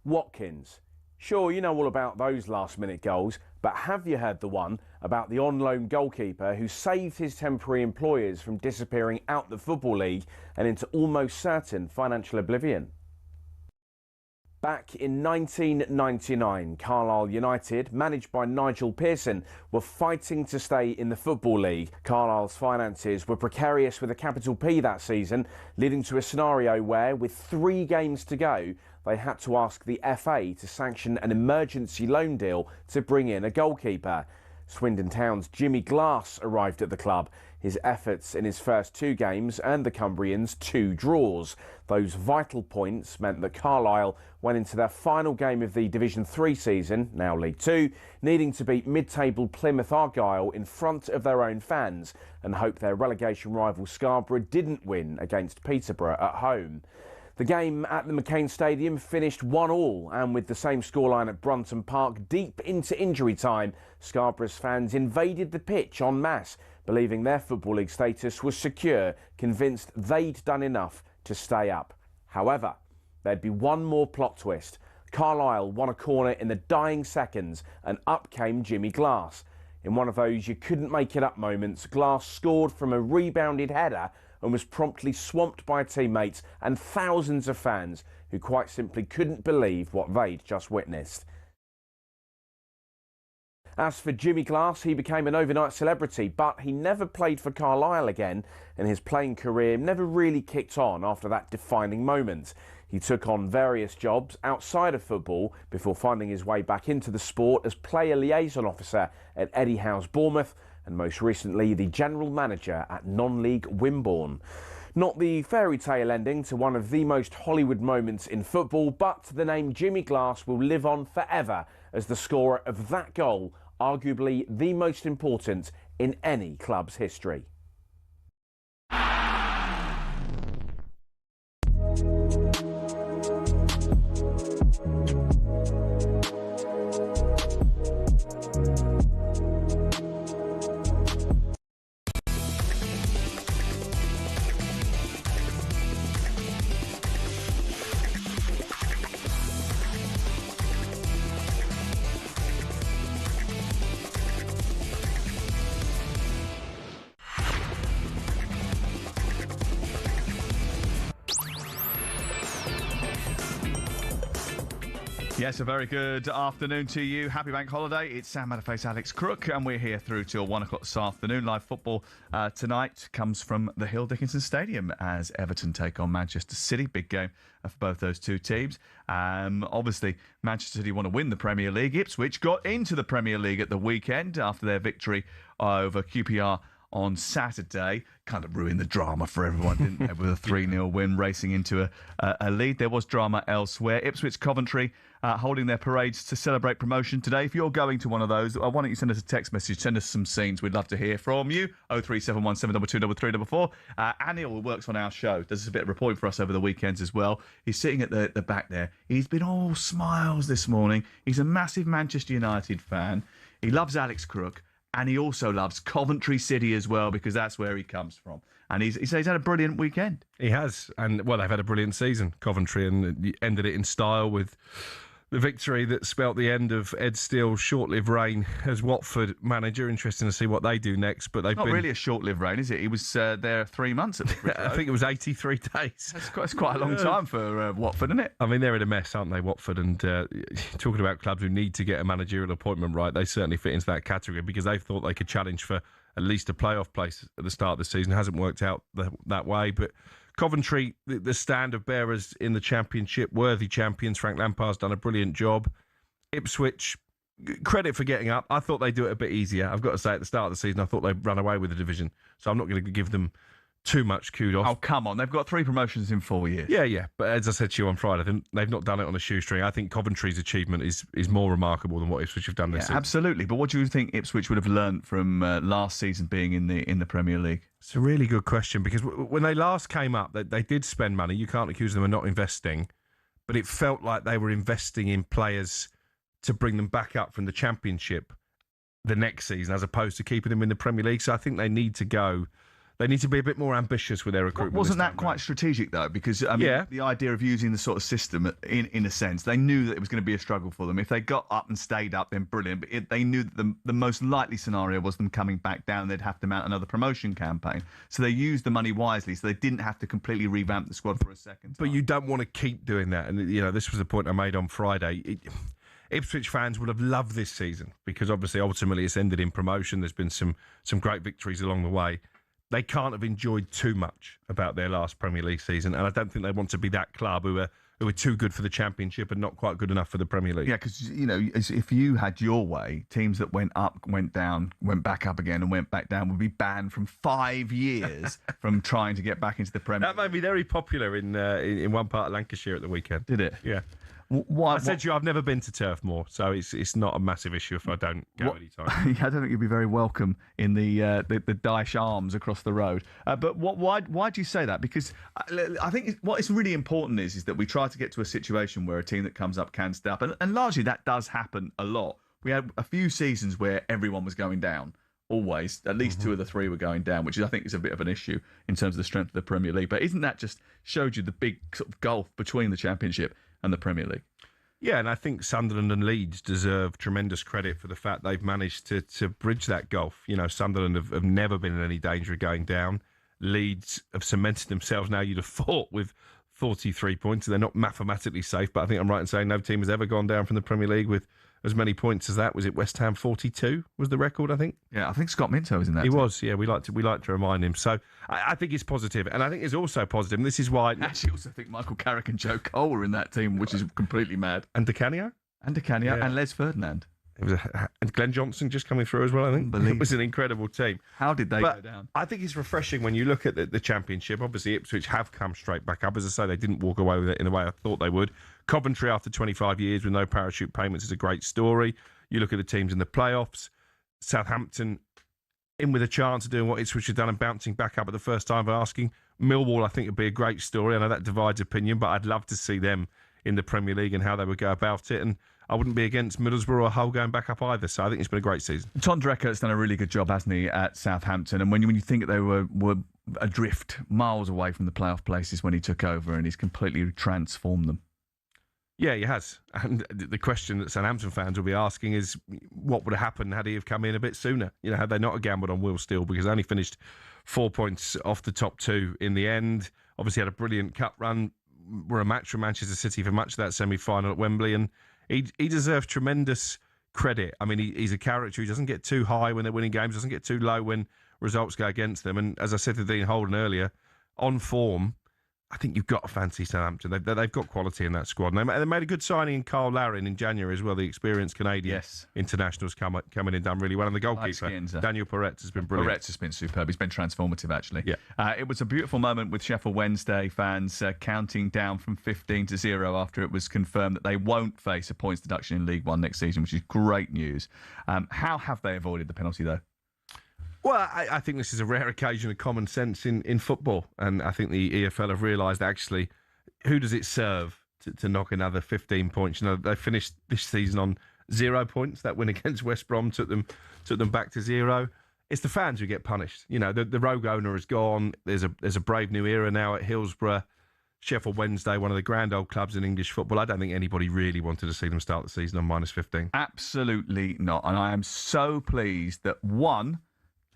Watkins. Sure, you know all about those last-minute goals, but have you heard the one about the on-loan goalkeeper who saved his temporary employers from disappearing out the Football League and into almost certain financial oblivion? Back in 1999, Carlisle United, managed by Nigel Pearson, were fighting to stay in the Football League. Carlisle's finances were precarious with a capital P that season, leading to a scenario where, with 3 games to go, they had to ask the FA to sanction an emergency loan deal to bring in a goalkeeper. Swindon Town's Jimmy Glass arrived at the club. His efforts in his first 2 games earned the Cumbrians 2 draws. Those vital points meant that Carlisle went into their final game of the Division 3 season, now League 2, needing to beat mid-table Plymouth Argyle in front of their own fans and hope their relegation rival Scarborough didn't win against Peterborough at home. The game at the McCain Stadium finished 1-1, and with the same scoreline at Brunton Park deep into injury time, Scarborough's fans invaded the pitch en masse, believing their Football League status was secure, convinced they'd done enough to stay up. However, there'd be one more plot twist. Carlisle won a corner in the dying seconds, and up came Jimmy Glass. In one of those you couldn't make it up moments, Glass scored from a rebounded header and was promptly swamped by teammates and thousands of fans who quite simply couldn't believe what they'd just witnessed. As for Jimmy Glass, he became an overnight celebrity, but he never played for Carlisle again, and his playing career never really kicked on after that defining moment. He took on various jobs outside of football before finding his way back into the sport as player liaison officer at Eddie Howe's Bournemouth, and most recently the general manager at non-league Wimborne. Not the fairy tale ending to one of the most Hollywood moments in football, but the name Jimmy Glass will live on forever as the scorer of that goal, arguably the most important in any club's history. Yes, a very good afternoon to you. Happy bank holiday. It's Sam Matterface, Alex Crook, and we're here through till 1 o'clock this afternoon. Live football tonight comes from the Hill Dickinson Stadium as Everton take on Manchester City. Big game for both those two teams. Obviously, Manchester City want to win the Premier League. Ipswich got into the Premier League at the weekend after their victory over QPR on Saturday. Kind of ruined the drama for everyone, didn't they? With a 3-0 win, racing into a lead. There was drama elsewhere. Ipswich, Coventry holding their parades to celebrate promotion today. If you're going to one of those, why don't you send us a text message, send us some scenes. We'd love to hear from you. 03717222344. Anil, who works on our show, does a bit of reporting for us over the weekends as well. He's sitting at the back there. He's been all smiles this morning. He's a massive Manchester United fan. He loves Alex Crook. And he also loves Coventry City as well, because that's where he comes from. And he says he's had a brilliant weekend. He has. And, well, they've had a brilliant season, Coventry, and ended it in style with the victory that spelt the end of Ed Steele's short-lived reign as Watford manager. Interesting to see what they do next. But they've Not really a short-lived reign, is it? He was there 3 months at the I think it was 83 days. That's quite a long time for Watford, isn't it? I mean, they're in a mess, aren't they, Watford? And talking about clubs who need to get a managerial appointment right, they certainly fit into that category because they thought they could challenge for at least a playoff place at the start of the season. It hasn't worked out that way, but Coventry, the standard bearers in the Championship, worthy champions. Frank Lampard's done a brilliant job. Ipswich, credit for getting up. I thought they'd do it a bit easier. I've got to say, at the start of the season, I thought they'd run away with the division. So I'm not going to give them too much kudos. Oh, come on. They've got 3 promotions in 4 years. Yeah. But as I said to you on Friday, I think they've not done it on a shoestring. I think Coventry's achievement is more remarkable than what Ipswich have done this season. Absolutely. But what do you think Ipswich would have learnt from last season being in the Premier League? It's a really good question, because when they last came up, they did spend money. You can't accuse them of not investing, but it felt like they were investing in players to bring them back up from the Championship the next season, as opposed to keeping them in the Premier League. So I think they need to go. They need to be a bit more ambitious with their recruitment. Wasn't that quite strategic, though? Because, I mean, the idea of using the sort of system, in a sense, they knew that it was going to be a struggle for them. If they got up and stayed up, then brilliant. But they knew that the most likely scenario was them coming back down. They'd have to mount another promotion campaign. So they used the money wisely, so they didn't have to completely revamp the squad for a second time. But you don't want to keep doing that. And, this was the point I made on Friday. Ipswich fans would have loved this season, because obviously, ultimately, it's ended in promotion. There's been some great victories along the way. They can't have enjoyed too much about their last Premier League season, and I don't think they want to be that club who are too good for the Championship and not quite good enough for the Premier League. Yeah, because, if you had your way, teams that went up, went down, went back up again and went back down would be banned from 5 years from trying to get back into the Premier League. That made me very popular in one part of Lancashire at the weekend. Did it? Yeah. I said to you, I've never been to Turf Moor, so it's not a massive issue if I don't go any time. I don't think you'll be very welcome in the Dyche Arms across the road. But why do you say that? Because I think what is really important is that we try to get to a situation where a team that comes up can stay up, and largely that does happen a lot. We had a few seasons where everyone was going down. Always, at least 2 of the 3 were going down, which I think is a bit of an issue in terms of the strength of the Premier League. But isn't that just showed you the big sort of gulf between the Championship and the Premier League? Yeah, and I think Sunderland and Leeds deserve tremendous credit for the fact they've managed to bridge that gulf. Sunderland have never been in any danger of going down. Leeds have cemented themselves now, you'd have thought, with 43 points. They're not mathematically safe, but I think I'm right in saying no team has ever gone down from the Premier League with as many points as that. Was it West Ham 42 was the record, I think? Yeah, I think Scott Minto was in that. He was, yeah. We like to remind him. So I think it's positive. And I think it's also positive, and this is why... I actually also think Michael Carrick and Joe Cole were in that team, which is completely mad. And Di Canio? And Les Ferdinand. And Glenn Johnson just coming through as well, I think. It was an incredible team. How did they go down? I think it's refreshing when you look at the Championship. Obviously, Ipswich have come straight back up. As I say, they didn't walk away with it in the way I thought they would. Coventry, after 25 years with no parachute payments, is a great story. You look at the teams in the playoffs. Southampton in with a chance of doing what Ipswich have done and bouncing back up at the first time of asking. Millwall, I think, would be a great story. I know that divides opinion, but I'd love to see them in the Premier League and how they would go about it. And I wouldn't be against Middlesbrough or Hull going back up either. So I think it's been a great season. Tom Drecker's done a really good job, hasn't he, at Southampton? And when you think that they were adrift miles away from the playoff places when he took over, and he's completely transformed them. Yeah, he has. And the question that Southampton fans will be asking is, what would have happened had he have come in a bit sooner? Had they not gambled on Will Steele, because they only finished 4 points off the top 2 in the end. Obviously had a brilliant cup run. Were a match for Manchester City for much of that semi-final at Wembley, and he deserves tremendous credit. I mean, he's a character who doesn't get too high when they're winning games, doesn't get too low when results go against them. And as I said to Dean Holden earlier, on form, I think you've got to fancy Southampton. They've got quality in that squad. And they made a good signing in Carl Larin in January as well, the experienced Canadian internationals coming in and done really well. And the goalkeeper, Daniel Peretz, has been brilliant. Peretz has been superb. He's been transformative, actually. Yeah. It was a beautiful moment with Sheffield Wednesday fans counting down from 15 to 0 after it was confirmed that they won't face a points deduction in League One next season, which is great news. How have they avoided the penalty, though? Well, I think this is a rare occasion of common sense in football. And I think the EFL have realised, actually, who does it serve to knock another 15 points? They finished this season on 0 points. That win against West Brom took them back to 0. It's the fans who get punished. The rogue owner has gone. There's a brave new era now at Hillsborough. Sheffield Wednesday, one of the grand old clubs in English football. I don't think anybody really wanted to see them start the season on minus 15. Absolutely not. And I am so pleased that, one,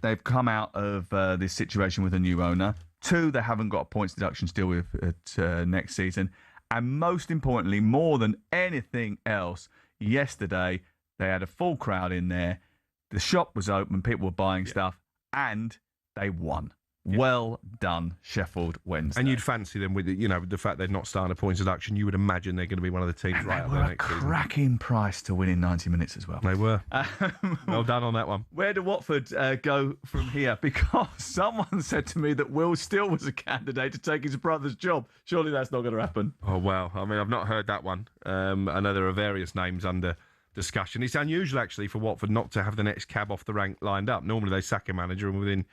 they've come out of this situation with a new owner. 2, they haven't got a points deduction to deal with at next season. And most importantly, more than anything else, yesterday they had a full crowd in there. The shop was open, people were buying stuff, and they won. Well done, Sheffield Wednesday. And you'd fancy them with the fact they're not starting a points deduction. You would imagine they're going to be one of the teams right up there next season. Cracking price to win in 90 minutes as well. They were. Well done on that one. Where do Watford go from here? Because someone said to me that Will Steele was a candidate to take his brother's job. Surely that's not going to happen. Oh, well, I mean, I've not heard that one. I know there are various names under discussion. It's unusual, actually, for Watford not to have the next cab off the rank lined up. Normally they sack a manager and within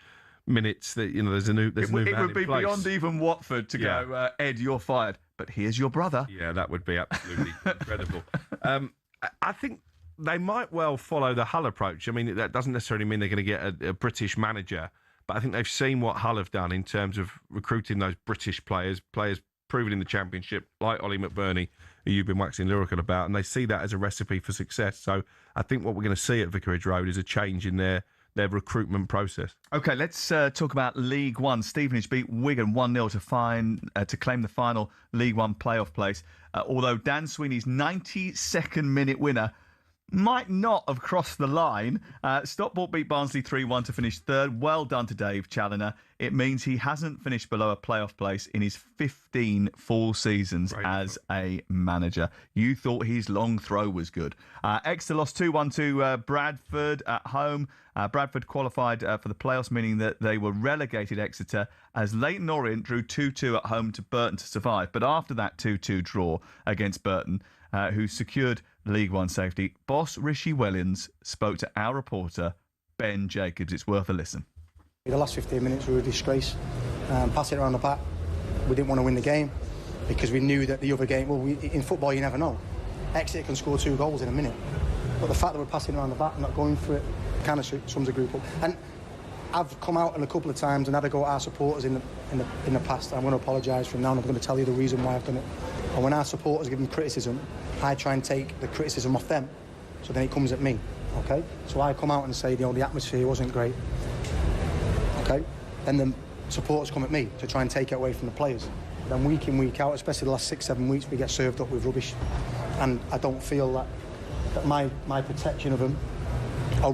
minutes that there's a new It would be beyond even Watford to go, Ed, you're fired, but here's your brother. Yeah, that would be absolutely incredible. I think they might well follow the Hull approach. I mean, that doesn't necessarily mean they're going to get a British manager, but I think they've seen what Hull have done in terms of recruiting those British players proven in the Championship, like Ollie McBurney, who you've been waxing lyrical about, and they see that as a recipe for success. So I think what we're going to see at Vicarage Road is a change in their recruitment process. OK, let's talk about League One. Stevenage beat Wigan 1-0 to claim the final League One playoff place. Although Dan Sweeney's 92nd minute winner might not have crossed the line. Stockport beat Barnsley 3-1 to finish third. Well done to Dave Challoner. It means he hasn't finished below a playoff place in his 15 full seasons as a manager. You thought his long throw was good. Exeter lost 2-1 to Bradford at home. Bradford qualified for the playoffs, meaning that they were relegated, Exeter, as Leyton Orient drew 2-2 at home to Burton to survive. But after that 2-2 draw against Burton, who secured League One safety, boss Rishi Wellens spoke to our reporter, Ben Jacobs. It's worth a listen. The last 15 minutes were a disgrace. Pass it around the back. We didn't want to win the game because we knew that the other game, in football you never know. Exeter can score 2 goals in a minute. But the fact that we're passing around the back, not going for it, kind of sums the group up. And I've come out a couple of times and had a go at our supporters in the past. I'm going to apologise from now and I'm going to tell you the reason why I've done it. And when our supporters give them criticism, I try and take the criticism off them, so then it comes at me, okay? So I come out and say, the atmosphere wasn't great, okay? Then the supporters come at me to try and take it away from the players. Then week in, week out, especially the last 6-7 weeks, we get served up with rubbish. And I don't feel that my protection of them or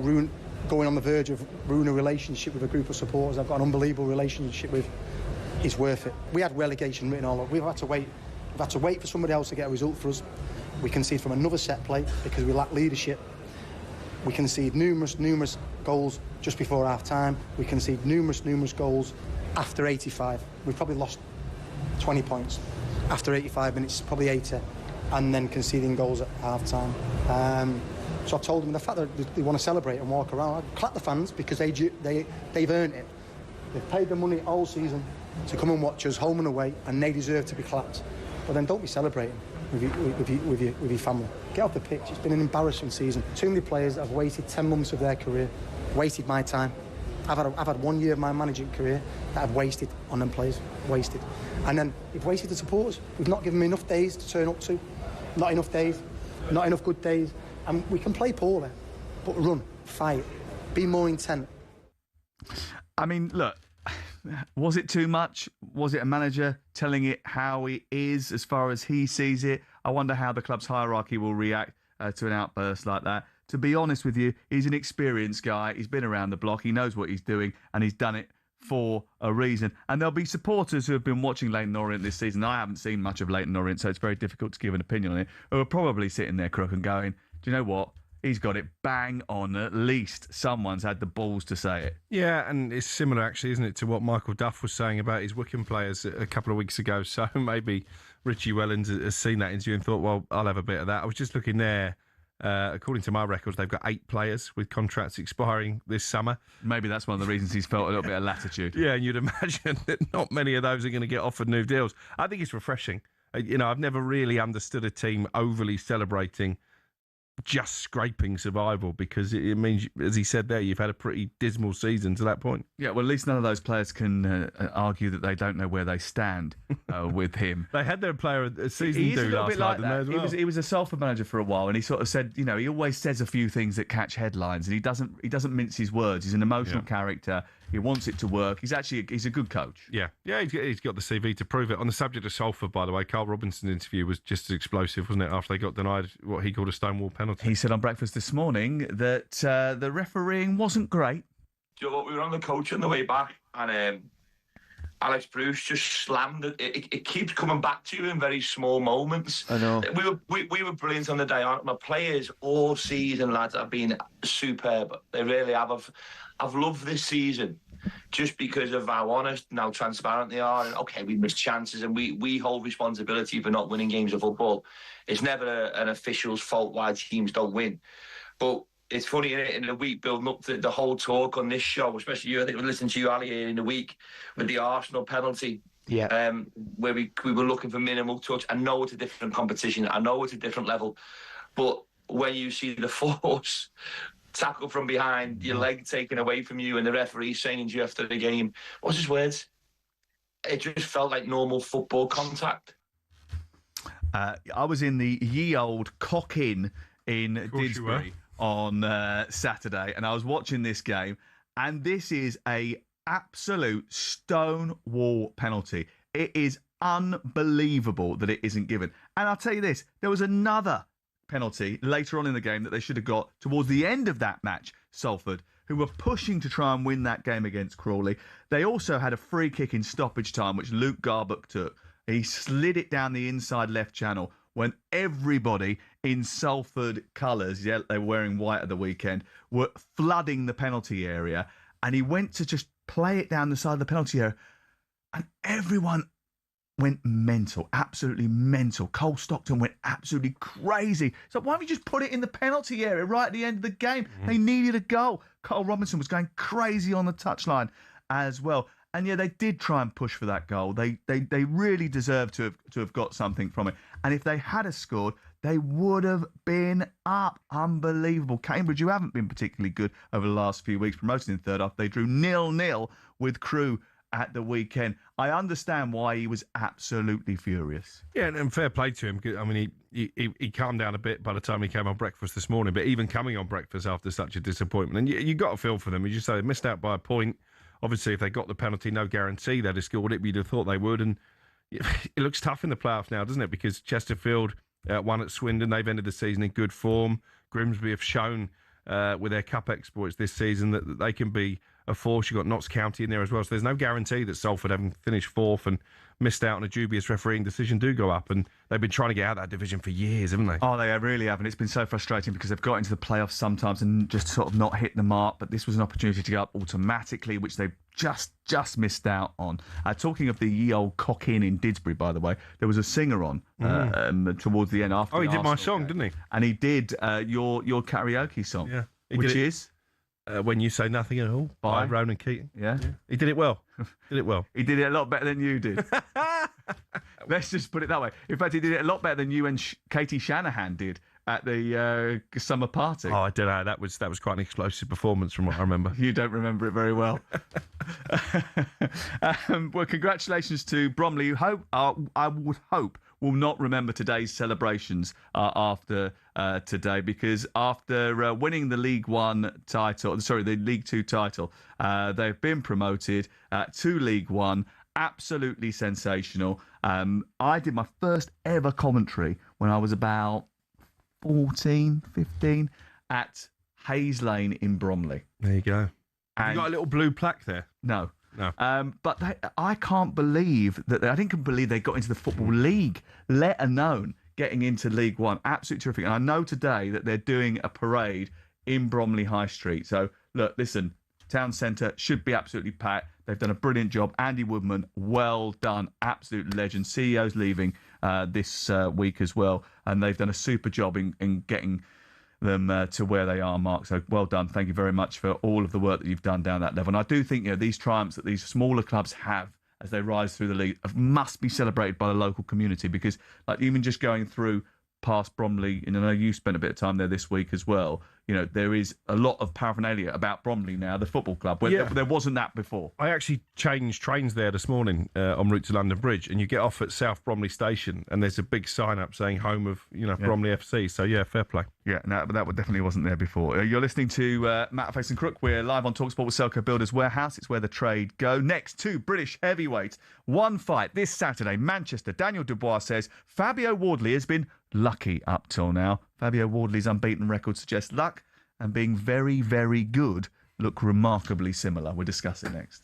going on the verge of ruining a relationship with a group of supporters I've got an unbelievable relationship with is worth it. We had relegation written all over. We've had to wait for somebody else to get a result for us. We concede from another set play because we lack leadership. We concede numerous goals just before half-time. We concede numerous goals after 85. We've probably lost 20 points after 85 minutes, probably 80, and then conceding goals at half-time. So I've told them the fact that they want to celebrate and walk around, I clap the fans because they've earned it. They've paid the money all season to come and watch us home and away, and they deserve to be clapped. But then don't be celebrating with your family. Get off the pitch. It's been an embarrassing season. Too many players that have wasted 10 months of their career, wasted my time. I've had 1 year of my managing career that I've wasted on them players, wasted. And then you've wasted the supporters. We've not given them enough days to turn up to. Not enough days, not enough good days. And we can play poorly, but run, fight, be more intent. I mean, look, was it too much? Was it a manager telling it how it is as far as he sees it? I wonder how the club's hierarchy will react to an outburst like that. To be honest with you, he's an experienced guy. He's been around the block. He knows what he's doing, and he's done it for a reason. And there'll be supporters who have been watching Leyton Orient this season. I haven't seen much of Leyton Orient, so it's very difficult to give an opinion on it, who are probably sitting there, Crook, and going, do you know what? He's got it bang on. At least someone's had the balls to say it. Yeah, and it's similar, actually, isn't it, to what Michael Duff was saying about his Wycombe players a couple of weeks ago. So maybe Richie Wellens has seen that interview and thought, well, I'll have a bit of that. I was just looking there. According to my records, they've got 8 players with contracts expiring this summer. Maybe that's one of the reasons he's felt a little bit of latitude. Yeah, and you'd imagine that not many of those are going to get offered new deals. I think it's refreshing. I've never really understood a team overly celebrating just scraping survival, because it means, as he said there, you've had a pretty dismal season to that point. Yeah, well, at least none of those players can argue that they don't know where they stand with him. They had their player a season do last night, didn't they, as well? He was a Salford manager for a while, and he sort of said, he always says a few things that catch headlines, and he doesn't mince his words. He's an emotional character. He wants it to work. He's a good coach. Yeah, he's got the CV to prove it. On the subject of Salford, by the way, Carl Robinson's interview was just as explosive, wasn't it, after they got denied what he called a stonewall penalty. He said on breakfast this morning that the refereeing wasn't great. Do you know what? We were on the coach on the way back, and Alex Bruce just slammed it. It keeps coming back to you in very small moments. I know. We were brilliant on the day. My players all season, lads, have been superb. They really have. I've loved this season just because of how honest and how transparent they are. And okay, we miss chances and we hold responsibility for not winning games of football. It's never an official's fault why teams don't win. But it's funny, innit, in the week building up to the whole talk on this show, especially you, I think we listened to you, Ali, in the week with the Arsenal penalty. Yeah. Where we were looking for minimal touch. I know it's a different competition. I know it's a different level. But when you see the force tackle from behind, your leg taken away from you, and the referee saying to you after the game, what's his words? It just felt like normal football contact. I was in the ye old cock-in Didsbury on Saturday, and I was watching this game, and this is a absolute stonewall penalty. It is unbelievable that it isn't given. And I'll tell you this, there was another penalty later on in the game that they should have got towards the end of that match, Salford, who were pushing to try and win that game against Crawley. They also had a free kick in stoppage time, which Luke Garbuck took. He slid it down the inside left channel when everybody in Salford colours, yeah, they were wearing white at the weekend, were flooding the penalty area. And he went to just play it down the side of the penalty area. And everyone went mental, absolutely mental. Cole Stockton went absolutely crazy. So why don't we just put it in the penalty area right at the end of the game? They needed a goal. Cole Robinson was going crazy on the touchline as well. And yeah, they did try and push for that goal. They really deserved to have got something from it. And if they had scored, they would have been up. Unbelievable. Cambridge, who haven't been particularly good over the last few weeks, promoted in third half, they drew 0-0 with Crewe at the weekend. I understand why he was absolutely furious. Yeah, and fair play to him. I mean, he calmed down a bit by the time he came on breakfast this morning, but even coming on breakfast after such a disappointment, and you got to feel for them. As you say, they missed out by a point. Obviously, if they got the penalty, no guarantee they'd have scored it, but you'd have thought they would. And it looks tough in the playoffs now, doesn't it? Because Chesterfield won at Swindon. They've ended the season in good form. Grimsby have shown with their cup exploits this season that they can be a force. You've got Notts County in there as well. So there's no guarantee that Salford, having finished fourth and missed out on a dubious refereeing decision, do go up. And they've been trying to get out of that division for years, haven't they? Oh, they really have. And it's been so frustrating because they've got into the playoffs sometimes and just sort of not hit the mark. But this was an opportunity to go up automatically, which they've just missed out on. Talking of the ye old cock-in Didsbury, by the way, there was a singer on towards the end. After he did my Arsenal song, game. didn't he? And he did your karaoke song, Yeah. which is... When You Say Nothing at All by Ronan Keating. Yeah. He did it well. He did it a lot better than you did. Let's just put it that way. In fact, he did it a lot better than you and Katie Shanahan did at the summer party. Oh, I don't know. That was quite an explosive performance from what I remember. You don't remember it very well. Well, congratulations to Bromley, who I would hope will not remember today's celebrations after today, because after winning the League Two title, they've been promoted to League One. Absolutely sensational. I did my first ever commentary when I was about 14, 15 at Hayes Lane in Bromley. There you go. And you got a little blue plaque there? No. No. But I can't believe that I didn't believe they got into the Football League, let alone getting into League One. Absolutely terrific. And I know today that they're doing a parade in Bromley High Street. So, look, listen, town centre should be absolutely packed. They've done a brilliant job. Andy Woodman, well done. Absolute legend. CEO's leaving this week as well. And they've done a super job in getting them to where they are, Mark. So well done. Thank you very much for all of the work that you've done down that level. And I do think these triumphs that these smaller clubs have as they rise through the league must be celebrated by the local community, because like even just going through past Bromley, and I know you spent a bit of time there this week as well, there is a lot of paraphernalia about Bromley now, the football club, where there wasn't that before. I actually changed trains there this morning en route to London Bridge, and you get off at South Bromley Station, and there's a big sign up saying home of Bromley FC. So yeah, fair play. Yeah, no, but that definitely wasn't there before. You're listening to Matterface Crook. We're live on talkSPORT with Selco Builders Warehouse. It's where the trade go. Next, two British heavyweights. One fight this Saturday, Manchester. Daniel Dubois says Fabio Wardley has been lucky up till now. Fabio Wardley's unbeaten record suggests luck, and being very, very good look remarkably similar. We'll discuss it next.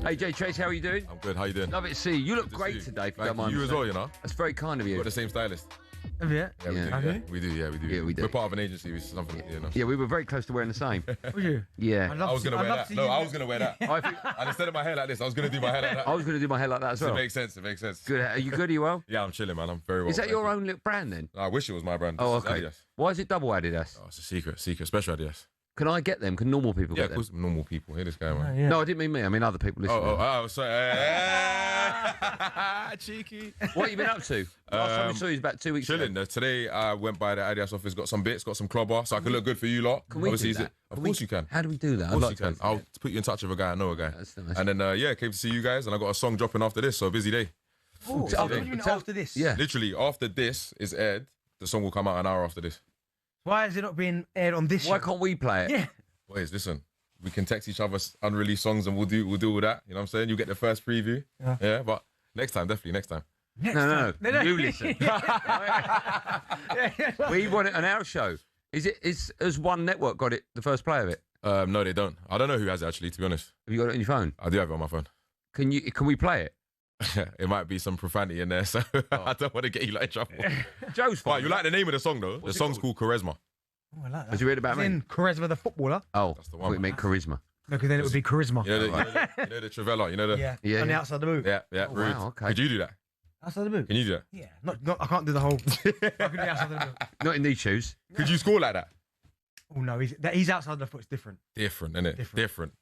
Hey, Jay Trace, how are you doing? I'm good. How you doing? Love it to see you. You look great today, if you don't mind. You as well, you know. That's very kind of you. We're the same stylist. Have you? Yeah, we do. Yeah, we do. Yeah, we do. We're part of an agency, which is something, you know. Yeah, we were very close to wearing the same. Were you? Yeah. I was going to wear that. No, I was going to wear that. And instead of my hair like this, I was going to do my hair like that. I was going to do my hair like that as well. It makes sense. It makes sense. Good. Are you good? Are you well? Yeah, I'm chilling, man. I'm very well. Is that your own little brand then? I wish it was my brand. Oh, This is okay. Adidas. Why is it double Adidas? Oh, it's a secret, special Adidas. Can I get them? Can normal people Yeah, get of course, normal people. Hear this guy, man. them? No, I didn't mean me. I mean other people listening. Oh, sorry. Cheeky. What have you been up to? Last time we saw you was about 2 weeks chilling. ago. Today, I went by the Adidas office, got some bits, got some clobber, so I can look good for you lot. Can we Obviously, do that? Of course you can. How do we do that? Of course you can. I'll put you in touch with a guy. I know a guy. That's nice. And then, came to see you guys, and I got a song dropping after this, so busy day. After this? Yeah. Literally, after this is aired, the song will come out an hour after this. Why is it not being aired on this Why show? can't we play it? Yeah. Boys, listen. We can text each other unreleased songs, and we'll do all that. You know what I'm saying? You'll get the first preview. Yeah, but next time, definitely next time. No. You listen. We want it on our show. Has one network got it, the first play of it? No, they don't. I don't know who has it, actually, to be honest. Have you got it on your phone? I do have it on my phone. Can we play it? It might be some profanity in there, so I don't want to get you in trouble. Joe's fine. Right, you like the name of the song, though? The song's called Charisma. Oh, I like that. Has you read about me? In Charisma the footballer. Oh, that's the one. We make charisma. No, because then it would be Charisma. You know the Travella, you know the... Yeah, on the outside of the boot. Yeah, Oh, rude. wow, okay. Could you do that? Outside the boot? Can you do that? Yeah. Not, I can't do the whole... I can do outside the boot. Not in these shoes. Could you score like that? Oh, no, he's outside the foot. It's different. Different, isn't it? Different.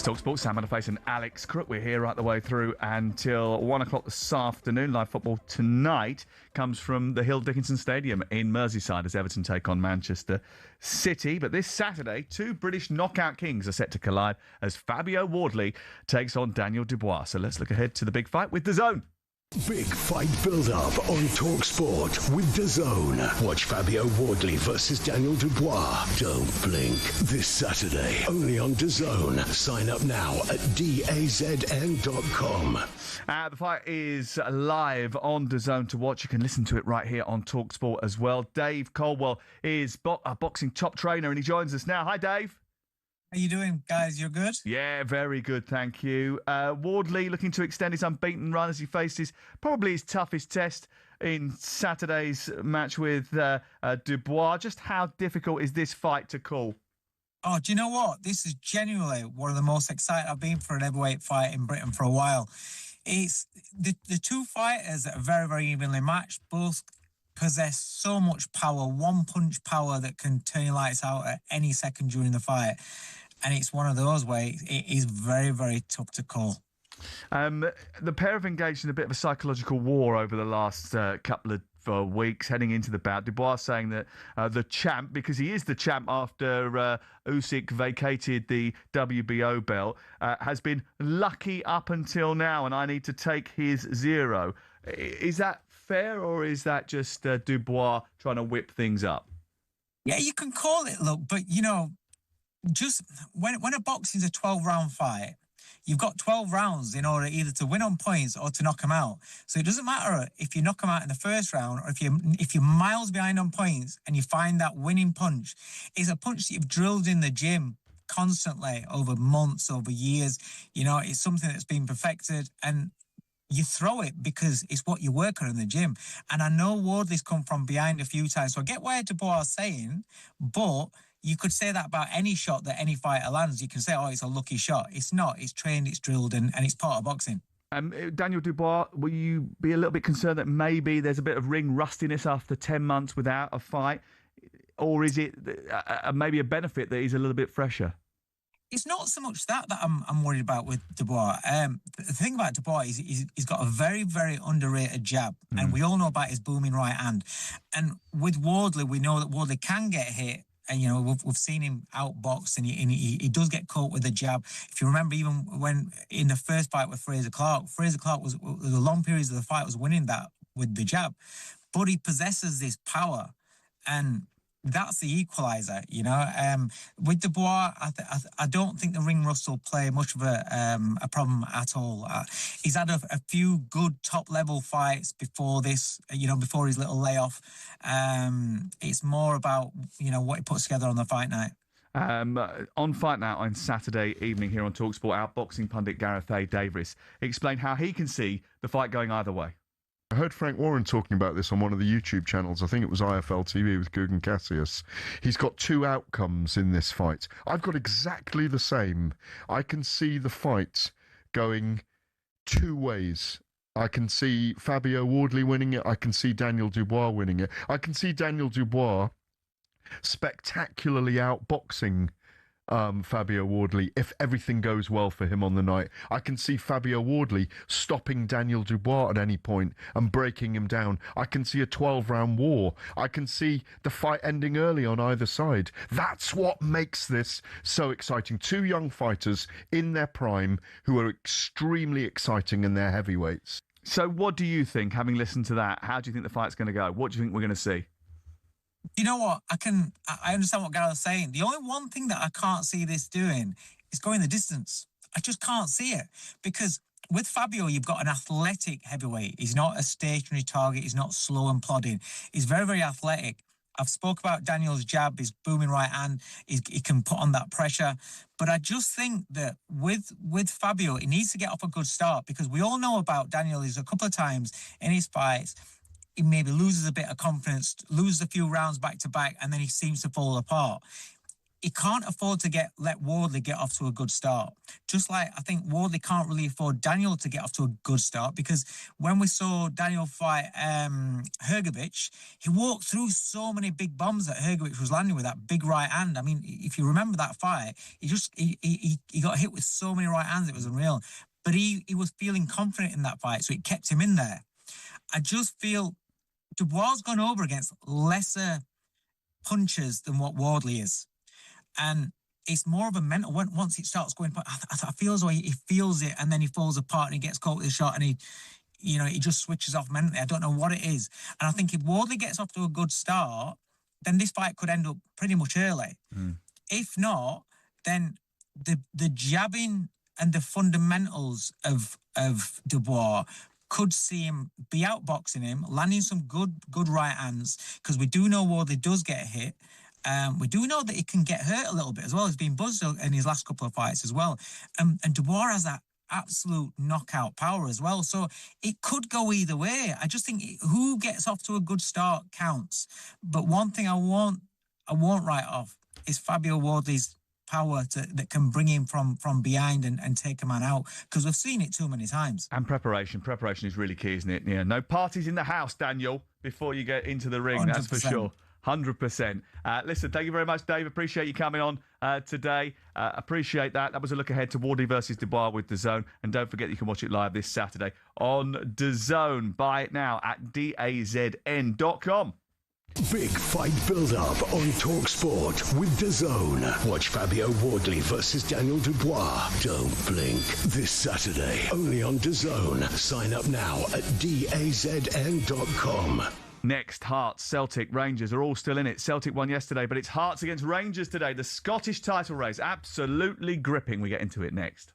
talkSPORT, Sam Matterface and Alex Crook. We're here right the way through until 1 o'clock this afternoon. Live football tonight comes from the Hill Dickinson Stadium in Merseyside as Everton take on Manchester City. But this Saturday, two British knockout kings are set to collide as Fabio Wardley takes on Daniel Dubois. So let's look ahead to the big fight with DAZN. Big fight build-up on talkSPORT with DAZN. Watch Fabio Wardley versus Daniel Dubois. Don't blink. This Saturday, only on DAZN. Sign up now at DAZN.com. The fight is live on DAZN to watch. You can listen to it right here on talkSPORT as well. Dave Caldwell is a boxing top trainer and he joins us now. Hi, Dave. How you doing, guys? You're good? Yeah, very good, thank you. Wardley looking to extend his unbeaten run as he faces probably his toughest test in Saturday's match with Dubois. Just how difficult is this fight to call? Oh, do you know what? This is genuinely one of the most excited I've been for an heavyweight fight in Britain for a while. It's the two fighters that are very, very evenly matched. Both possess so much power, one-punch power that can turn your lights out at any second during the fight. And it's one of those where it is very, very tough to call. The pair have engaged in a bit of a psychological war over the last couple of weeks heading into the bout. Dubois saying that the champ, because he is the champ after Usyk vacated the WBO belt, has been lucky up until now, and I need to take his 0. Is that fair, or is that just Dubois trying to whip things up? Yeah, you can call it luck, but, just when a boxing's a 12-round fight, you've got 12 rounds in order either to win on points or to knock them out. So it doesn't matter if you knock them out in the first round or if you're miles behind on points and you find that winning punch. It's a punch that you've drilled in the gym constantly over months, over years. It's something that's been perfected, and you throw it because it's what you work on in the gym. And I know Wardley's come from behind a few times, so I get what Dubois is saying, but you could say that about any shot that any fighter lands. You can say, it's a lucky shot. It's not. It's trained, it's drilled, and it's part of boxing. Daniel Dubois, will you be a little bit concerned that maybe there's a bit of ring rustiness after 10 months without a fight? Or is it maybe a benefit that he's a little bit fresher? It's not so much that I'm worried about with Dubois. The thing about Dubois is he's got a very, very underrated jab, and we all know about his booming right hand. And with Wardley, we know that Wardley can get hit. And, we've seen him outboxed, and he does get caught with a jab. If you remember, even when in the first fight with Fraser Clark was the long periods of the fight was winning that with the jab. But he possesses this power, and that's the equaliser, With Dubois, I don't think the ring rust will play much of a problem at all. He's had a few good top-level fights before this, before his little layoff. It's more about, what he puts together on the fight night. On Fight Night on Saturday evening here on talkSPORT, our boxing pundit Gareth A. Davis explained how he can see the fight going either way. I heard Frank Warren talking about this on one of the YouTube channels. I think it was IFL TV with Gugan Cassius. He's got 2 outcomes in this fight. I've got exactly the same. I can see the fight going 2 ways. I can see Fabio Wardley winning it. I can see Daniel Dubois winning it. I can see Daniel Dubois spectacularly outboxing Fabio Wardley if everything goes well for him on the night. I can see Fabio Wardley stopping Daniel Dubois at any point and breaking him down. I can see a 12-round war. I can see the fight ending early on either side. That's what makes this so exciting. 2 young fighters in their prime who are extremely exciting in their heavyweights. So what do you think, having listened to that? How do you think the fight's going to go? What do you think we're going to see? You know what? I understand what Gareth's saying. The only one thing that I can't see this doing is going the distance. I just can't see it, because with Fabio, you've got an athletic heavyweight. He's not a stationary target. He's not slow and plodding. He's very, very athletic. I've spoke about Daniel's jab, his booming right hand. He can put on that pressure. But I just think that with Fabio, he needs to get off a good start, because we all know about Daniel. He's a couple of times in his fights, he maybe loses a bit of confidence, loses a few rounds back to back, and then he seems to fall apart. He can't afford to let Wardley get off to a good start. Just like I think Wardley can't really afford Daniel to get off to a good start, because when we saw Daniel fight Hrgovic, he walked through so many big bombs that Hrgovic was landing with that big right hand. I mean, if you remember that fight, he got hit with so many right hands, it was unreal. But he was feeling confident in that fight, so it kept him in there. I just feel Dubois gone over against lesser punches than what Wardley is. And it's more of a mental, once it starts going, I feel as though he feels it, and then he falls apart and he gets caught with a shot, and he just switches off mentally. I don't know what it is. And I think if Wardley gets off to a good start, then this fight could end up pretty much early. If not, then the jabbing and the fundamentals of Dubois could see him be outboxing him, landing some good right hands, because we do know Wardley does get hit. We do know that he can get hurt a little bit as well. He's been buzzed in his last couple of fights as well. And Dubois has that absolute knockout power as well. So it could go either way. I just think who gets off to a good start counts. But one thing I won't write off is Fabio Wardley's power that can bring him from behind and take a man out, because we've seen it too many times. And preparation is really key, isn't it? Yeah, no parties in the house, Daniel, before you get into the ring. 100%. That's for sure. 100%. Listen, thank you very much, Dave. Appreciate you coming on today. Appreciate that. That was a look ahead to Wardley versus Dubois with DAZN. And don't forget you can watch it live this Saturday on DAZN. Buy it now at dazn.com. Big fight build-up on talkSPORT with DAZN. Watch Fabio Wardley versus Daniel Dubois. Don't blink. This Saturday, only on DAZN. Sign up now at dazn.com. Next, Hearts, Celtic, Rangers are all still in it. Celtic won yesterday, but it's Hearts against Rangers today. The Scottish title race, absolutely gripping. We get into it next.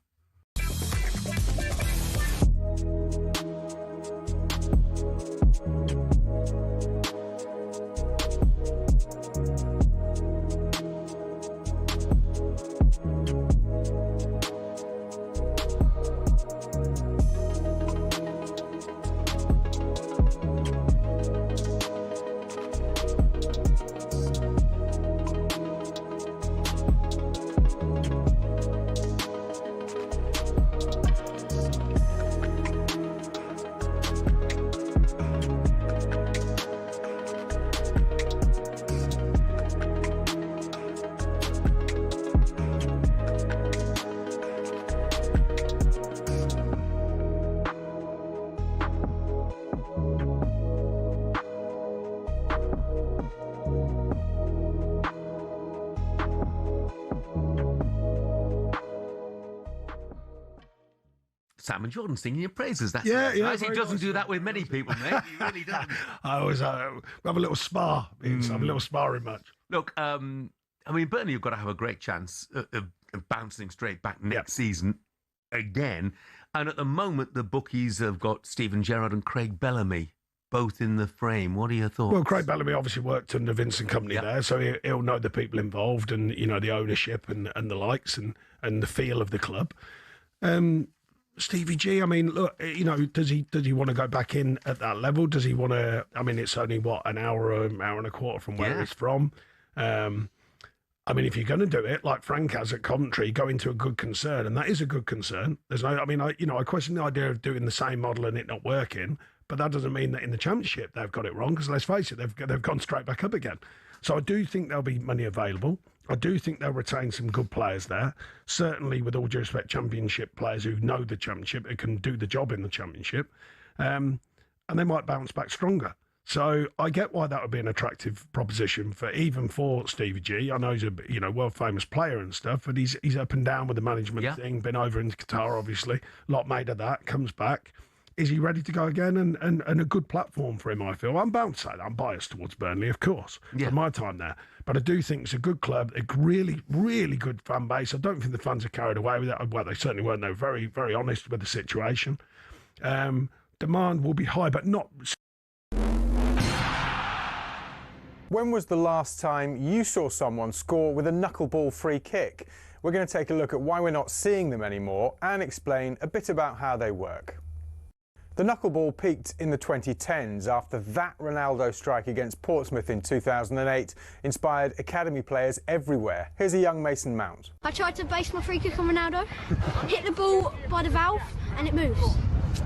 Sam and Jordan singing your praises. That's Yeah, nice. He very doesn't nice. do that with many people, mate. He really doesn't. I always have a little spar. Have a little sparring match. Look, I mean, Burnley have got to have a great chance of bouncing straight back next season again. And at the moment, the bookies have got Steven Gerrard and Craig Bellamy both in the frame. What are your thoughts? Well, Craig Bellamy obviously worked under Vincent Company there, so he'll know the people involved and, you know, the ownership and the likes and the feel of the club. Stevie G, I mean, look, you know, does he want to go back in at that level? Does he want to? I mean, it's only an hour and a quarter from where he's from. I mean, if you're going to do it like Frank has at Coventry, go into a good concern, and that is a good concern. There's no, I mean, I question the idea of doing the same model and it not working, but that doesn't mean that in the Championship they've got it wrong. Because let's face it, they've gone straight back up again. So I do think there'll be money available. I do think they'll retain some good players there. Certainly, with all due respect, Championship players who know the Championship, who can do the job in the Championship, and they might bounce back stronger. So I get why that would be an attractive proposition for Stevie G. I know he's a world famous player and stuff, but he's up and down with the management thing. Been over in Qatar, obviously. A lot made of that. Comes back. Is he ready to go again? And a good platform for him, I feel. I'm bound to say that. I'm biased towards Burnley, of course, from my time there. But I do think it's a good club, a really, really good fan base. I don't think the fans are carried away with that. Well, they certainly weren't. They were very, very honest with the situation. Demand will be high, but not... When was the last time you saw someone score with a knuckleball free kick? We're going to take a look at why we're not seeing them anymore and explain a bit about how they work. The knuckleball peaked in the 2010s after that Ronaldo strike against Portsmouth in 2008 inspired academy players everywhere. Here's a young Mason Mount. I tried to base my free kick on Ronaldo, hit the ball by the valve and it moves.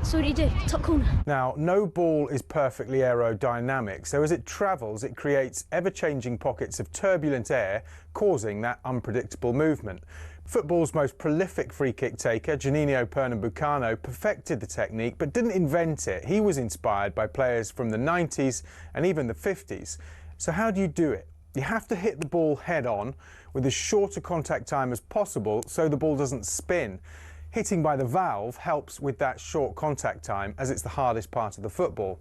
So what do you do? Top corner. Now, no ball is perfectly aerodynamic, so as it travels it creates ever-changing pockets of turbulent air, causing that unpredictable movement. Football's most prolific free-kick taker, Juninho Pernambucano, perfected the technique but didn't invent it. He was inspired by players from the 90s and even the 50s. So how do you do it? You have to hit the ball head-on with as short a contact time as possible so the ball doesn't spin. Hitting by the valve helps with that short contact time as it's the hardest part of the football.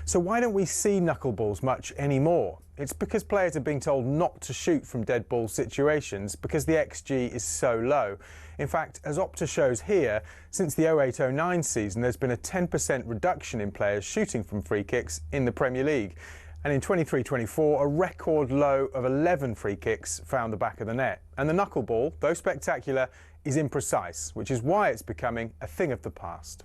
So why don't we see knuckleballs much anymore? It's because players are being told not to shoot from dead ball situations because the XG is so low. In fact, as Opta shows here, since the 08-09 season there's been a 10% reduction in players shooting from free kicks in the Premier League. And in 23-24, a record low of 11 free kicks found the back of the net. And the knuckleball, though spectacular, is imprecise, which is why it's becoming a thing of the past.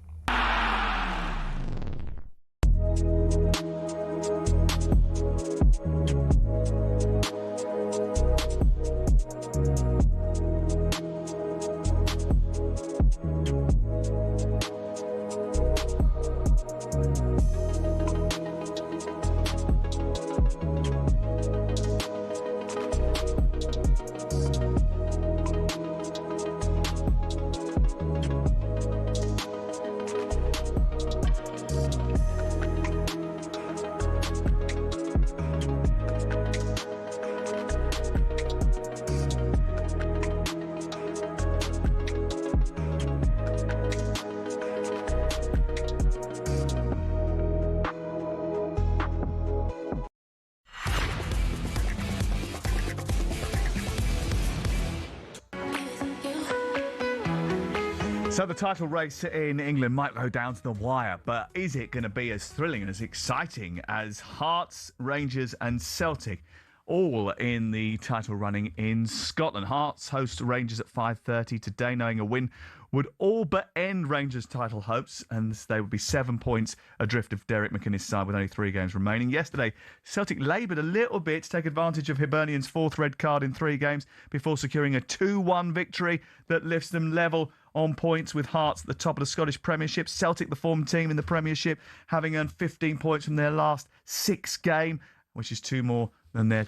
So the title race in England might go down to the wire, but is it going to be as thrilling and as exciting as Hearts, Rangers and Celtic, all in the title running in Scotland? Hearts host Rangers at 5:30 today, knowing a win would all but end Rangers' title hopes, and they would be 7 points adrift of Derek McInnes' side with only 3 games remaining. Yesterday, Celtic laboured a little bit to take advantage of Hibernian's 4th red card in 3 games before securing a 2-1 victory that lifts them level on points with Hearts at the top of the Scottish Premiership. Celtic, the form team in the Premiership, having earned 15 points from their last 6 games, which is 2 more than their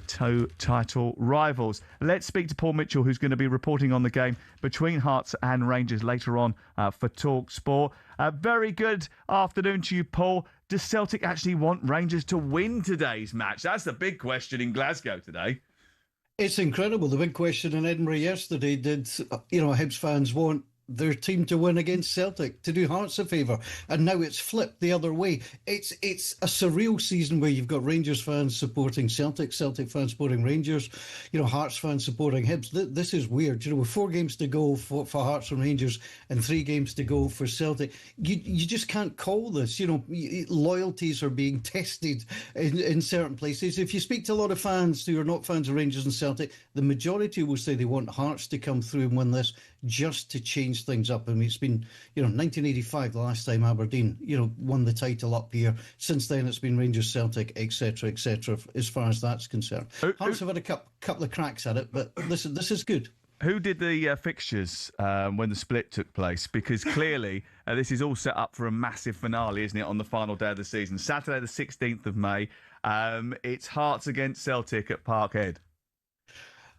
title rivals. Let's speak to Paul Mitchell, who's going to be reporting on the game between Hearts and Rangers later on for talkSPORT. Very good afternoon to you, Paul. Does Celtic actually want Rangers to win today's match? That's the big question in Glasgow today. It's incredible. The big question in Edinburgh yesterday, did Hibs fans want their team to win against Celtic, to do Hearts a favour, and now it's flipped the other way. It's a surreal season where you've got Rangers fans supporting Celtic, Celtic fans supporting Rangers, Hearts fans supporting Hibs. This is weird. With 4 games to go for Hearts and Rangers and 3 games to go for Celtic, you just can't call this. Loyalties are being tested in certain places. If you speak to a lot of fans who are not fans of Rangers and Celtic, the majority will say they want Hearts to come through and win this just to change things up. I mean, it's been, 1985, the last time Aberdeen, won the title up here. Since then, it's been Rangers, Celtic, etc., as far as that's concerned. Hearts have had a couple of cracks at it, but this is good. Who did the fixtures when the split took place? Because clearly this is all set up for a massive finale, isn't it, on the final day of the season? Saturday the 16th of May. It's Hearts against Celtic at Parkhead.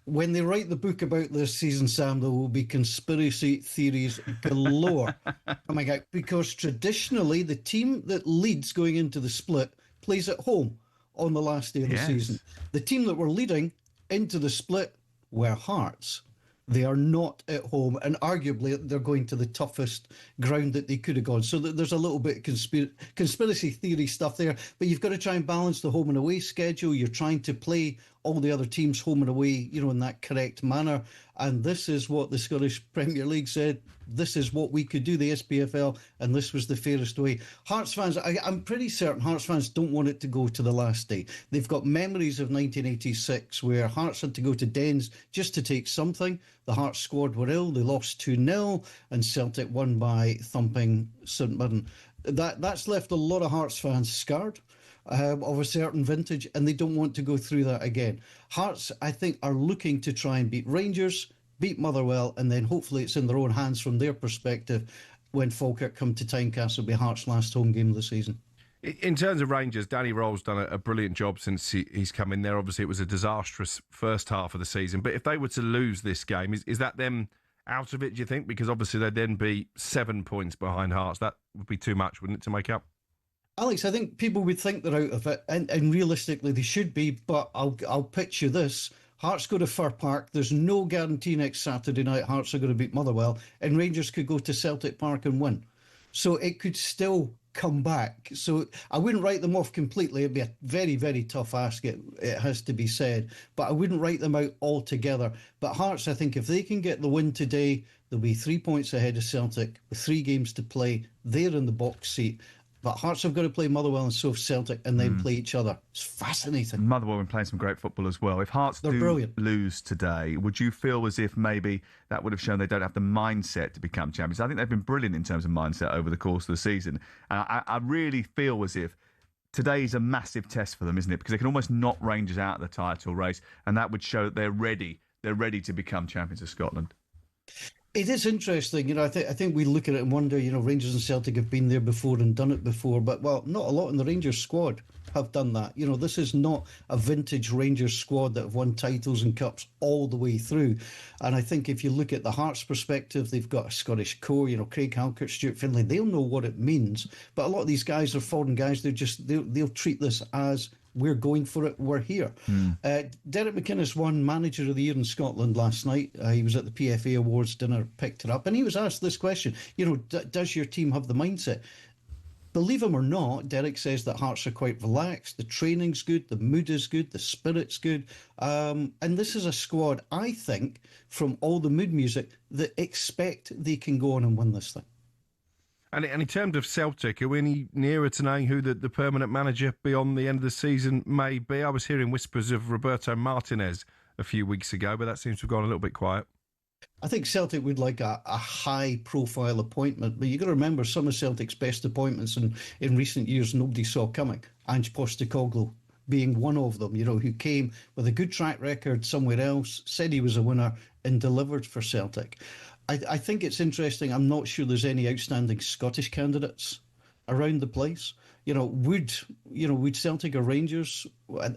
When they write the book about this season, Sam, there will be conspiracy theories galore coming out, because traditionally the team that leads going into the split plays at home on the last day of the season. The team that were leading into the split were Hearts. They are not at home, and arguably they're going to the toughest ground that they could have gone. So there's a little bit of conspiracy theory stuff there, but you've got to try and balance the home and away schedule. You're trying to play all the other teams home and away, in that correct manner. And this is what the Scottish Premier League said. This is what we could do, the SPFL, and this was the fairest way. Hearts fans, I'm pretty certain Hearts fans don't want it to go to the last day. They've got memories of 1986 where Hearts had to go to Dens just to take something. The Hearts squad were ill. They lost 2-0 and Celtic won by thumping St Mirren. That's left a lot of Hearts fans scarred of a certain vintage, and they don't want to go through that again. Hearts, I think, are looking to try and beat Rangers, beat Motherwell, and then hopefully it's in their own hands from their perspective when Falkirk come to Tynecastle. It'll be Hearts' last home game of the season. In terms of Rangers, Danny Roll's done a brilliant job since he's come in there. Obviously, it was a disastrous first half of the season. But if they were to lose this game, is that them out of it, do you think? Because obviously they'd then be 7 points behind Hearts. That would be too much, wouldn't it, to make up? Alex, I think people would think they're out of it, and realistically they should be, but I'll pitch you this. Hearts go to Fir Park. There's no guarantee next Saturday night Hearts are going to beat Motherwell, and Rangers could go to Celtic Park and win. So it could still come back. So I wouldn't write them off completely. It'd be a very, very tough ask, it has to be said. But I wouldn't write them out altogether. But Hearts, I think if they can get the win today, they'll be 3 points ahead of Celtic with 3 games to play. They're in the box seat. But Hearts have got to play Motherwell and so Celtic and then play each other. It's fascinating. Motherwell have been playing some great football as well. If Hearts lose today, would you feel as if maybe that would have shown they don't have the mindset to become champions? I think they've been brilliant in terms of mindset over the course of the season. I really feel as if today is a massive test for them, isn't it? Because they can almost knock Rangers out of the title race, and that would show that they're ready. They're ready to become champions of Scotland. It is interesting, I think we look at it and wonder, Rangers and Celtic have been there before and done it before, but not a lot in the Rangers squad have done that. This is not a vintage Rangers squad that have won titles and cups all the way through. And I think if you look at the Hearts perspective, they've got a Scottish core, Craig Halkett, Stuart Findlay, they'll know what it means. But a lot of these guys are foreign guys, they'll treat this as we're going for it, we're here. Derek McInnes won Manager of the Year in Scotland last night. He was at the PFA Awards dinner, picked it up, and he was asked this question, does your team have the mindset? Believe him or not, Derek says that Hearts are quite relaxed. The training's good, the mood is good, the spirit's good. And this is a squad, I think, from all the mood music, that expect they can go on and win this thing. And in terms of Celtic, are we any nearer to knowing who the permanent manager beyond the end of the season may be? I was hearing whispers of Roberto Martinez a few weeks ago, but that seems to have gone a little bit quiet. I think Celtic would like a high-profile appointment, but you've got to remember some of Celtic's best appointments in recent years nobody saw coming. Ange Postecoglou being one of them, who came with a good track record somewhere else, said he was a winner and delivered for Celtic. I think it's interesting. I'm not sure there's any outstanding Scottish candidates around the place. Would Celtic or Rangers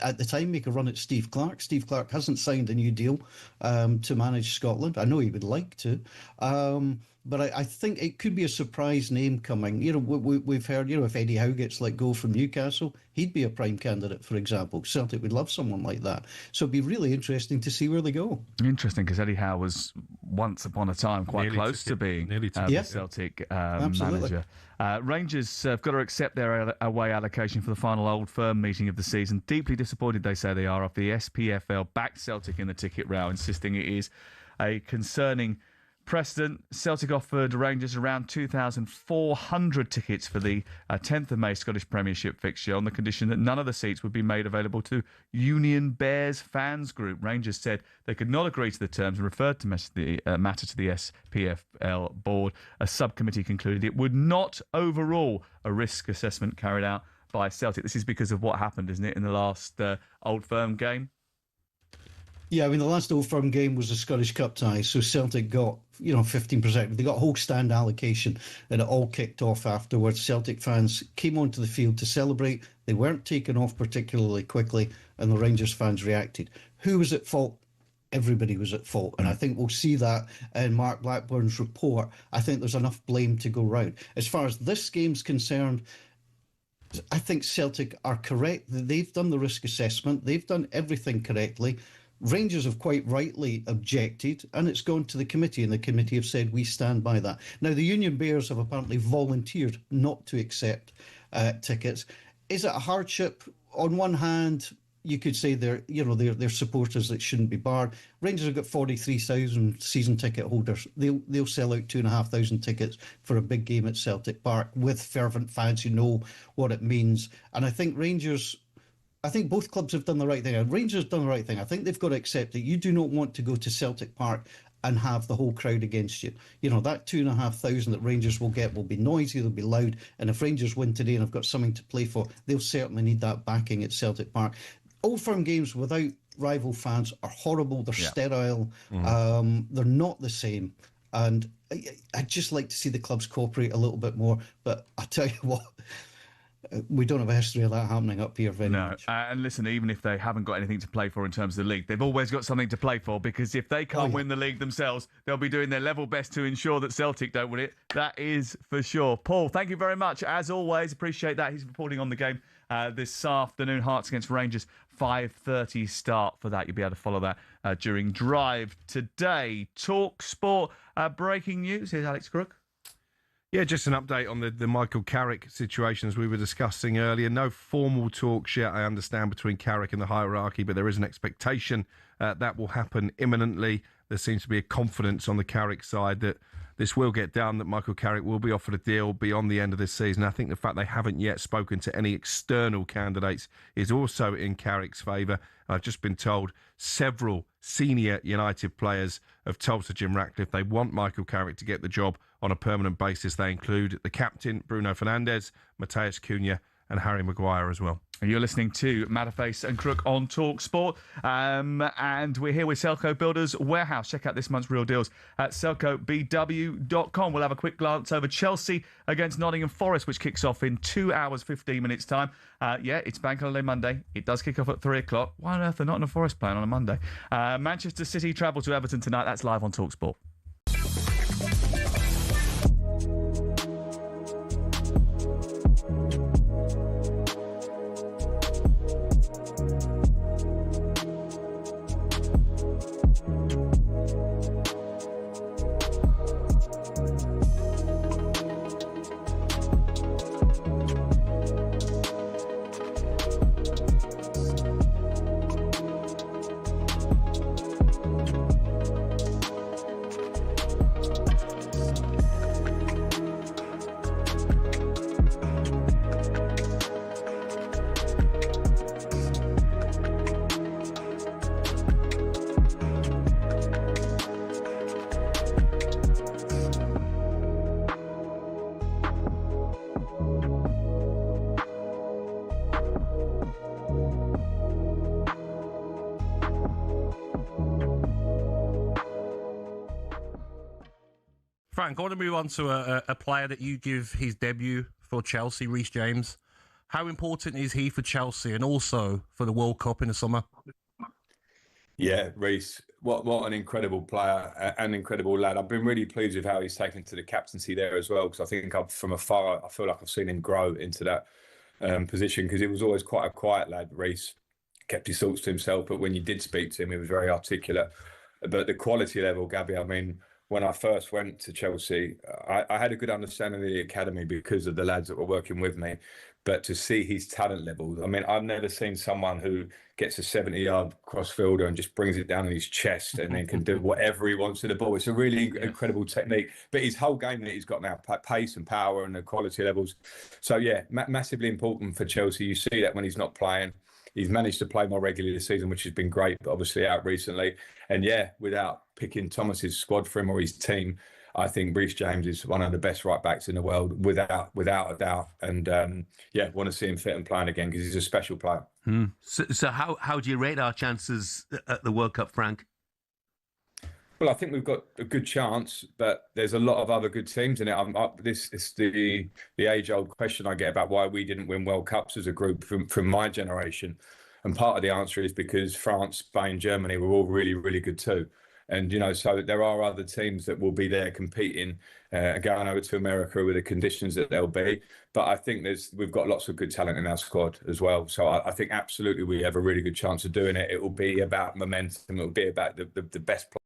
at the time make a run at Steve Clarke? Steve Clarke hasn't signed a new deal to manage Scotland. I know he would like to, but I think it could be a surprise name coming. We've heard, if Eddie Howe gets let go from Newcastle, he'd be a prime candidate, for example. Celtic would love someone like that. So it'd be really interesting to see where they go. Interesting, because Eddie Howe was once upon a time quite close to being the Celtic manager. Rangers have got to accept their away allocation for the final Old Firm meeting of the season. Deeply disappointed, they say they are, after the SPFL backed Celtic in the ticket row, insisting it is a concerning precedent. Celtic offered Rangers around 2,400 tickets for the 10th of May Scottish Premiership fixture on the condition that none of the seats would be made available to Union Bears fans group. Rangers said they could not agree to the terms and referred to the matter to the SPFL board. A subcommittee concluded it would not overrule a risk assessment carried out by Celtic. This is because of what happened, isn't it, in the last Old Firm game? Yeah, the last Old Firm game was a Scottish Cup tie, so Celtic got, 15%. They got a whole stand allocation, and it all kicked off afterwards. Celtic fans came onto the field to celebrate. They weren't taken off particularly quickly, and the Rangers fans reacted. Who was at fault? Everybody was at fault, and I think we'll see that in Mark Blackburn's report. I think there's enough blame to go round. As far as this game's concerned, I think Celtic are correct. They've done the risk assessment. They've done everything correctly. Rangers have quite rightly objected, and it's gone to the committee, and the committee have said we stand by that. Now, the Union Bears have apparently volunteered not to accept tickets. Is it a hardship? On one hand, you could say they're supporters that shouldn't be barred. Rangers have got 43,000 season ticket holders. They'll sell out 2,500 tickets for a big game at Celtic Park with fervent fans who know what it means. And I think both clubs have done the right thing. Rangers have done the right thing. I think they've got to accept that you do not want to go to Celtic Park and have the whole crowd against you. That 2,500 that Rangers will get will be noisy, they'll be loud, and if Rangers win today and have got something to play for, they'll certainly need that backing at Celtic Park. Old Firm games without rival fans are horrible, they're sterile, they're not the same, and I'd just like to see the clubs cooperate a little bit more, but I tell you what, we don't have a history of that happening up here very much. And listen, even if they haven't got anything to play for in terms of the league, they've always got something to play for, because if they can't win the league themselves, they'll be doing their level best to ensure that Celtic don't win it. That is for sure. Paul, thank you very much. As always, appreciate that. He's reporting on the game this afternoon. Hearts against Rangers, 5:30 start for that. You'll be able to follow that during Drive today. talkSPORT breaking news. Here's Alex Crook. Yeah, just an update on the Michael Carrick situation as we were discussing earlier. No formal talks yet, I understand, between Carrick and the hierarchy, but there is an expectation that will happen imminently. There seems to be a confidence on the Carrick side that this will get done, that Michael Carrick will be offered a deal beyond the end of this season. I think the fact they haven't yet spoken to any external candidates is also in Carrick's favour. I've just been told several senior United players have told Sir Jim Ratcliffe they want Michael Carrick to get the job on a permanent basis. They include the captain, Bruno Fernandes, Matheus Cunha and Harry Maguire as well. You're listening to Matterface and Crook on talkSPORT. And we're here with Selco Builders Warehouse. Check out this month's real deals at selcobw.com. We'll have a quick glance over Chelsea against Nottingham Forest, which kicks off in 2 hours, 15 minutes time. It's Bank Holiday Monday. It does kick off at 3 o'clock. Why on earth are Nottingham Forest playing on a Monday? Manchester City travel to Everton tonight. That's live on talkSPORT. Frank, I want to move on to a player that you give his debut for Chelsea, Reece James. How important is he for Chelsea and also for the World Cup in the summer? Yeah, Reece, what an incredible player, an incredible lad. I've been really pleased with how he's taken to the captaincy there as well, because I think from afar, I feel like I've seen him grow into that position, because he was always quite a quiet lad, Reece. Kept his thoughts to himself, but when you did speak to him, he was very articulate. But the quality level, Gabby, I mean, when I first went to Chelsea, I had a good understanding of the academy because of the lads that were working with me. But to see his talent levels, I mean, I've never seen someone who gets a 70-yard crossfielder and just brings it down in his chest and then can do whatever he wants to the ball. It's a really incredible technique. But his whole game that he's got now, pace and power and the quality levels. So, yeah, massively important for Chelsea. You see that when he's not playing. He's managed to play more regularly this season, which has been great, but obviously out recently. And yeah, without picking Thomas's squad for him or his team, I think Reece James is one of the best right backs in the world, without a doubt. And yeah, want to see him fit and playing again because he's a special player. So how do you rate our chances at the World Cup, Frank? Well, I think we've got a good chance, but there's a lot of other good teams in it. This is the age-old question I get about why we didn't win World Cups as a group from my generation. And part of the answer is because France, Spain, Germany were all really, really good too. And, you know, so there are other teams that will be there competing, going over to America with the conditions that they'll be. But I think we've got lots of good talent in our squad as well. So I think absolutely we have a really good chance of doing it. It will be about momentum. It will be about the best players.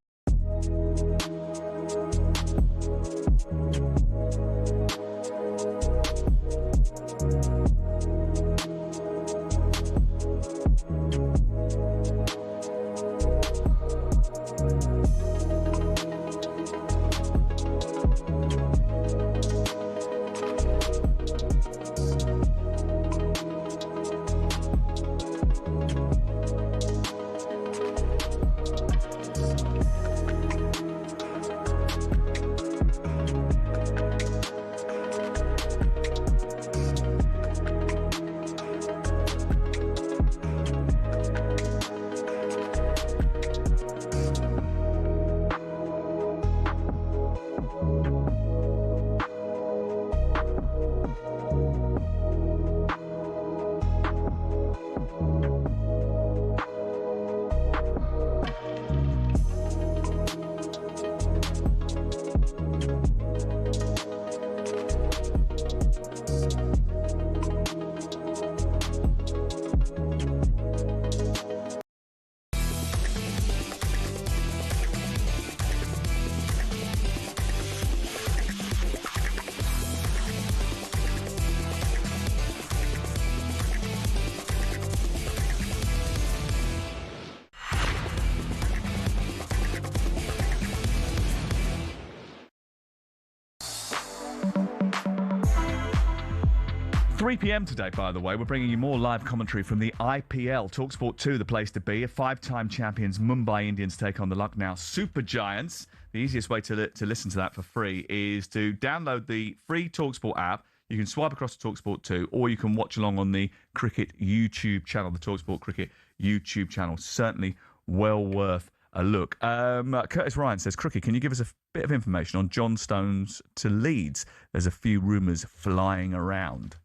PM today, by the way. We're bringing you more live commentary from the IPL. talkSPORT 2, the place to be. 5-time champions Mumbai Indians take on the Lucknow Super Giants. The easiest way to listen to that for free is to download the free talkSPORT app. You can swipe across to talkSPORT 2, or you can watch along on the cricket YouTube channel, the talkSPORT Cricket YouTube channel. Certainly well worth a look. Curtis Ryan says, Crookie, can you give us a bit of information on John Stones to Leeds? There's a few rumours flying around.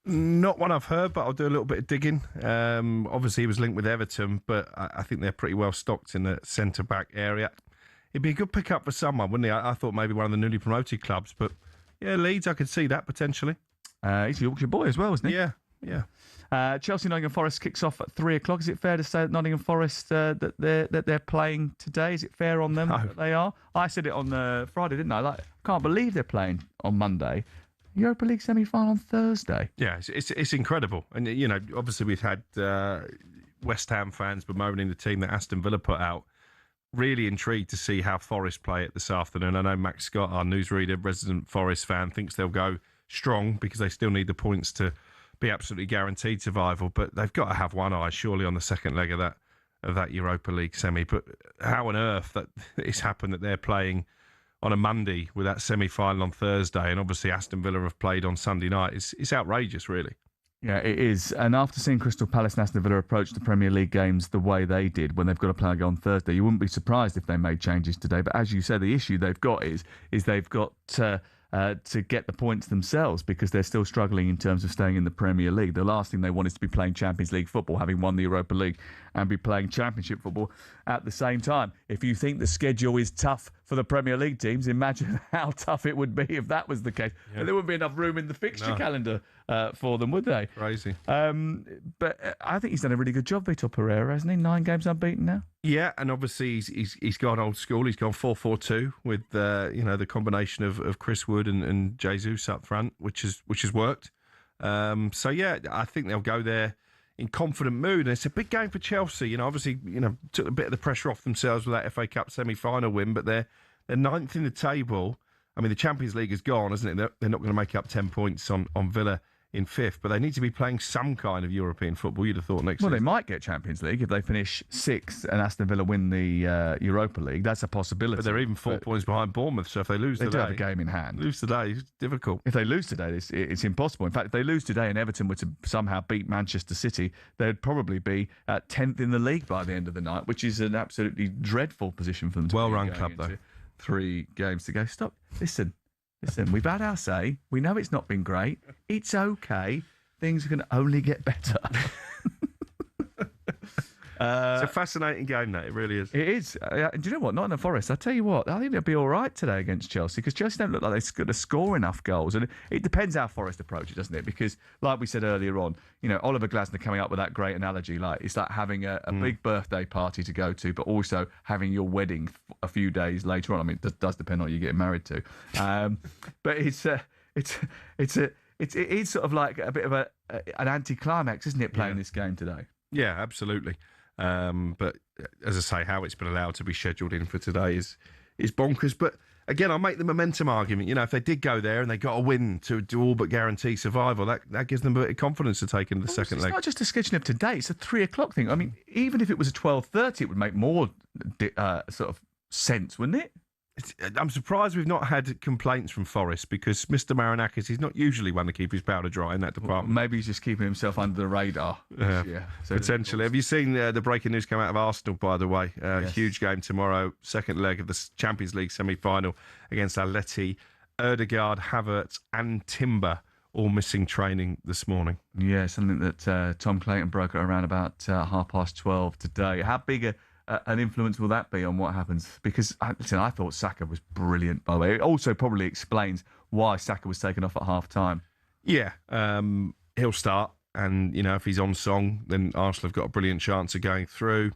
Not one I've heard, but I'll do a little bit of digging. Obviously, he was linked with Everton, but I think they're pretty well stocked in the centre-back area. It'd be a good pick-up for someone, wouldn't he? I thought maybe one of the newly promoted clubs, but yeah, Leeds, I could see that potentially. He's a Yorkshire boy as well, isn't he? Yeah. Chelsea Nottingham Forest kicks off at 3:00. Is it fair to say that Nottingham Forest that they're playing today? Is it fair on them that they are? I said it on Friday, didn't I? I can't believe they're playing on Monday. Europa League semi-final on Thursday. Yeah, it's incredible. And, you know, obviously we've had West Ham fans bemoaning the team that Aston Villa put out. Really intrigued to see how Forest play it this afternoon. I know Max Scott, our newsreader, resident Forest fan, thinks they'll go strong because they still need the points to be absolutely guaranteed survival. But they've got to have one eye, surely, on the second leg of that Europa League semi. But how on earth that it's happened that they're playing on a Monday with that semi-final on Thursday, and obviously Aston Villa have played on Sunday night. It's outrageous, really. Yeah, it is. And after seeing Crystal Palace and Aston Villa approach the Premier League games the way they did when they've got to play on Thursday, you wouldn't be surprised if they made changes today. But as you said, the issue they've got is they've got to get the points themselves because they're still struggling in terms of staying in the Premier League. The last thing they want is to be playing Champions League football, having won the Europa League, and be playing Championship football at the same time. If you think the schedule is tough for the Premier League teams, imagine how tough it would be if that was the case. Yeah. There wouldn't be enough room in the fixture calendar for them, would they? Crazy. But I think he's done a really good job, Vitor Pereira, hasn't he? 9 games unbeaten now. Yeah, and obviously he's gone old school. He's gone 4-4-2 with the combination of Chris Wood and Jesus up front, which has worked. So yeah, I think they'll go there in confident mood. And it's a big game for Chelsea. Obviously, took a bit of the pressure off themselves with that FA Cup semi-final win, but they're 9th in the table. I mean, the Champions League is gone, isn't it? They're not going to make up 10 points on Villa in 5th, but they need to be playing some kind of European football, you'd have thought, next season. Well, they might get Champions League if they finish 6th and Aston Villa win the Europa League. That's a possibility. But they're even 4 points behind Bournemouth, so if they lose today... They do have a game in hand. Lose today, it's difficult. If they lose today, it's impossible. In fact, if they lose today and Everton were to somehow beat Manchester City, they'd probably be 10th in the league by the end of the night, which is an absolutely dreadful position for them to be. Well-run club, though. 3 games to go. Stop. Listen, we've had our say. We know it's not been great. It's okay. Things can only get better. It's a fascinating game, that. It really is. It is. Do you know what? Nottingham Forest, I tell you what, I think they'll be all right today against Chelsea because Chelsea don't look like they're going to score enough goals. And it depends how Forest approach it, doesn't it? Because, like we said earlier on, Oliver Glasner coming up with that great analogy, like it's like having a big birthday party to go to, but also having your wedding a few days later on. I mean, it does depend on who you're getting married to. But it is sort of like a bit of an anti-climax, isn't it, playing this game today? Yeah, absolutely. But as I say, how it's been allowed to be scheduled in for today is bonkers. But again, I'll make the momentum argument. If they did go there and they got a win to all but guarantee survival, that gives them a bit of confidence to take into the second leg. It's not just a scheduling of today; it's a 3 o'clock thing. I mean, even if it was a 12:30, it would make more sort of sense, wouldn't it? I'm surprised we've not had complaints from Forest because Mr. Marinakis is not usually one to keep his powder dry in that department. Maybe he's just keeping himself under the radar. So potentially. Have you seen the breaking news come out of Arsenal, by the way? Yes. Huge game tomorrow, second leg of the Champions League semi-final against Atleti. Ødegaard, Havertz and Timber all missing training this morning. Yeah, something that Tom Clayton broke at around about 12:30 today. How big an influence will that be on what happens? Because I thought Saka was brilliant, by the way. It also probably explains why Saka was taken off at half-time. Yeah, he'll start. And, if he's on song, then Arsenal have got a brilliant chance of going through.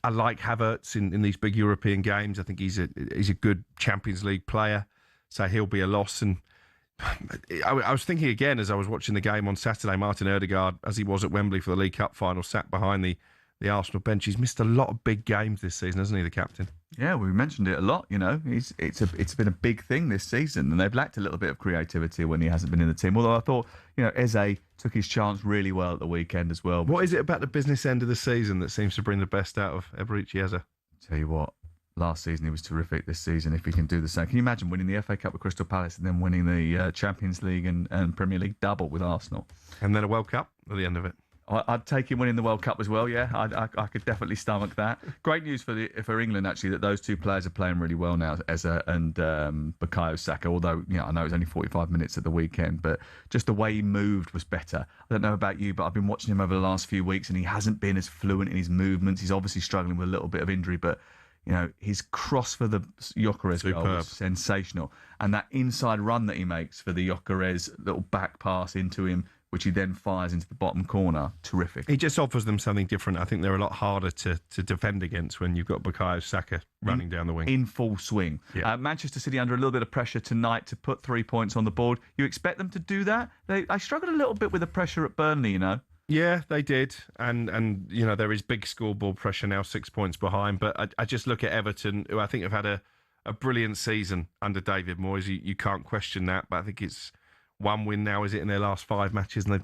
I like Havertz in these big European games. I think he's a good Champions League player. So he'll be a loss. And I was thinking again as I was watching the game on Saturday, Martin Ødegaard, as he was at Wembley for the League Cup final, sat behind the Arsenal bench. He's missed a lot of big games this season, hasn't he, the captain? Yeah, we mentioned it a lot. It's been a big thing this season, and they've lacked a little bit of creativity when he hasn't been in the team. Although I thought, Eze took his chance really well at the weekend as well. What is it about the business end of the season that seems to bring the best out of Emery? Eze? Tell you what, last season he was terrific. This season, if he can do the same, can you imagine winning the FA Cup with Crystal Palace and then winning the Champions League and Premier League double with Arsenal, and then a World Cup at the end of it? I'd take him winning the World Cup as well. Yeah, I could definitely stomach that. Great news for England actually that those two players are playing really well now, Eze and Bukayo Saka. Although I know it was only 45 minutes at the weekend, but just the way he moved was better. I don't know about you, but I've been watching him over the last few weeks, and he hasn't been as fluent in his movements. He's obviously struggling with a little bit of injury, but his cross for the Gyökeres goal was sensational, and that inside run that he makes for the Gyökeres little back pass into him, which he then fires into the bottom corner. Terrific. He just offers them something different. I think they're a lot harder to defend against when you've got Bukayo Saka running down the wing. In full swing. Yeah. Manchester City under a little bit of pressure tonight to put 3 points on the board. You expect them to do that? I struggled a little bit with the pressure at Burnley, Yeah, they did. And there is big scoreboard pressure now, 6 points behind. But I just look at Everton, who I think have had a brilliant season under David Moyes. You can't question that. But I think it's one win now, is it, in their last 5 matches? And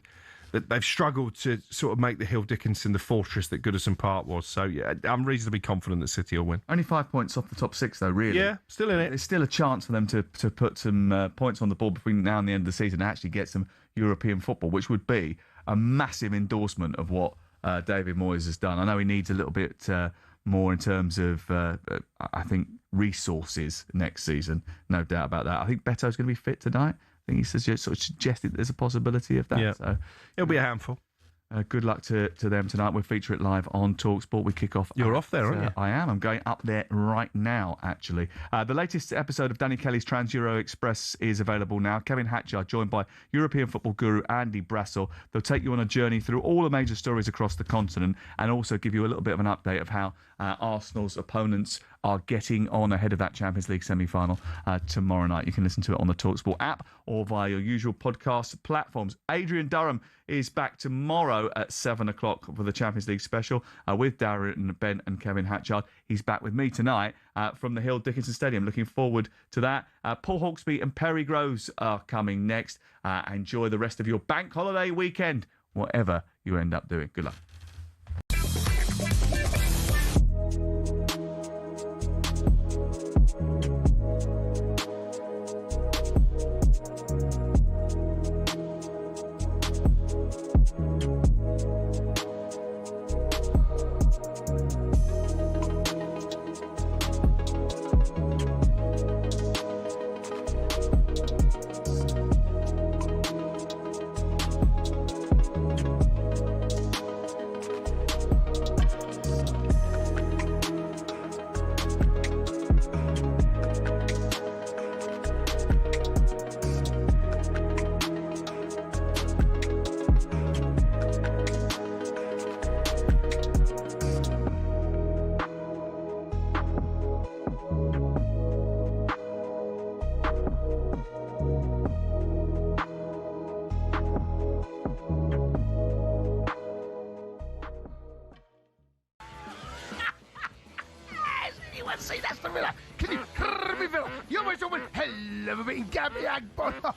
they've struggled to sort of make the Hill Dickinson the fortress that Goodison Park was. So, yeah, I'm reasonably confident that City will win. Only 5 points off the top 6, though, really. Yeah, still in it. There's still a chance for them to put some points on the board between now and the end of the season and actually get some European football, which would be a massive endorsement of what David Moyes has done. I know he needs a little bit more in terms of, I think, resources next season. No doubt about that. I think Beto's going to be fit tonight. I think he suggested there's a possibility of that. Yeah. So it'll be a handful. Good luck to them tonight. We'll feature it live on talkSPORT. We kick off. You're off there, aren't you? I am. I'm going up there right now, actually. The latest episode of Danny Kelly's Trans-Euro Express is available now. Kevin Hatchard, joined by European football guru Andy Brassel. They'll take you on a journey through all the major stories across the continent and also give you a little bit of an update of how Arsenal's opponents are getting on ahead of that Champions League semi-final tomorrow night. You can listen to it on the talkSPORT app or via your usual podcast platforms. Adrian Durham is back tomorrow at 7 o'clock for the Champions League special with Darren Bent and Kevin Hatchard. He's back with me tonight from the Hill Dickinson Stadium. Looking forward to that. Paul Hawksbee and Perry Groves are coming next. Enjoy the rest of your bank holiday weekend, whatever you end up doing. Good luck. See, that's the Villa. Can you hear me, Villa? You almost went hell of a beating Gabby Agbon.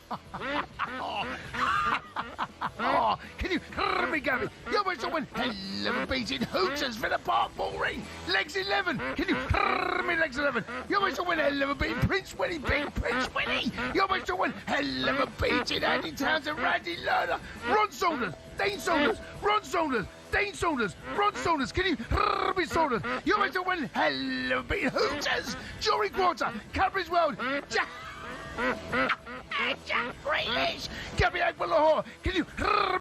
Oh, can you hear me, Gabby? You almost went hell of a beating Hooters, Villa Park, Bullring. Legs 11. Can you hear me, Legs 11? You almost went hell of a beating Prince Willie, Big Prince Willie. You almost went hell of a beating Andy Townsend, Randy Lerner, Ron Saunders, Dane Saunders, Ron Saunders, Dane Saunders, Ron Saunders, can you hear me, Saunders? You almost went hell of a beating Hooters, Jory Quarter, Cadbury's World, Jack Grealish, Gabby Agbon Lahore, can you hear